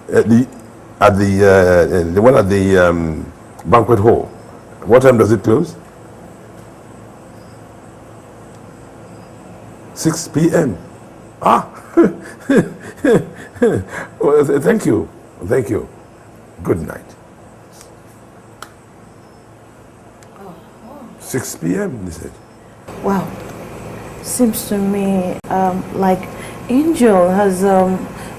the one at the banquet hall. What time does it close? 6 p.m. Well, thank you. Thank you. Good night. 6 p.m. they said. Wow. Seems to me like Angel has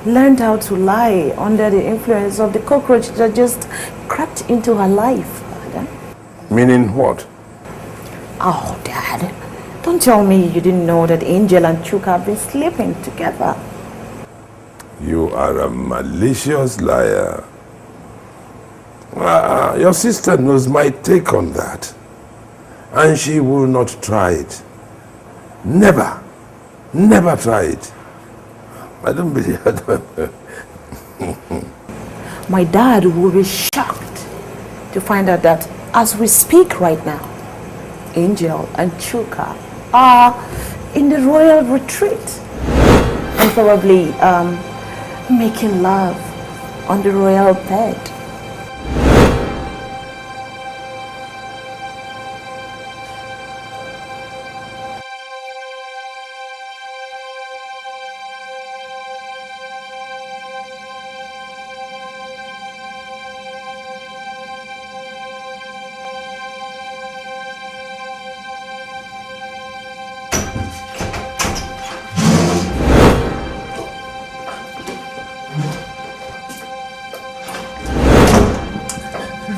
learned how to lie under the influence of the cockroach that just crept into her life. Meaning what? Oh, Dad. Don't tell me you didn't know that Angel and Chuka have been sleeping together. You are a malicious liar. Your sister knows my take on that. And she will not try it. Never. Never try it. I don't believe it. My dad will be shocked to find out that as we speak right now, Angel and Chuka are in the royal retreat and probably making love on the royal bed.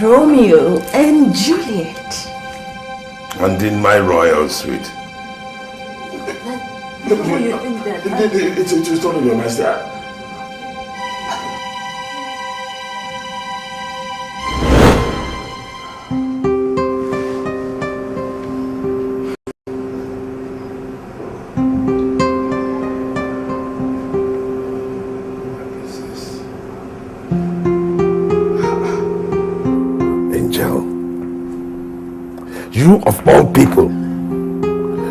Romeo and Juliet. And in my royal suite. It's totally your master. You of all people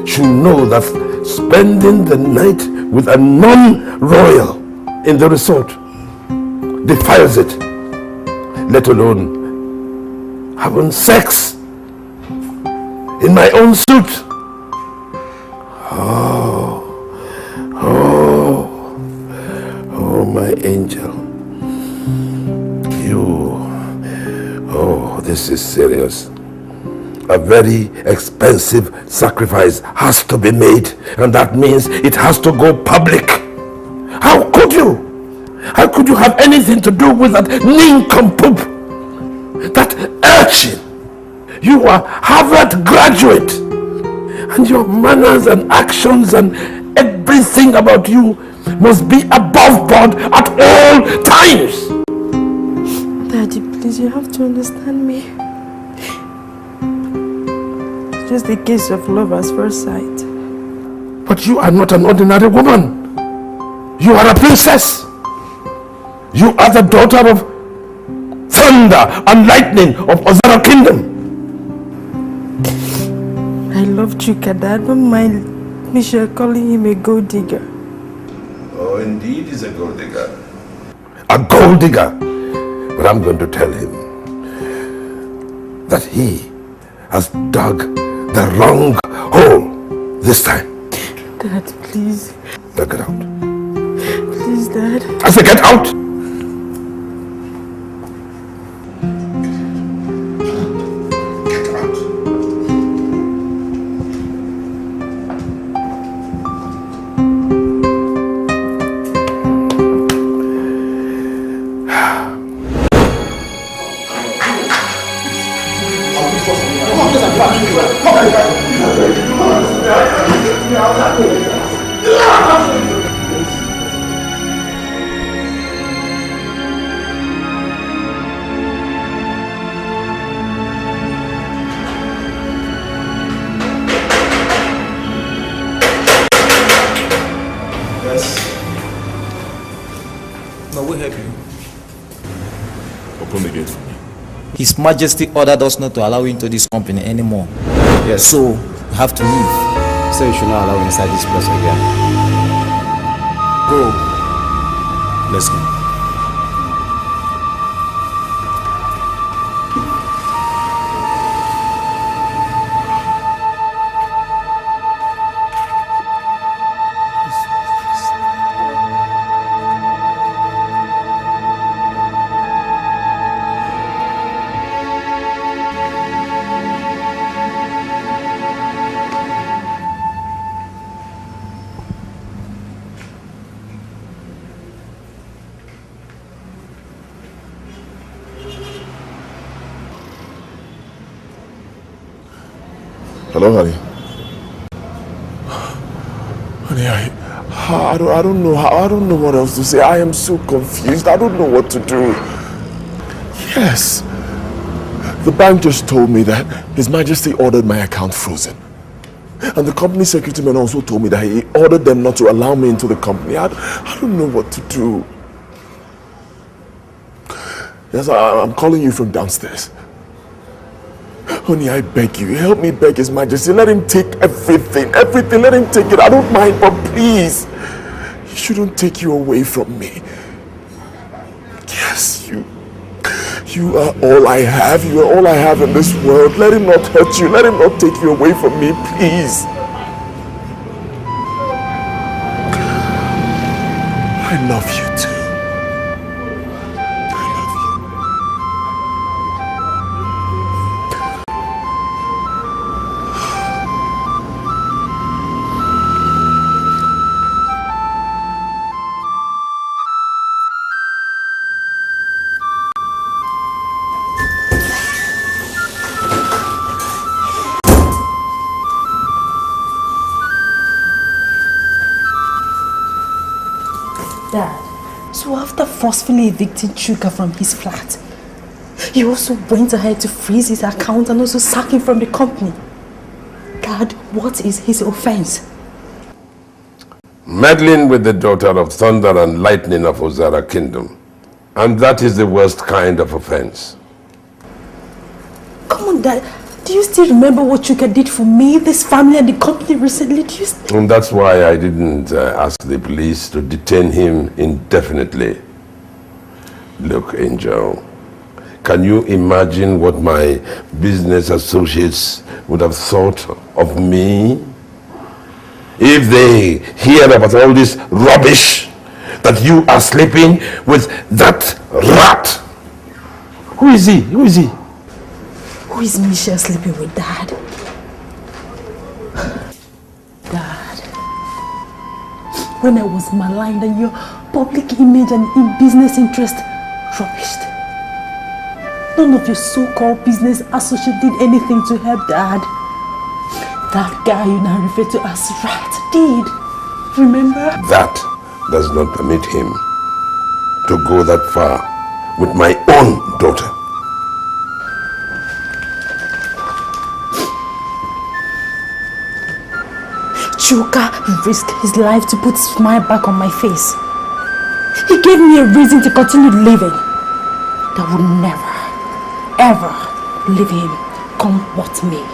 should know that spending the night with a non-royal in the resort defiles it, let alone having sex in my own suit. Oh, my angel. This is serious. A very expensive sacrifice has to be made, and that means it has to go public. How could you? How could you have anything to do with that nincompoop? That urchin? You are Harvard graduate, and your manners and actions and everything about you must be above board at all times. Daddy, please, you have to understand me. Just a case of love at first sight. But you are not an ordinary woman. You are a princess. You are the daughter of thunder and lightning of Ozara Kingdom. I love Chuka, Dad. Don't mind Michelle calling him a gold digger. Oh, indeed he's a gold digger. A gold digger. But I'm going to tell him that he has dug the wrong hole this time. Dad, please. Now get out. Please, Dad. I said get out! His Majesty ordered us not to allow you into this company anymore. Yes. So, you have to leave. So you should not allow inside this place again. Go. Let's go. Hello, honey. Honey, I don't know what else to say. I am so confused. I don't know what to do. Yes. The bank just told me that His Majesty ordered my account frozen. And the company security man also told me that he ordered them not to allow me into the company. I don't know what to do. Yes, I'm calling you from downstairs. Honey, I beg you, help me beg His Majesty. Let him take everything, let him take it. I don't mind, but please, he shouldn't take you away from me. Yes, you are all I have. You are all I have in this world. Let him not hurt you. Let him not take you away from me, please. I love you too. So after forcefully evicting Chuka from his flat, you also went ahead to freeze his account and also sack him from the company. Dad, what is his offense? Meddling with the daughter of Thunder and Lightning of Ozara Kingdom. And that is the worst kind of offense. Come on, Dad. Do you still remember what Chuka did for me, this family and the company recently? And that's why I didn't ask the police to detain him indefinitely. Look, Angel, can you imagine what my business associates would have thought of me if they hear about all this rubbish that you are sleeping with that rat? Who is he? Who is he? Who is Michelle sleeping with, Dad? Dad, when I was maligned and your public image and in business interest rubbished, none of your so-called business associates did anything to help, Dad. That guy you now refer to as Rat did. Remember? That does not permit him to go that far with my own daughter. Chuka risked his life to put a smile back on my face. He gave me a reason to continue living that would never, ever leave him, come what may.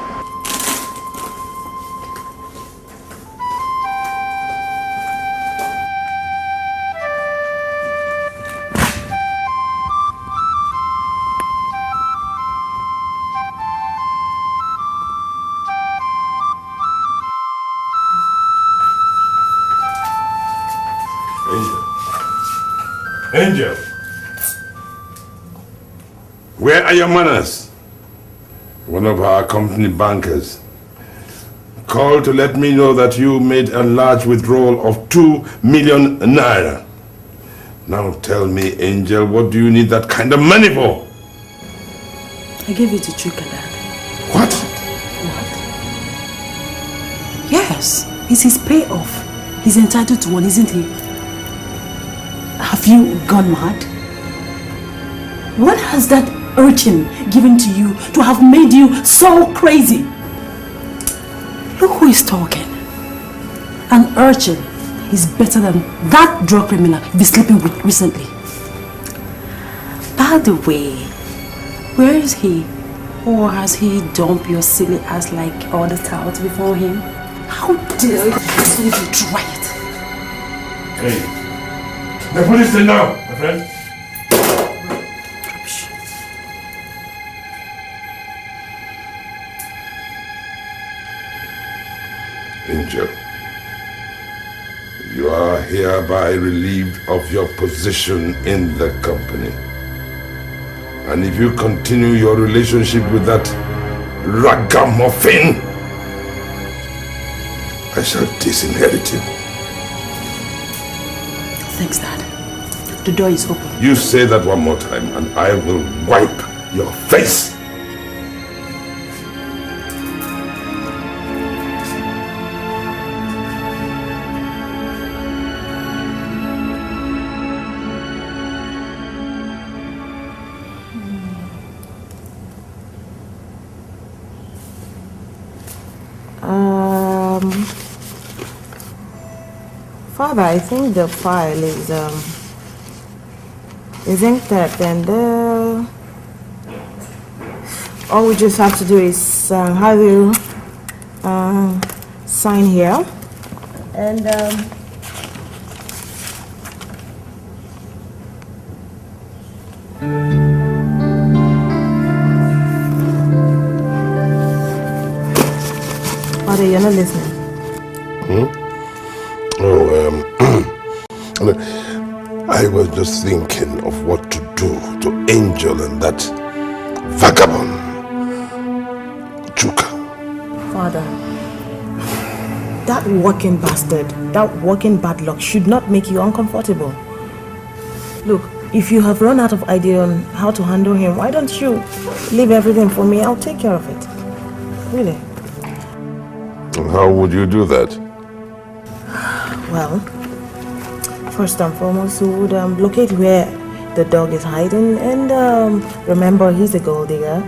Angel, where are your manners? One of our company bankers called to let me know that you made a large withdrawal of 2 million naira. Now tell me, Angel, what do you need that kind of money for? I gave it to Chuka, Dad. What? What? Yes, it's his payoff. He's entitled to one, isn't he? Have you gone mad? What has that urchin given to you to have made you so crazy? Look who is talking. An urchin is better than that drug criminal you've been sleeping with recently. By the way, where is he? Or has he dumped your silly ass like all the touts before him? How dare you try it? Hey. The police is now, my friend. Rubbish. Angel, you are hereby relieved of your position in the company. And if you continue your relationship with that ragamuffin, I shall disinherit him. Thanks, Dad. The door is open. You say that one more time and I will wipe your face. Father, I think the file is inked up, and all we just have to do is have you sign here, and Father, you're not listening. Look, I was just thinking of what to do to Angel and that vagabond, Chuka. Father, that working bastard, that working bad luck should not make you uncomfortable. Look, if you have run out of idea on how to handle him, why don't you leave everything for me? I'll take care of it. Really. How would you do that? Well, first and foremost, we would locate where the dog is hiding, and remember, he's a gold digger.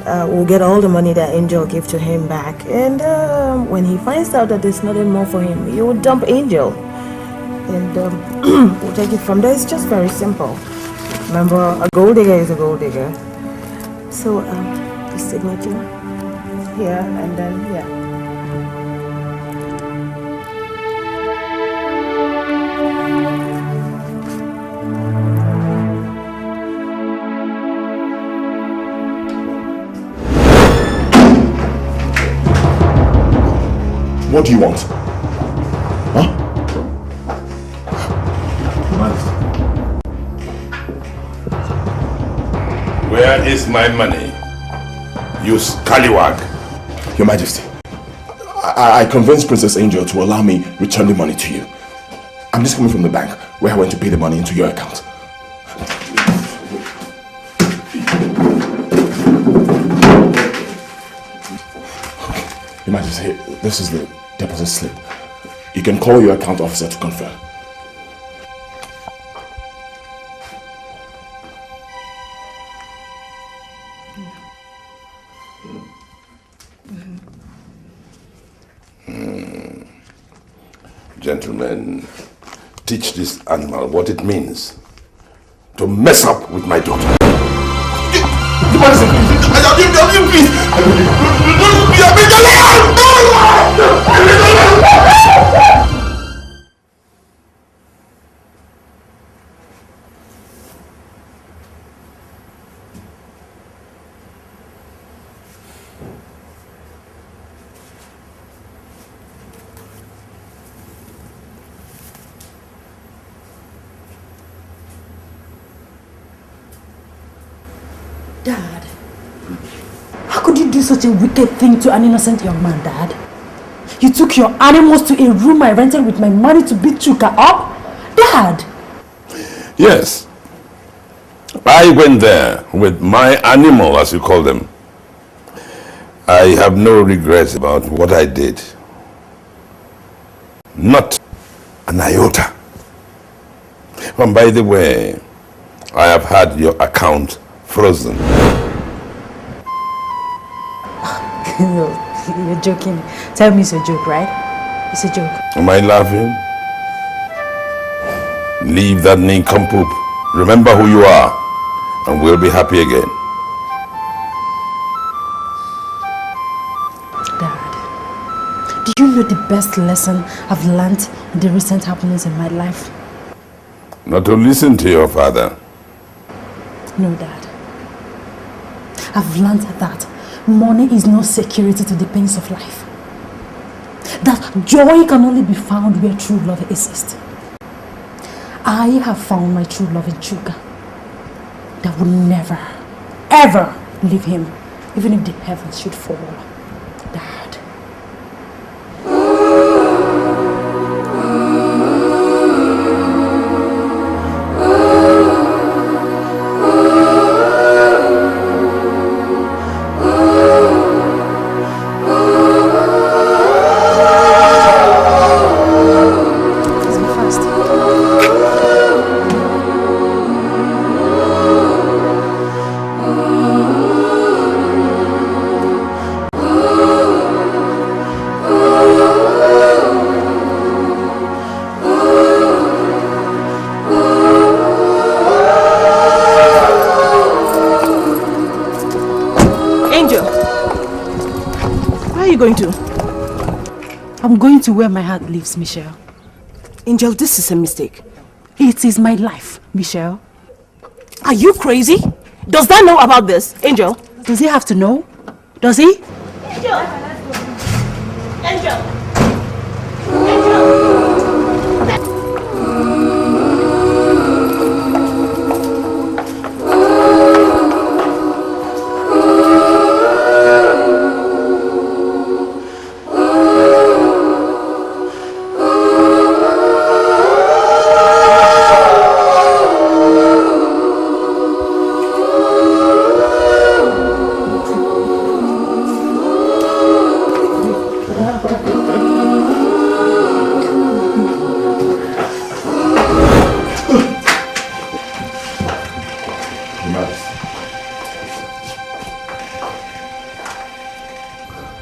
We'll get all the money that Angel gave to him back, and when he finds out that there's nothing more for him, he will dump Angel, and we'll take it from there. It's just very simple. Remember, a gold digger is a gold digger. So, the signature here, and then here. What do you want? Huh? Where is my money? You scallywag. Your Majesty, I convinced Princess Angel to allow me return the money to you. I'm just coming from the bank where I went to pay the money into your account. Your Majesty, this is the deposit slip. You can call your account officer to confirm. Gentlemen, teach this animal what it means to mess up with my daughter. Dad, how could you do such a wicked thing to an innocent young man, Dad? You took your animals to a room I rented with my money to beat Chuka up? Dad! Yes. I went there with my animal, as you call them. I have no regrets about what I did. Not an iota. And by the way, I have had your account frozen. You're joking. Tell me it's a joke, right? It's a joke. Am I laughing? Leave that nincompoop. Remember who you are, and we'll be happy again. Dad, do you know the best lesson I've learned in the recent happenings in my life? Not to listen to your father. No, Dad. I've learned that money is no security to the pains of life. That joy can only be found where true love exists. I have found my true love in Chuka. That will never, ever leave him, even if the heavens should fall. Dad. going to? I'm going to where my heart lives, Michelle. Angel, this is a mistake. It is my life, Michelle. Are you crazy? Does that know about this, Angel? Does he have to know? Does he? Angel! Angel!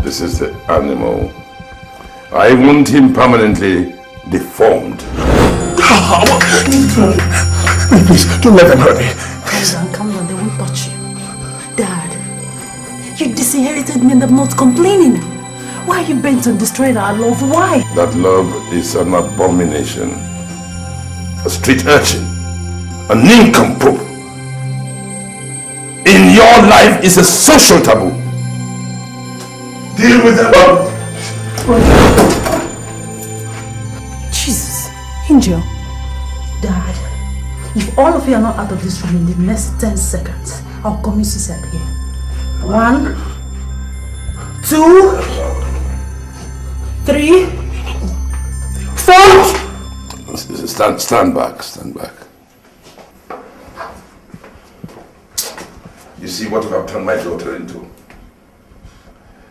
This is the animal. I want him permanently deformed. Please, don't let them hurt me. Calm down, they won't touch you. Dad, you disinherited me and I'm not complaining. Why are you bent on destroying our love? Why? That love is an abomination. A street urchin. A nincompoop. In your life is a social taboo. Deal with them. Jesus. Angel. Dad, if all of you are not out of this room in the next 10 seconds, I'll commit suicide here. 1, 2, 3, 4. Stand back. You see what you have turned my daughter into?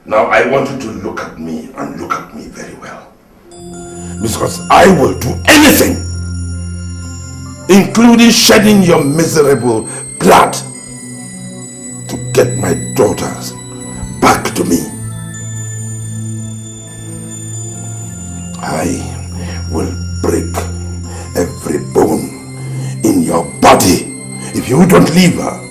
Now I want you to look at me and look at me very well. Because I will do anything, including shedding your miserable blood, to get my daughters back to me. I will break every bone in your body if you don't leave her.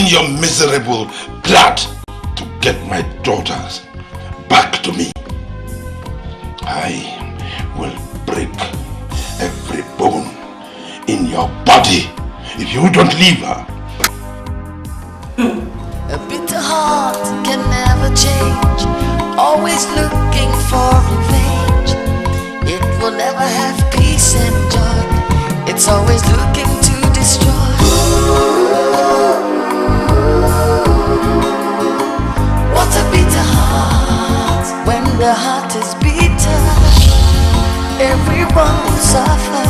Your miserable blood to get my daughters back to me. I will break every bone in your body if you don't leave her. A bitter heart can never change, always looking for revenge. It will never have peace and joy, it's always looking to destroy. What a bitter heart. When the heart is bitter, everyone will suffer.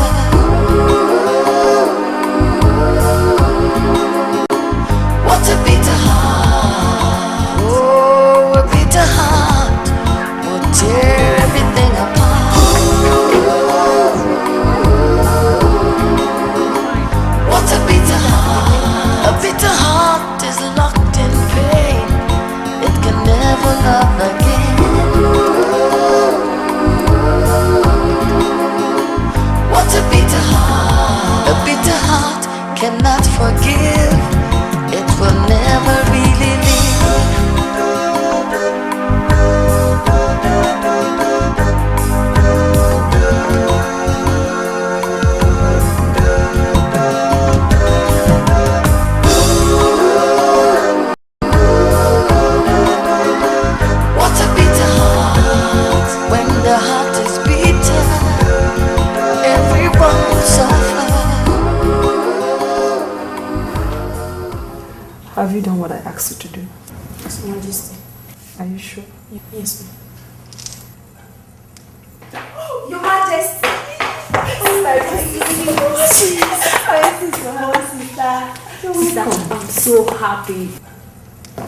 What a bitter heart. Oh, a bitter heart will tear everything apart. What a bitter heart. A bitter heart is locked in pain, it can never love again. What a bitter you done what I asked you to do? Yes, Your Majesty. Are you sure? Yes, ma'am. Your Majesty! Sister, I'm so happy.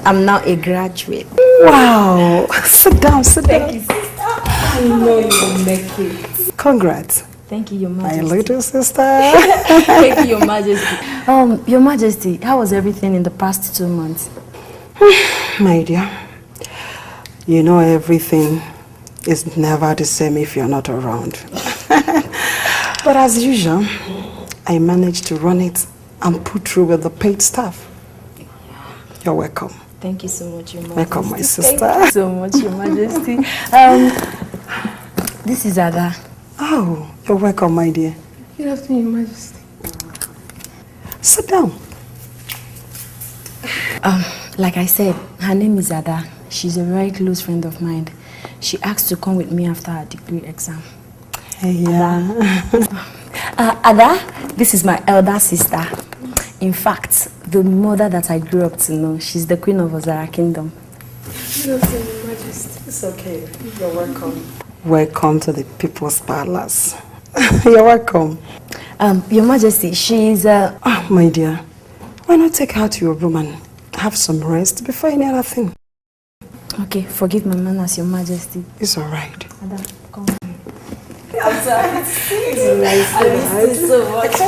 I'm now a graduate. Wow! Sit down, sit down. Thank you, sister. I know you will make it. Congrats. Thank you, Your My Majesty. little sister. Thank you, Your Majesty. Your Majesty, how was everything in the past 2 months? My dear, you know everything is never the same if you're not around. But as usual, I managed to run it and put through with the paid staff. You're welcome. Thank you so much, Your Majesty. Welcome, my sister. Thank you so much, Your Majesty. This is Ada. Oh, you're welcome, my dear. Good afternoon, Your Majesty. Sit down. Like I said, her name is Ada. She's a very close friend of mine. She asked to come with me after her degree exam. Yeah. Ada, this is my elder sister. In fact, the mother that I grew up to know. She's the queen of Ozara Kingdom. Good afternoon, Your Majesty. It's okay. You're welcome. Welcome to the People's Palace. You're welcome. Your Majesty, she's Oh, my dear. Why not take her to your room and have some rest before any other thing? Okay, forgive my manners, Your Majesty. It's all right. Ada, come. I'm sorry. It's nice. I miss you so much.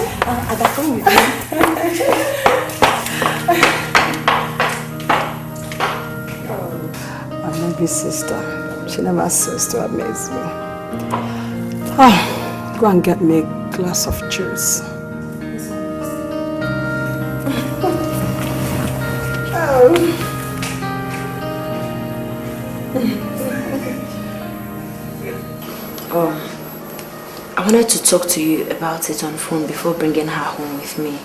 Ada, come with me. My baby sister. She never ceases to amaze me. Oh, go and get me a glass of juice. I wanted to talk to you about it on phone before bringing her home with me.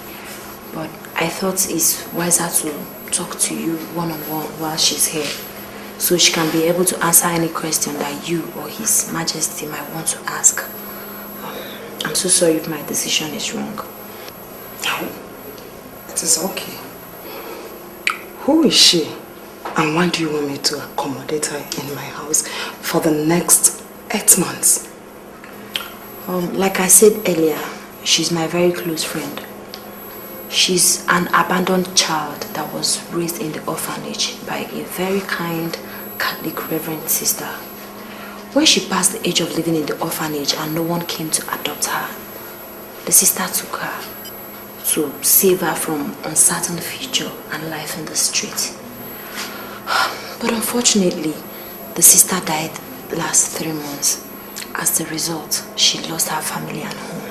But I thought it's wiser to talk to you one-on-one while she's here, so she can be able to answer any question that you or His Majesty might want to ask. I'm so sorry if my decision is wrong. No, it is okay. Who is she? And why do you want me to accommodate her in my house for the next 8 months? Like I said earlier, she's my very close friend. She's an abandoned child that was raised in the orphanage by a very kind Catholic Reverend sister. When she passed the age of living in the orphanage and no one came to adopt her, the sister took her to save her from uncertain future and life in the street. But unfortunately, the sister died last 3 months. As the result, she lost her family and home.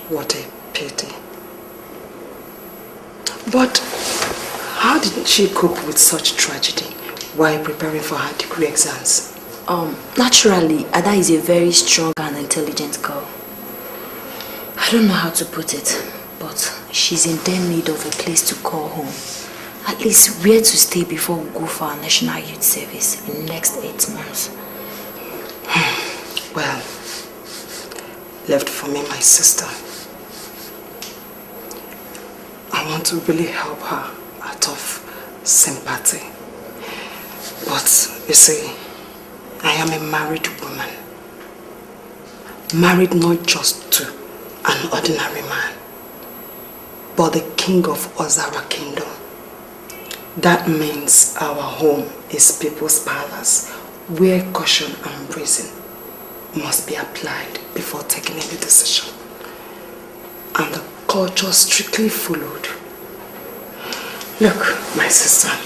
What a pity. But how did she cope with such tragedy while preparing for her degree exams? Naturally, Ada is a very strong and intelligent girl. I don't know how to put it, but she's in dire need of a place to call home. At least where to stay before we go for our National Youth Service in the next 8 months. Well, left for me my sister. I want to really help her out of sympathy. But you see, I am a married woman. Married not just to an ordinary man, but the king of Ozara Kingdom. That means our home is People's Palace, where caution and reason must be applied before taking any decision. And the culture strictly followed. Look, my sister,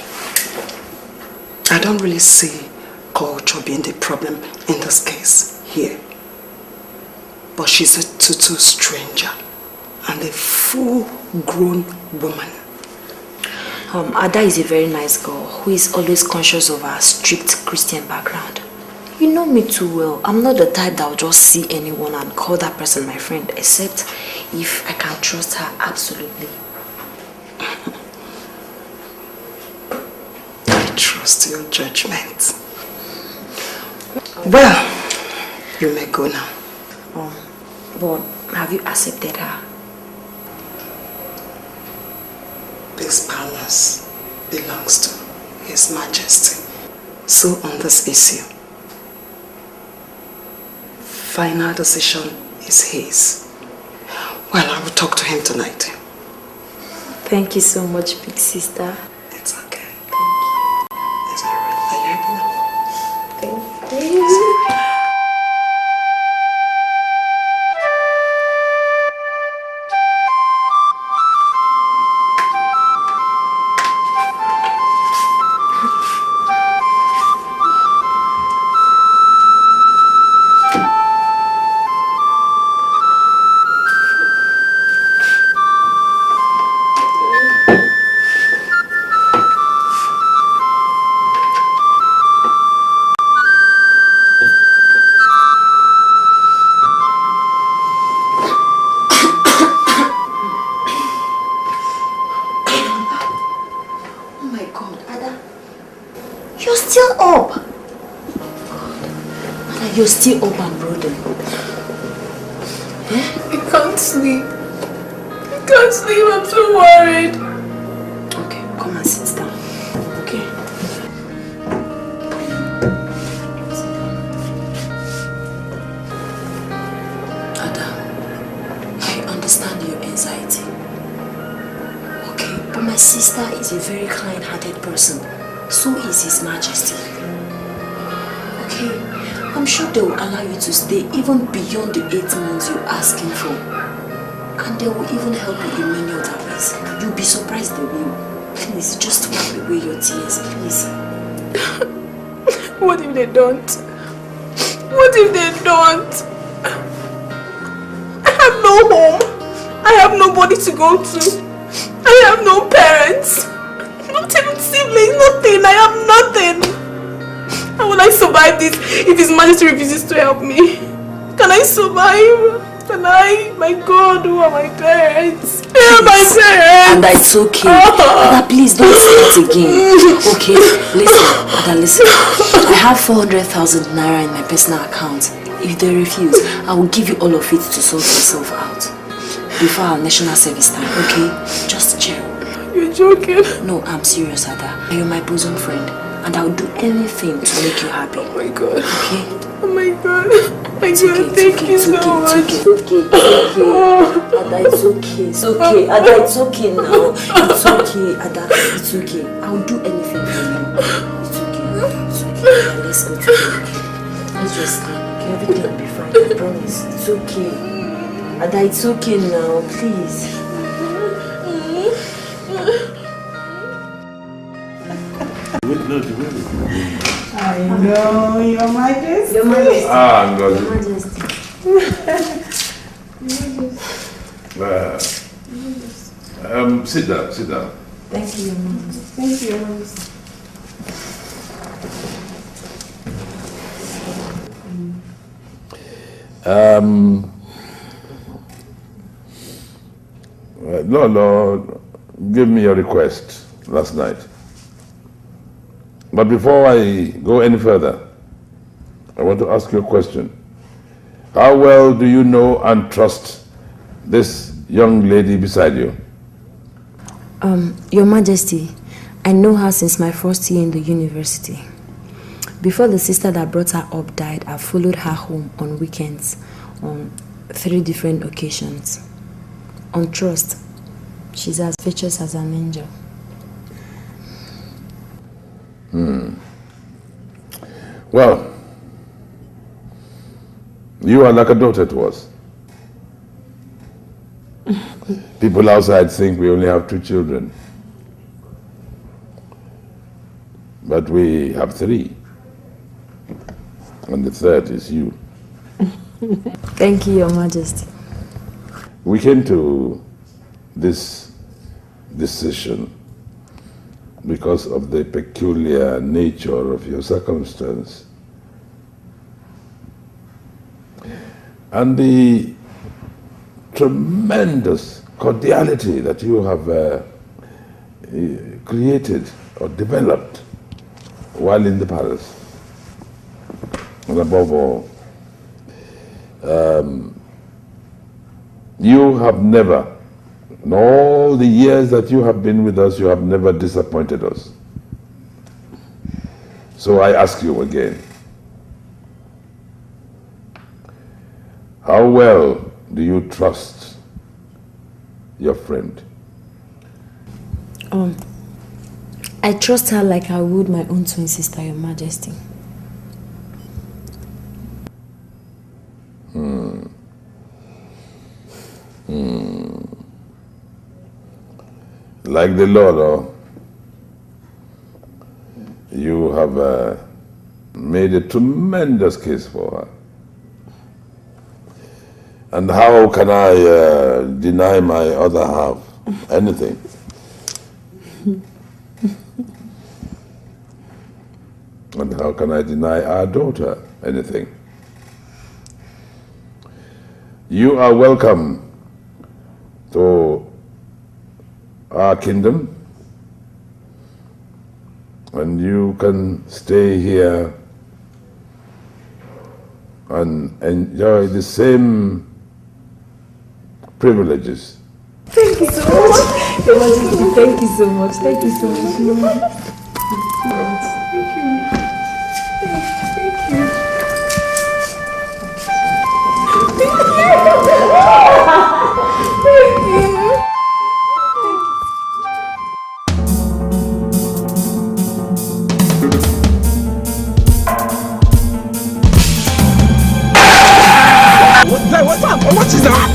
I don't really see culture being the problem in this case here. But she's a total stranger and a full-grown woman. Ada is a very nice girl who is always conscious of her strict Christian background. You know me too well. I'm not the type that will just see anyone and call that person my friend, except if I can trust her absolutely. I trust your judgment. Well, you may go now. But have you accepted her? this palace belongs to His Majesty. So on this issue, final decision is his. Well, I will talk to him tonight. Thank you so much, big sister. It's okay. Thank you. It's all right. Are you happy now? Thank you. You're still up and brooding. I can't sleep. I can't sleep, I'm so worried. Okay, come and sit down. Okay. Ada, I understand your anxiety. Okay, but my sister is a very kind-hearted person. So is His Majesty. Okay? I'm sure they will allow you to stay even beyond the 8 months you're asking for. And they will even help you in many other ways. You'll be surprised they will. Please, just wipe away your tears, please. What if they don't? What if they don't? I have no home. I have nobody to go to. I have no parents. Not even siblings, nothing. I have nothing. How will I survive this if His Majesty refuses to help me? Can I survive? Can I? My God, who are my parents? Who are my parents? And it's okay. Ada, please don't say it again. Okay? Listen. I have 400,000 naira in my personal account. If they refuse, I will give you all of it to sort yourself out. Before our national service time, okay? Just chill. You're joking? No, I'm serious, Ada. You're my bosom friend. And I'll do anything to make you happy. Oh my God. Okay? Oh my God. Thank you so much. It's okay. Ada, it's okay. It's okay. Ada, it's okay now. It's okay. Ada, it's okay. I'll do anything for you. It's okay. It's okay. Now let's go to bed. Let's just sleep. Everything will be fine. I promise. It's okay. Ada, it's okay now. Please. I know, Your Majesty. Your Majesty. Ah, God. Your Majesty. Sit down. Thank you, Your Majesty. Thank you, Your Majesty. Lord, give me your request last night. But before I go any further, I want to ask you a question. How well do you know and trust this young lady beside you? Your Majesty, I know her since my first year in the university. Before the sister that brought her up died, I followed her home on weekends on 3 different occasions. On trust, she's as virtuous as an angel. Well, you are like a daughter to us. People outside think we only have 2 children. But we have 3. And the 3rd is you. Thank you, Your Majesty. We came to this decision because of the peculiar nature of your circumstance and the tremendous cordiality that you have created or developed while in the palace. And above all, you have never In all the years that you have been with us, you have never disappointed us. So I ask you again, how well do you trust your friend? I trust her like I would my own twin sister, Your Majesty. Like the Lord, you have made a tremendous case for her. And how can I deny my other half anything? And how can I deny our daughter anything? You are welcome to our kingdom, and you can stay here and enjoy the same privileges. Thank you so much. Your Majesty, thank you so much. Thank you so much. Thank you. What is that?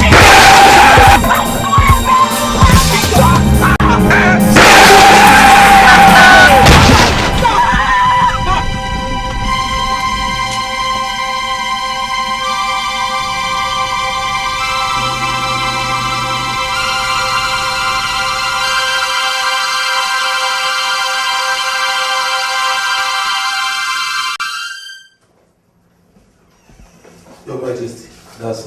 Your Majesty, that's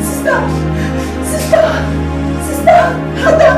Sister! Madam!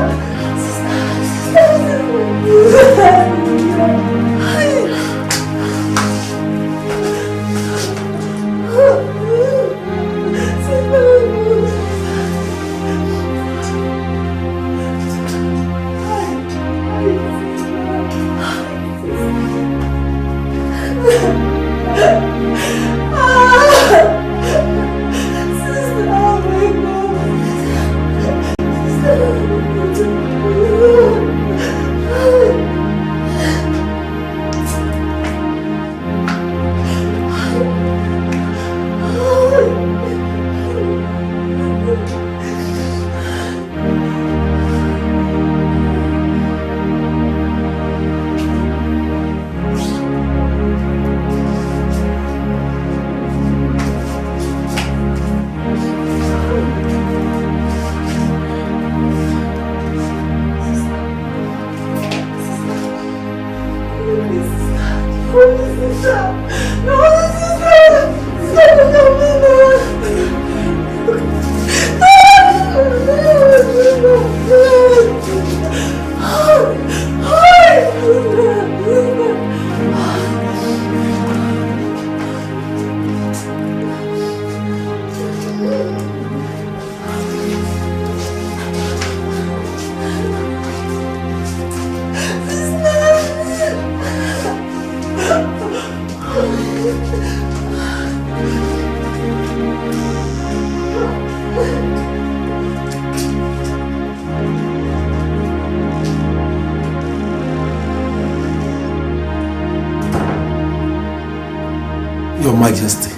Your Majesty,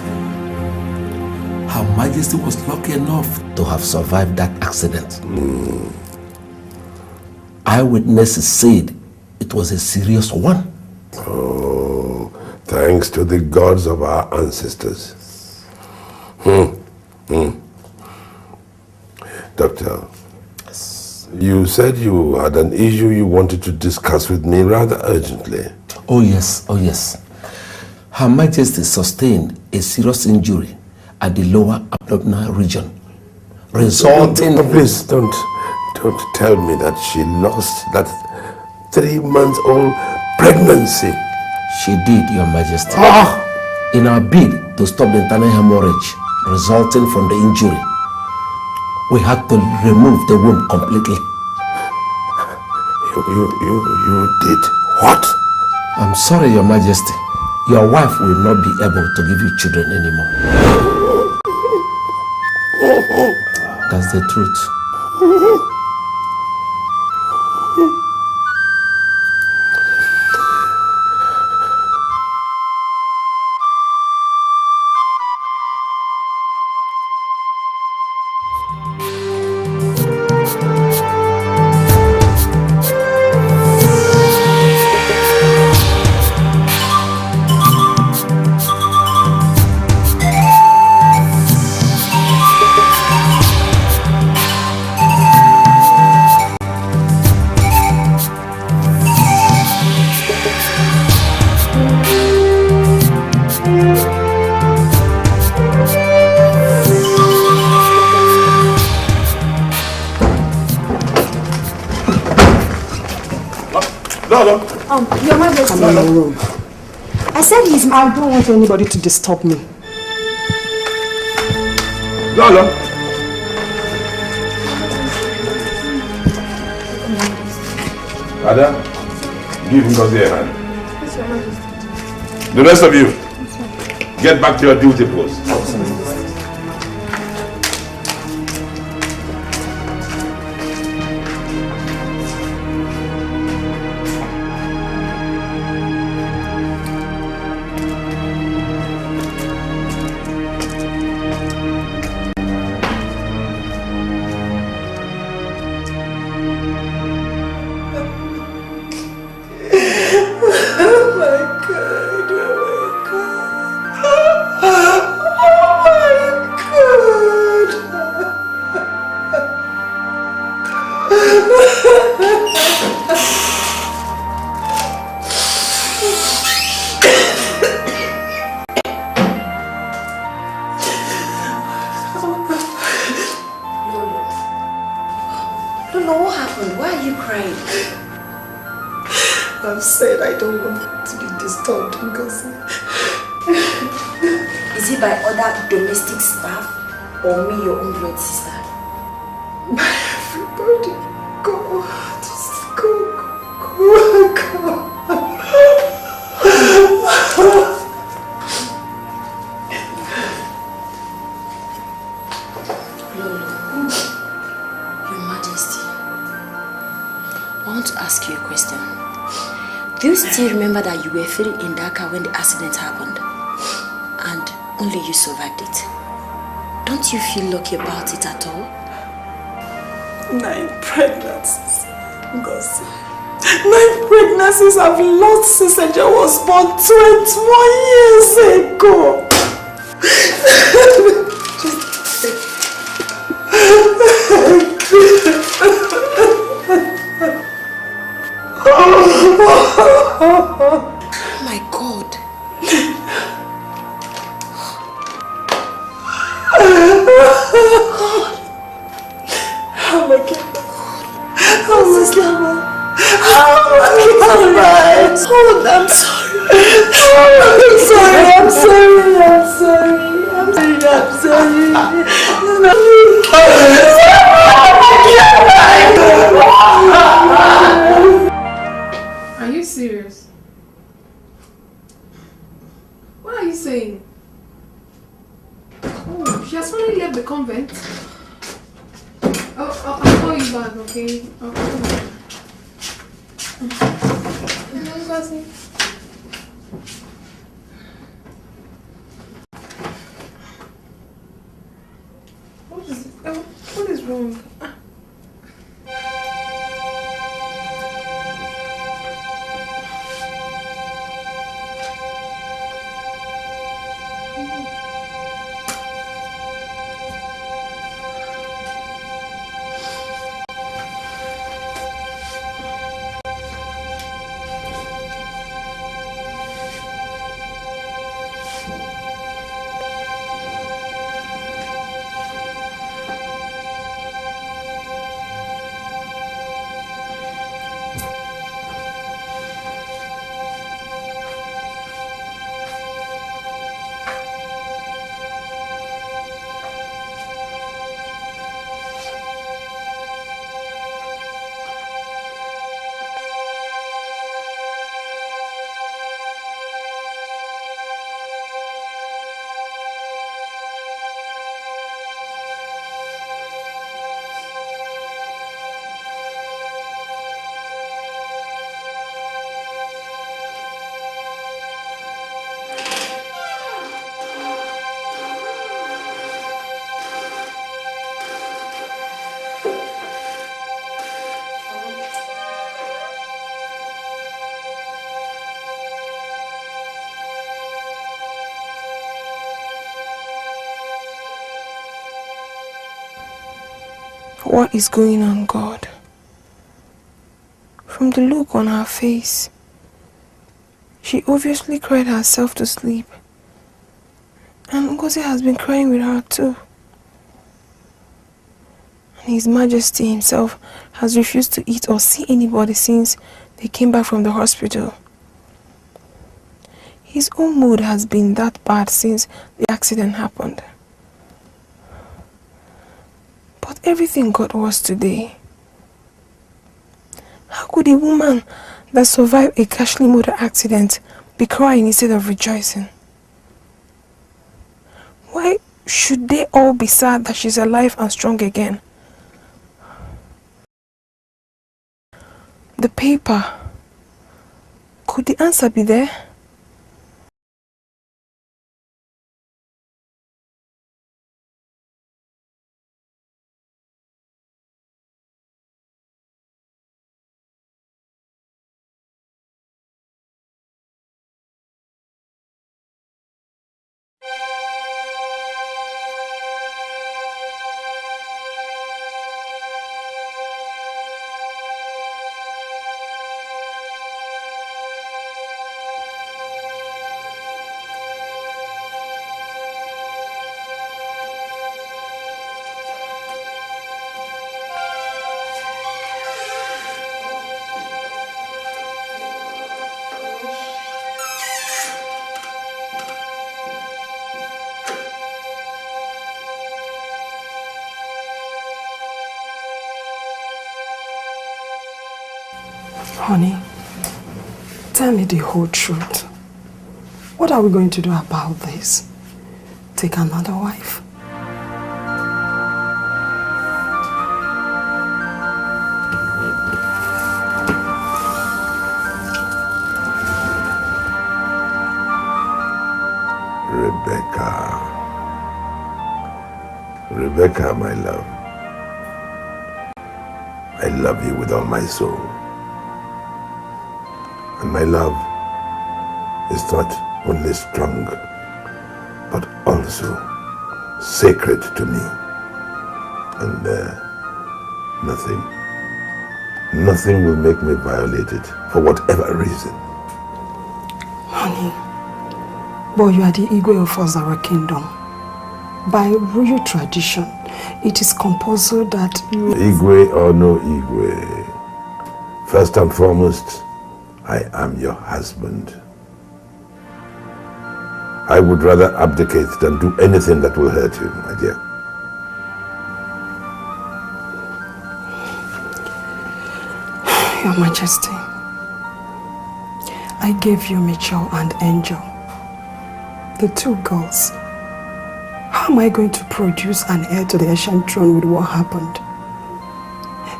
Her Majesty was lucky enough to have survived that accident. Eyewitnesses said it was a serious one. Oh, thanks to the gods of our ancestors. Doctor, you said you had an issue you wanted to discuss with me rather urgently. Oh yes. Her Majesty sustained a serious injury at the lower abdominal region, resulting... Please don't tell me that she lost that 3-month-old pregnancy. She did, Your Majesty. In our bid to stop the internal hemorrhage resulting from the injury, we had to remove the womb completely. You did what? I'm sorry, Your Majesty. Your wife will not be able to give you children anymore. That's the truth. Your Majesty. Come in my room. I said I don't want anybody to disturb me. Lolo. Ada, give him Ngozi a hand. Yes, Your Majesty. The rest of you, get back to your duty post. Domestic staff or me, your own blood sister? Everybody, go. Just go. Your Majesty, I want to ask you a question. Do you still remember that you were free in Dhaka when the accident happened? And only you survived it. Don't you feel lucky about it at all? 9 pregnancies. Ngozi. 9 pregnancies I've lost since Angel was born 21 years ago. Oh my God. I'm sorry. Are you serious? What are you saying? Oh, she has finally left the convent. Oh, I'll call you back, okay? I'll call you back. What is wrong? What is going on, God? From the look on her face, she obviously cried herself to sleep. And Ngozi has been crying with her too. And His Majesty himself has refused to eat or see anybody since they came back from the hospital. His own mood has been that bad since the accident happened. But everything got worse today. How could a woman that survived a casualty motor accident be crying instead of rejoicing? Why should they all be sad that she's alive and strong again? The paper. Could the answer be there? Honey, tell me the whole truth. What are we going to do about this? Take another wife? Rebecca, my love. I love you with all my soul. And my love is not only strong, but also sacred to me. And nothing will make me violate it for whatever reason. Honey, but you are the Igwe of Ozara Kingdom. By royal tradition, it is compulsory that you... Igwe or no Igwe, first and foremost, I am your husband. I would rather abdicate than do anything that will hurt you, my dear. Your Majesty, I gave you Mitchell and Angel, the two girls. How am I going to produce an heir to the ancient throne with what happened?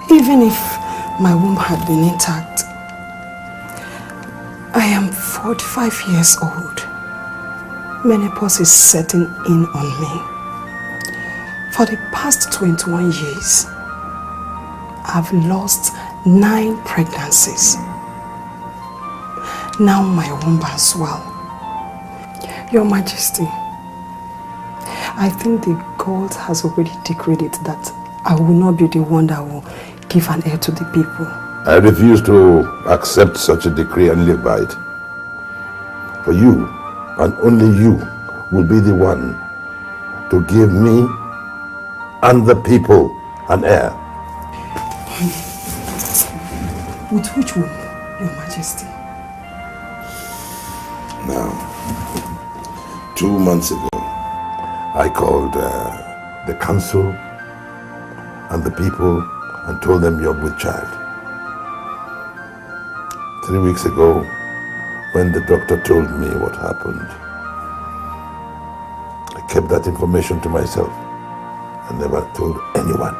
Even if my womb had been intact, I am 45 years old. Menopause is setting in on me. For the past 21 years, I've lost 9 pregnancies. Now my womb as well. Your Majesty, I think the God has already decreed it that I will not be the one that will give an heir to the people. I refuse to accept such a decree and live by it. For you, and only you, will be the one to give me and the people an heir. With which one, Your Majesty? Now, 2 months ago, I called the council and the people and told them you're with child. 3 weeks ago, when the doctor told me what happened, I kept that information to myself and never told anyone.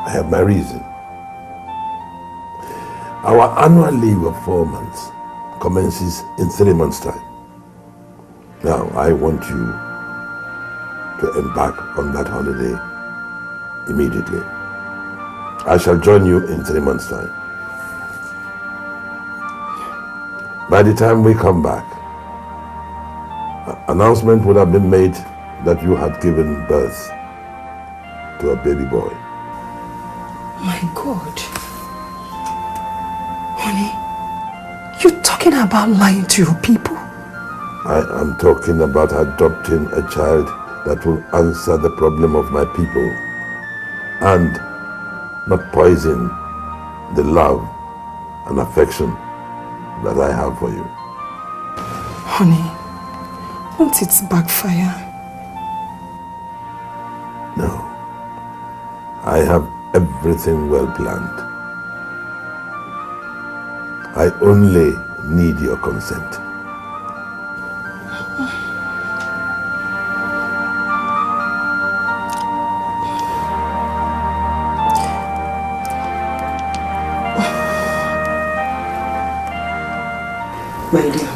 I have my reason. Our annual leave of 4 months commences in 3 months' time. Now, I want you to embark on that holiday immediately. I shall join you in 3 months' time. By the time we come back, an announcement would have been made that you had given birth to a baby boy. My God. Honey, you're talking about lying to your people? I am talking about adopting a child that will answer the problem of my people and not poison the love and affection that I have for you. Honey, won't it backfire? No. I have everything well planned. I only need your consent. My dear,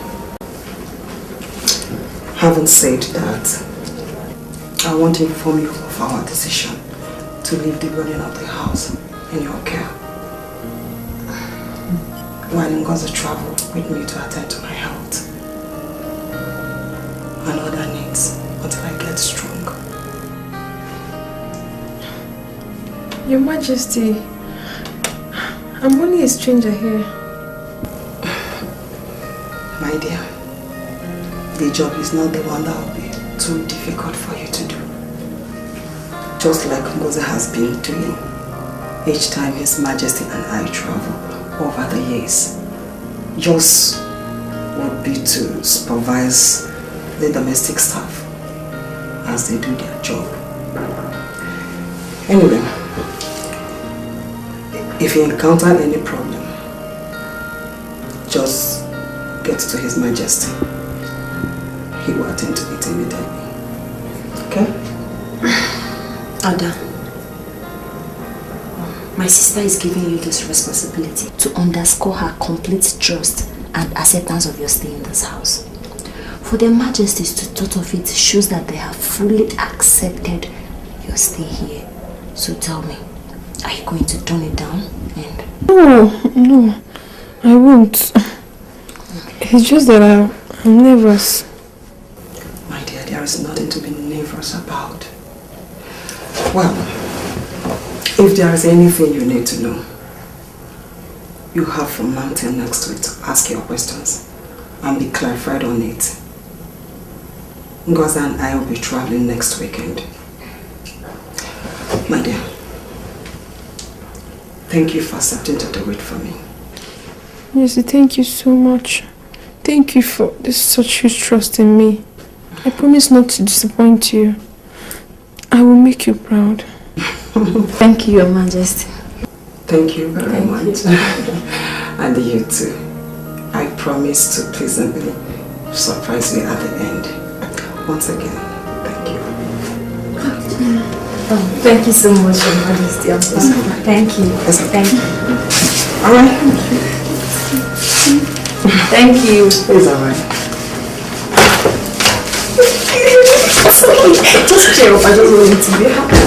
having said that, I want to inform you of our decision to leave the running of the house in your care. While Ngozi travel with me to attend to my health and other needs until I get strong. Your Majesty, I'm only a stranger here. My dear, the job is not the one that will be too difficult for you to do. Just like Ngozi has been doing each time His Majesty and I travel over the years. Yours would be to supervise the domestic staff as they do their job. Anyway, if you encounter any problem, just get to His Majesty. He will attend to it immediately. Okay? Ada, my sister is giving you this responsibility to underscore her complete trust and acceptance of your stay in this house. For their Majesties to thought of it shows that they have fully accepted your stay here. So tell me, are you going to turn it down? No, I won't. It's just that I'm nervous. My dear, there is nothing to be nervous about. Well, if there is anything you need to know, you have from now till next week to ask your questions and be clarified on it. Ngozi and I will be traveling next weekend. My dear, thank you for accepting to do it for me. Yes, thank you so much. Thank you for this such huge trust in me. I promise not to disappoint you. I will make you proud. Thank you, Your Majesty. Thank you very much. And you too. I promise to pleasantly surprise you at the end. Once again, thank you. Oh, thank you so much, Your Majesty. I'm so sorry. Thank you. Thank you. Alright. Thank you. It's alright. Just cheer up. I don't want you to be happy.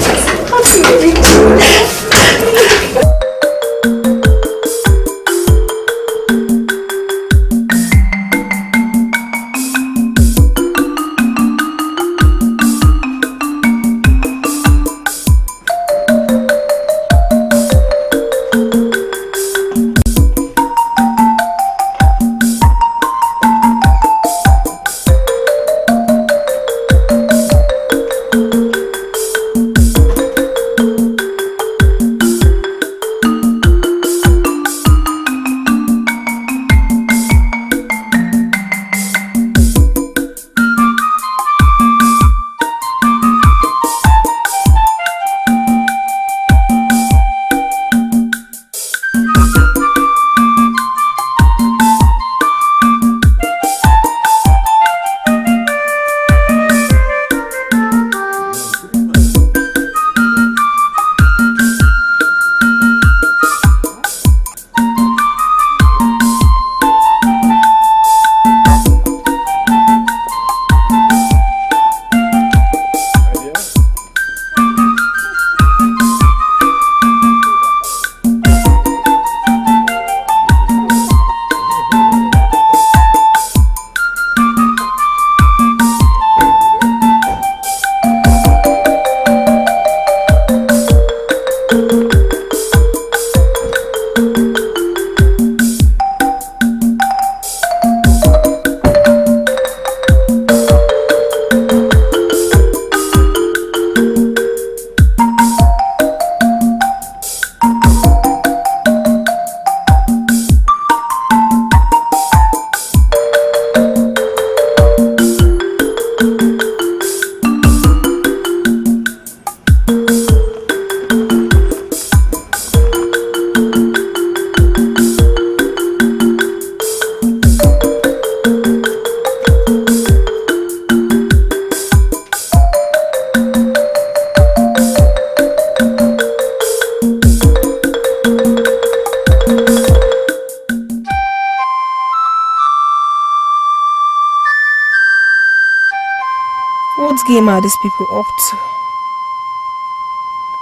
game are these people up to?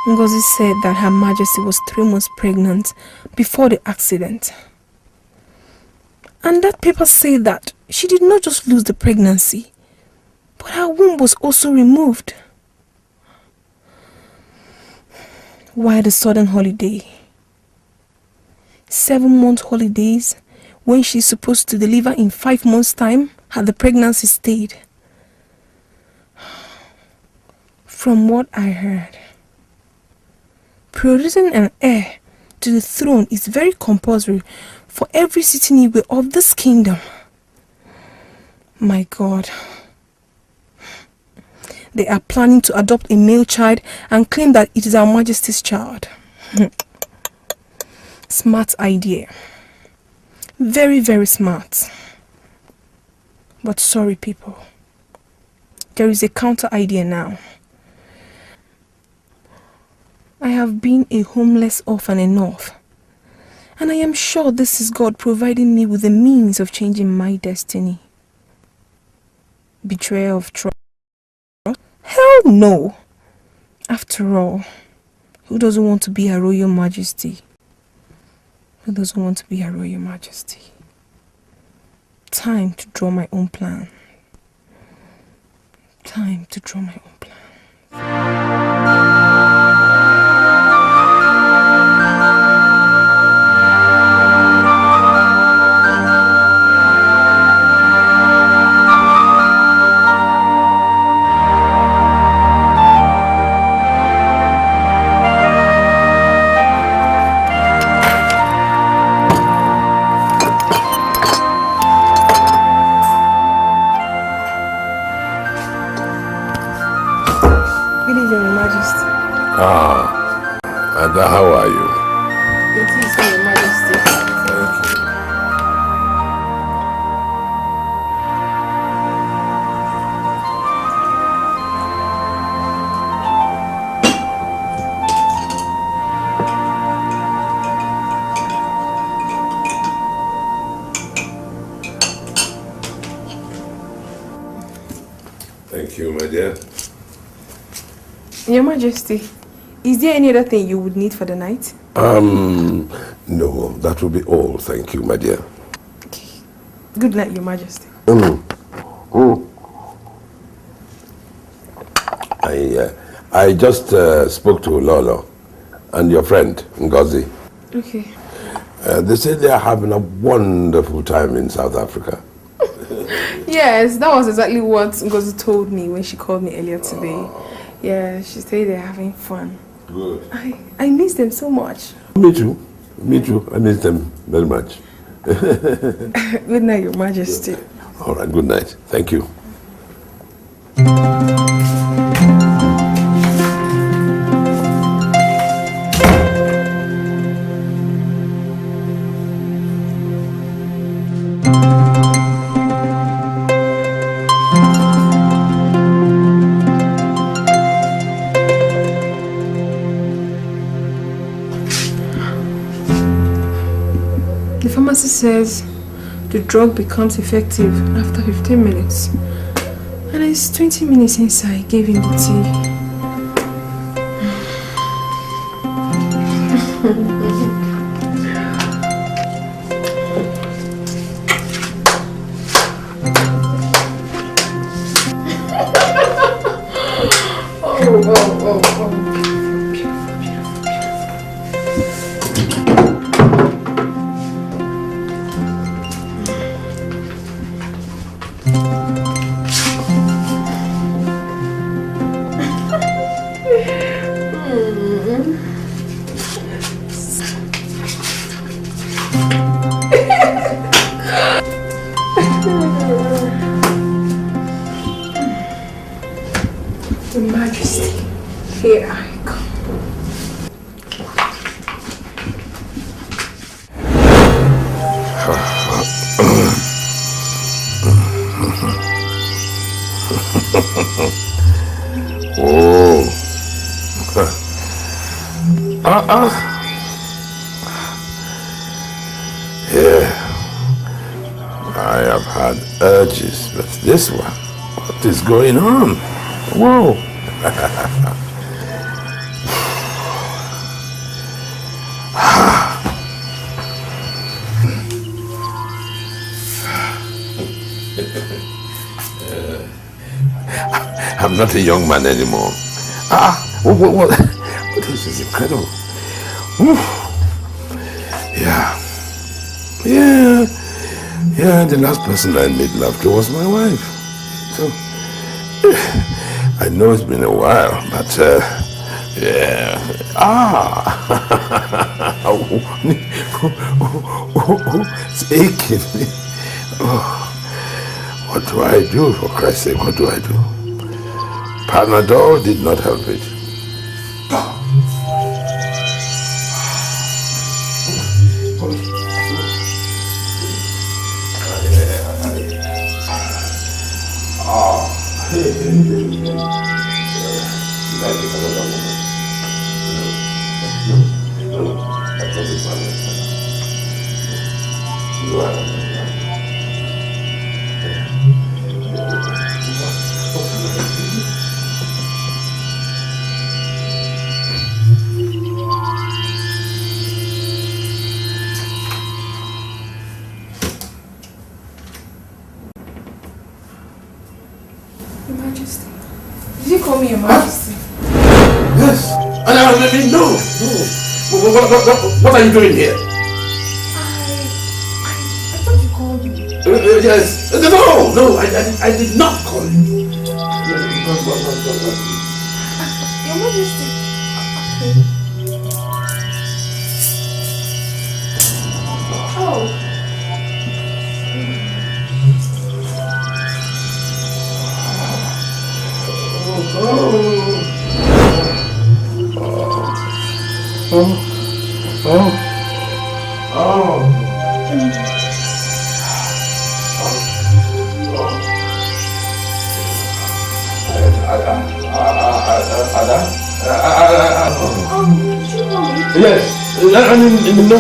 Ngozi said that Her Majesty was 3 months pregnant before the accident. And that paper said that she did not just lose the pregnancy, but her womb was also removed. Why the sudden holiday? 7-month holidays when she's supposed to deliver in 5 months' time had the pregnancy stayed. From what I heard, producing an heir to the throne is very compulsory for every sitting Igwe of this kingdom. My God. They are planning to adopt a male child and claim that it is Her Majesty's child. Smart idea. Very, very smart. But sorry, people. There is a counter idea now. I have been a homeless orphan enough, and I am sure this is God providing me with the means of changing my destiny. Betrayal of trust? Hell no! After all, who doesn't want to be Her Royal Majesty? Who doesn't want to be Her Royal Majesty? Time to draw my own plan. Time to draw my own plan. Ada, how are you? It is, Your Majesty. Thank you, my dear. Your Majesty, is there any other thing you would need for the night? No, that will be all. Thank you, my dear. Okay. Good night, Your Majesty. I just spoke to Lolo and your friend, Ngozi. Okay. They say they are having a wonderful time in South Africa. Yes, that was exactly what Ngozi told me when she called me earlier today. Yeah, she said they're having fun. Good. I miss them so much. Me too. Me too. I miss them very much. Good night, Your Majesty. All right, good night. Thank you. The pharmacy says the drug becomes effective after 15 minutes. And it's 20 minutes since I gave him the tea. Your Majesty, here I come. Yeah, I have had urges, but this one, what is going on? Whoa. I'm not a young man anymore. What is this? Incredible. Yeah, the last person I made love to was my wife. So, I know it's been a while, but, yeah. It's aching. What do I do, for Christ's sake? What do I do? Panadol did not help it. Your Majesty. Did you call me Your Majesty? Yes. No. What are you doing here? I thought you called me. Yes. No, I did not call you. Your Majesty. Oh. Yes, I mean, no.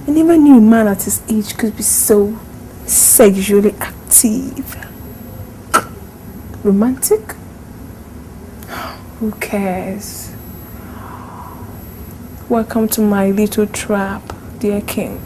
I never knew a man at his age could be so sexually active. Romantic? Who cares? Welcome to my little trap, dear king.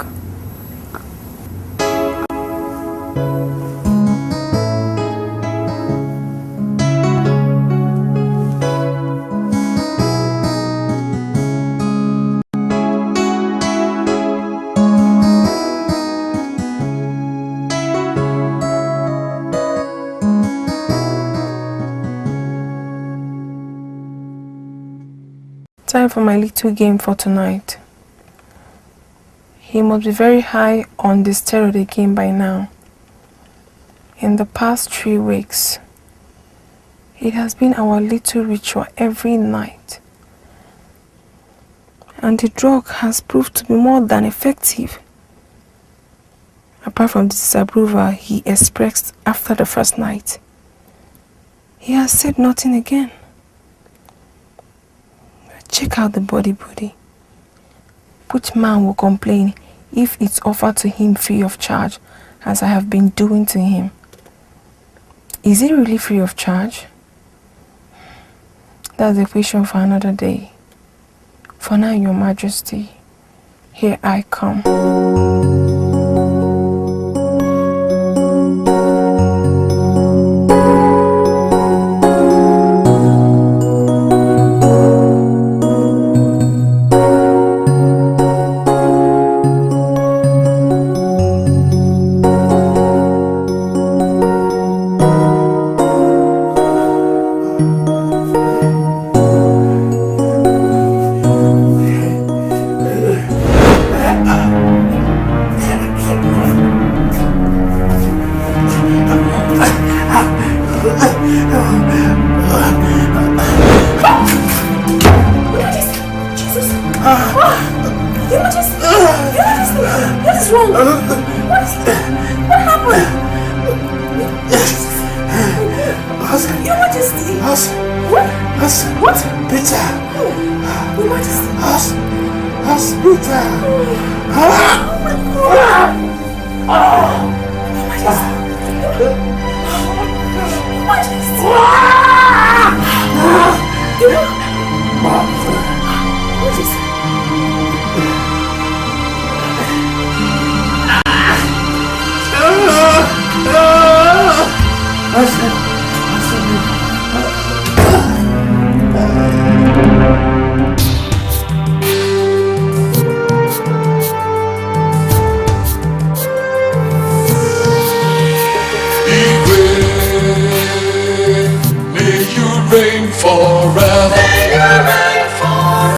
Time for my little game for tonight. He must be very high on the steroid again by now. In the past 3 weeks, it has been our little ritual every night. And the drug has proved to be more than effective. Apart from the disapproval he expressed after the first night, he has said nothing again. Check out the body. Which man will complain if it's offered to him free of charge, as I have been doing to him? Is it really free of charge? That's a question for another day. For now, Your Majesty, here I come. Majesty!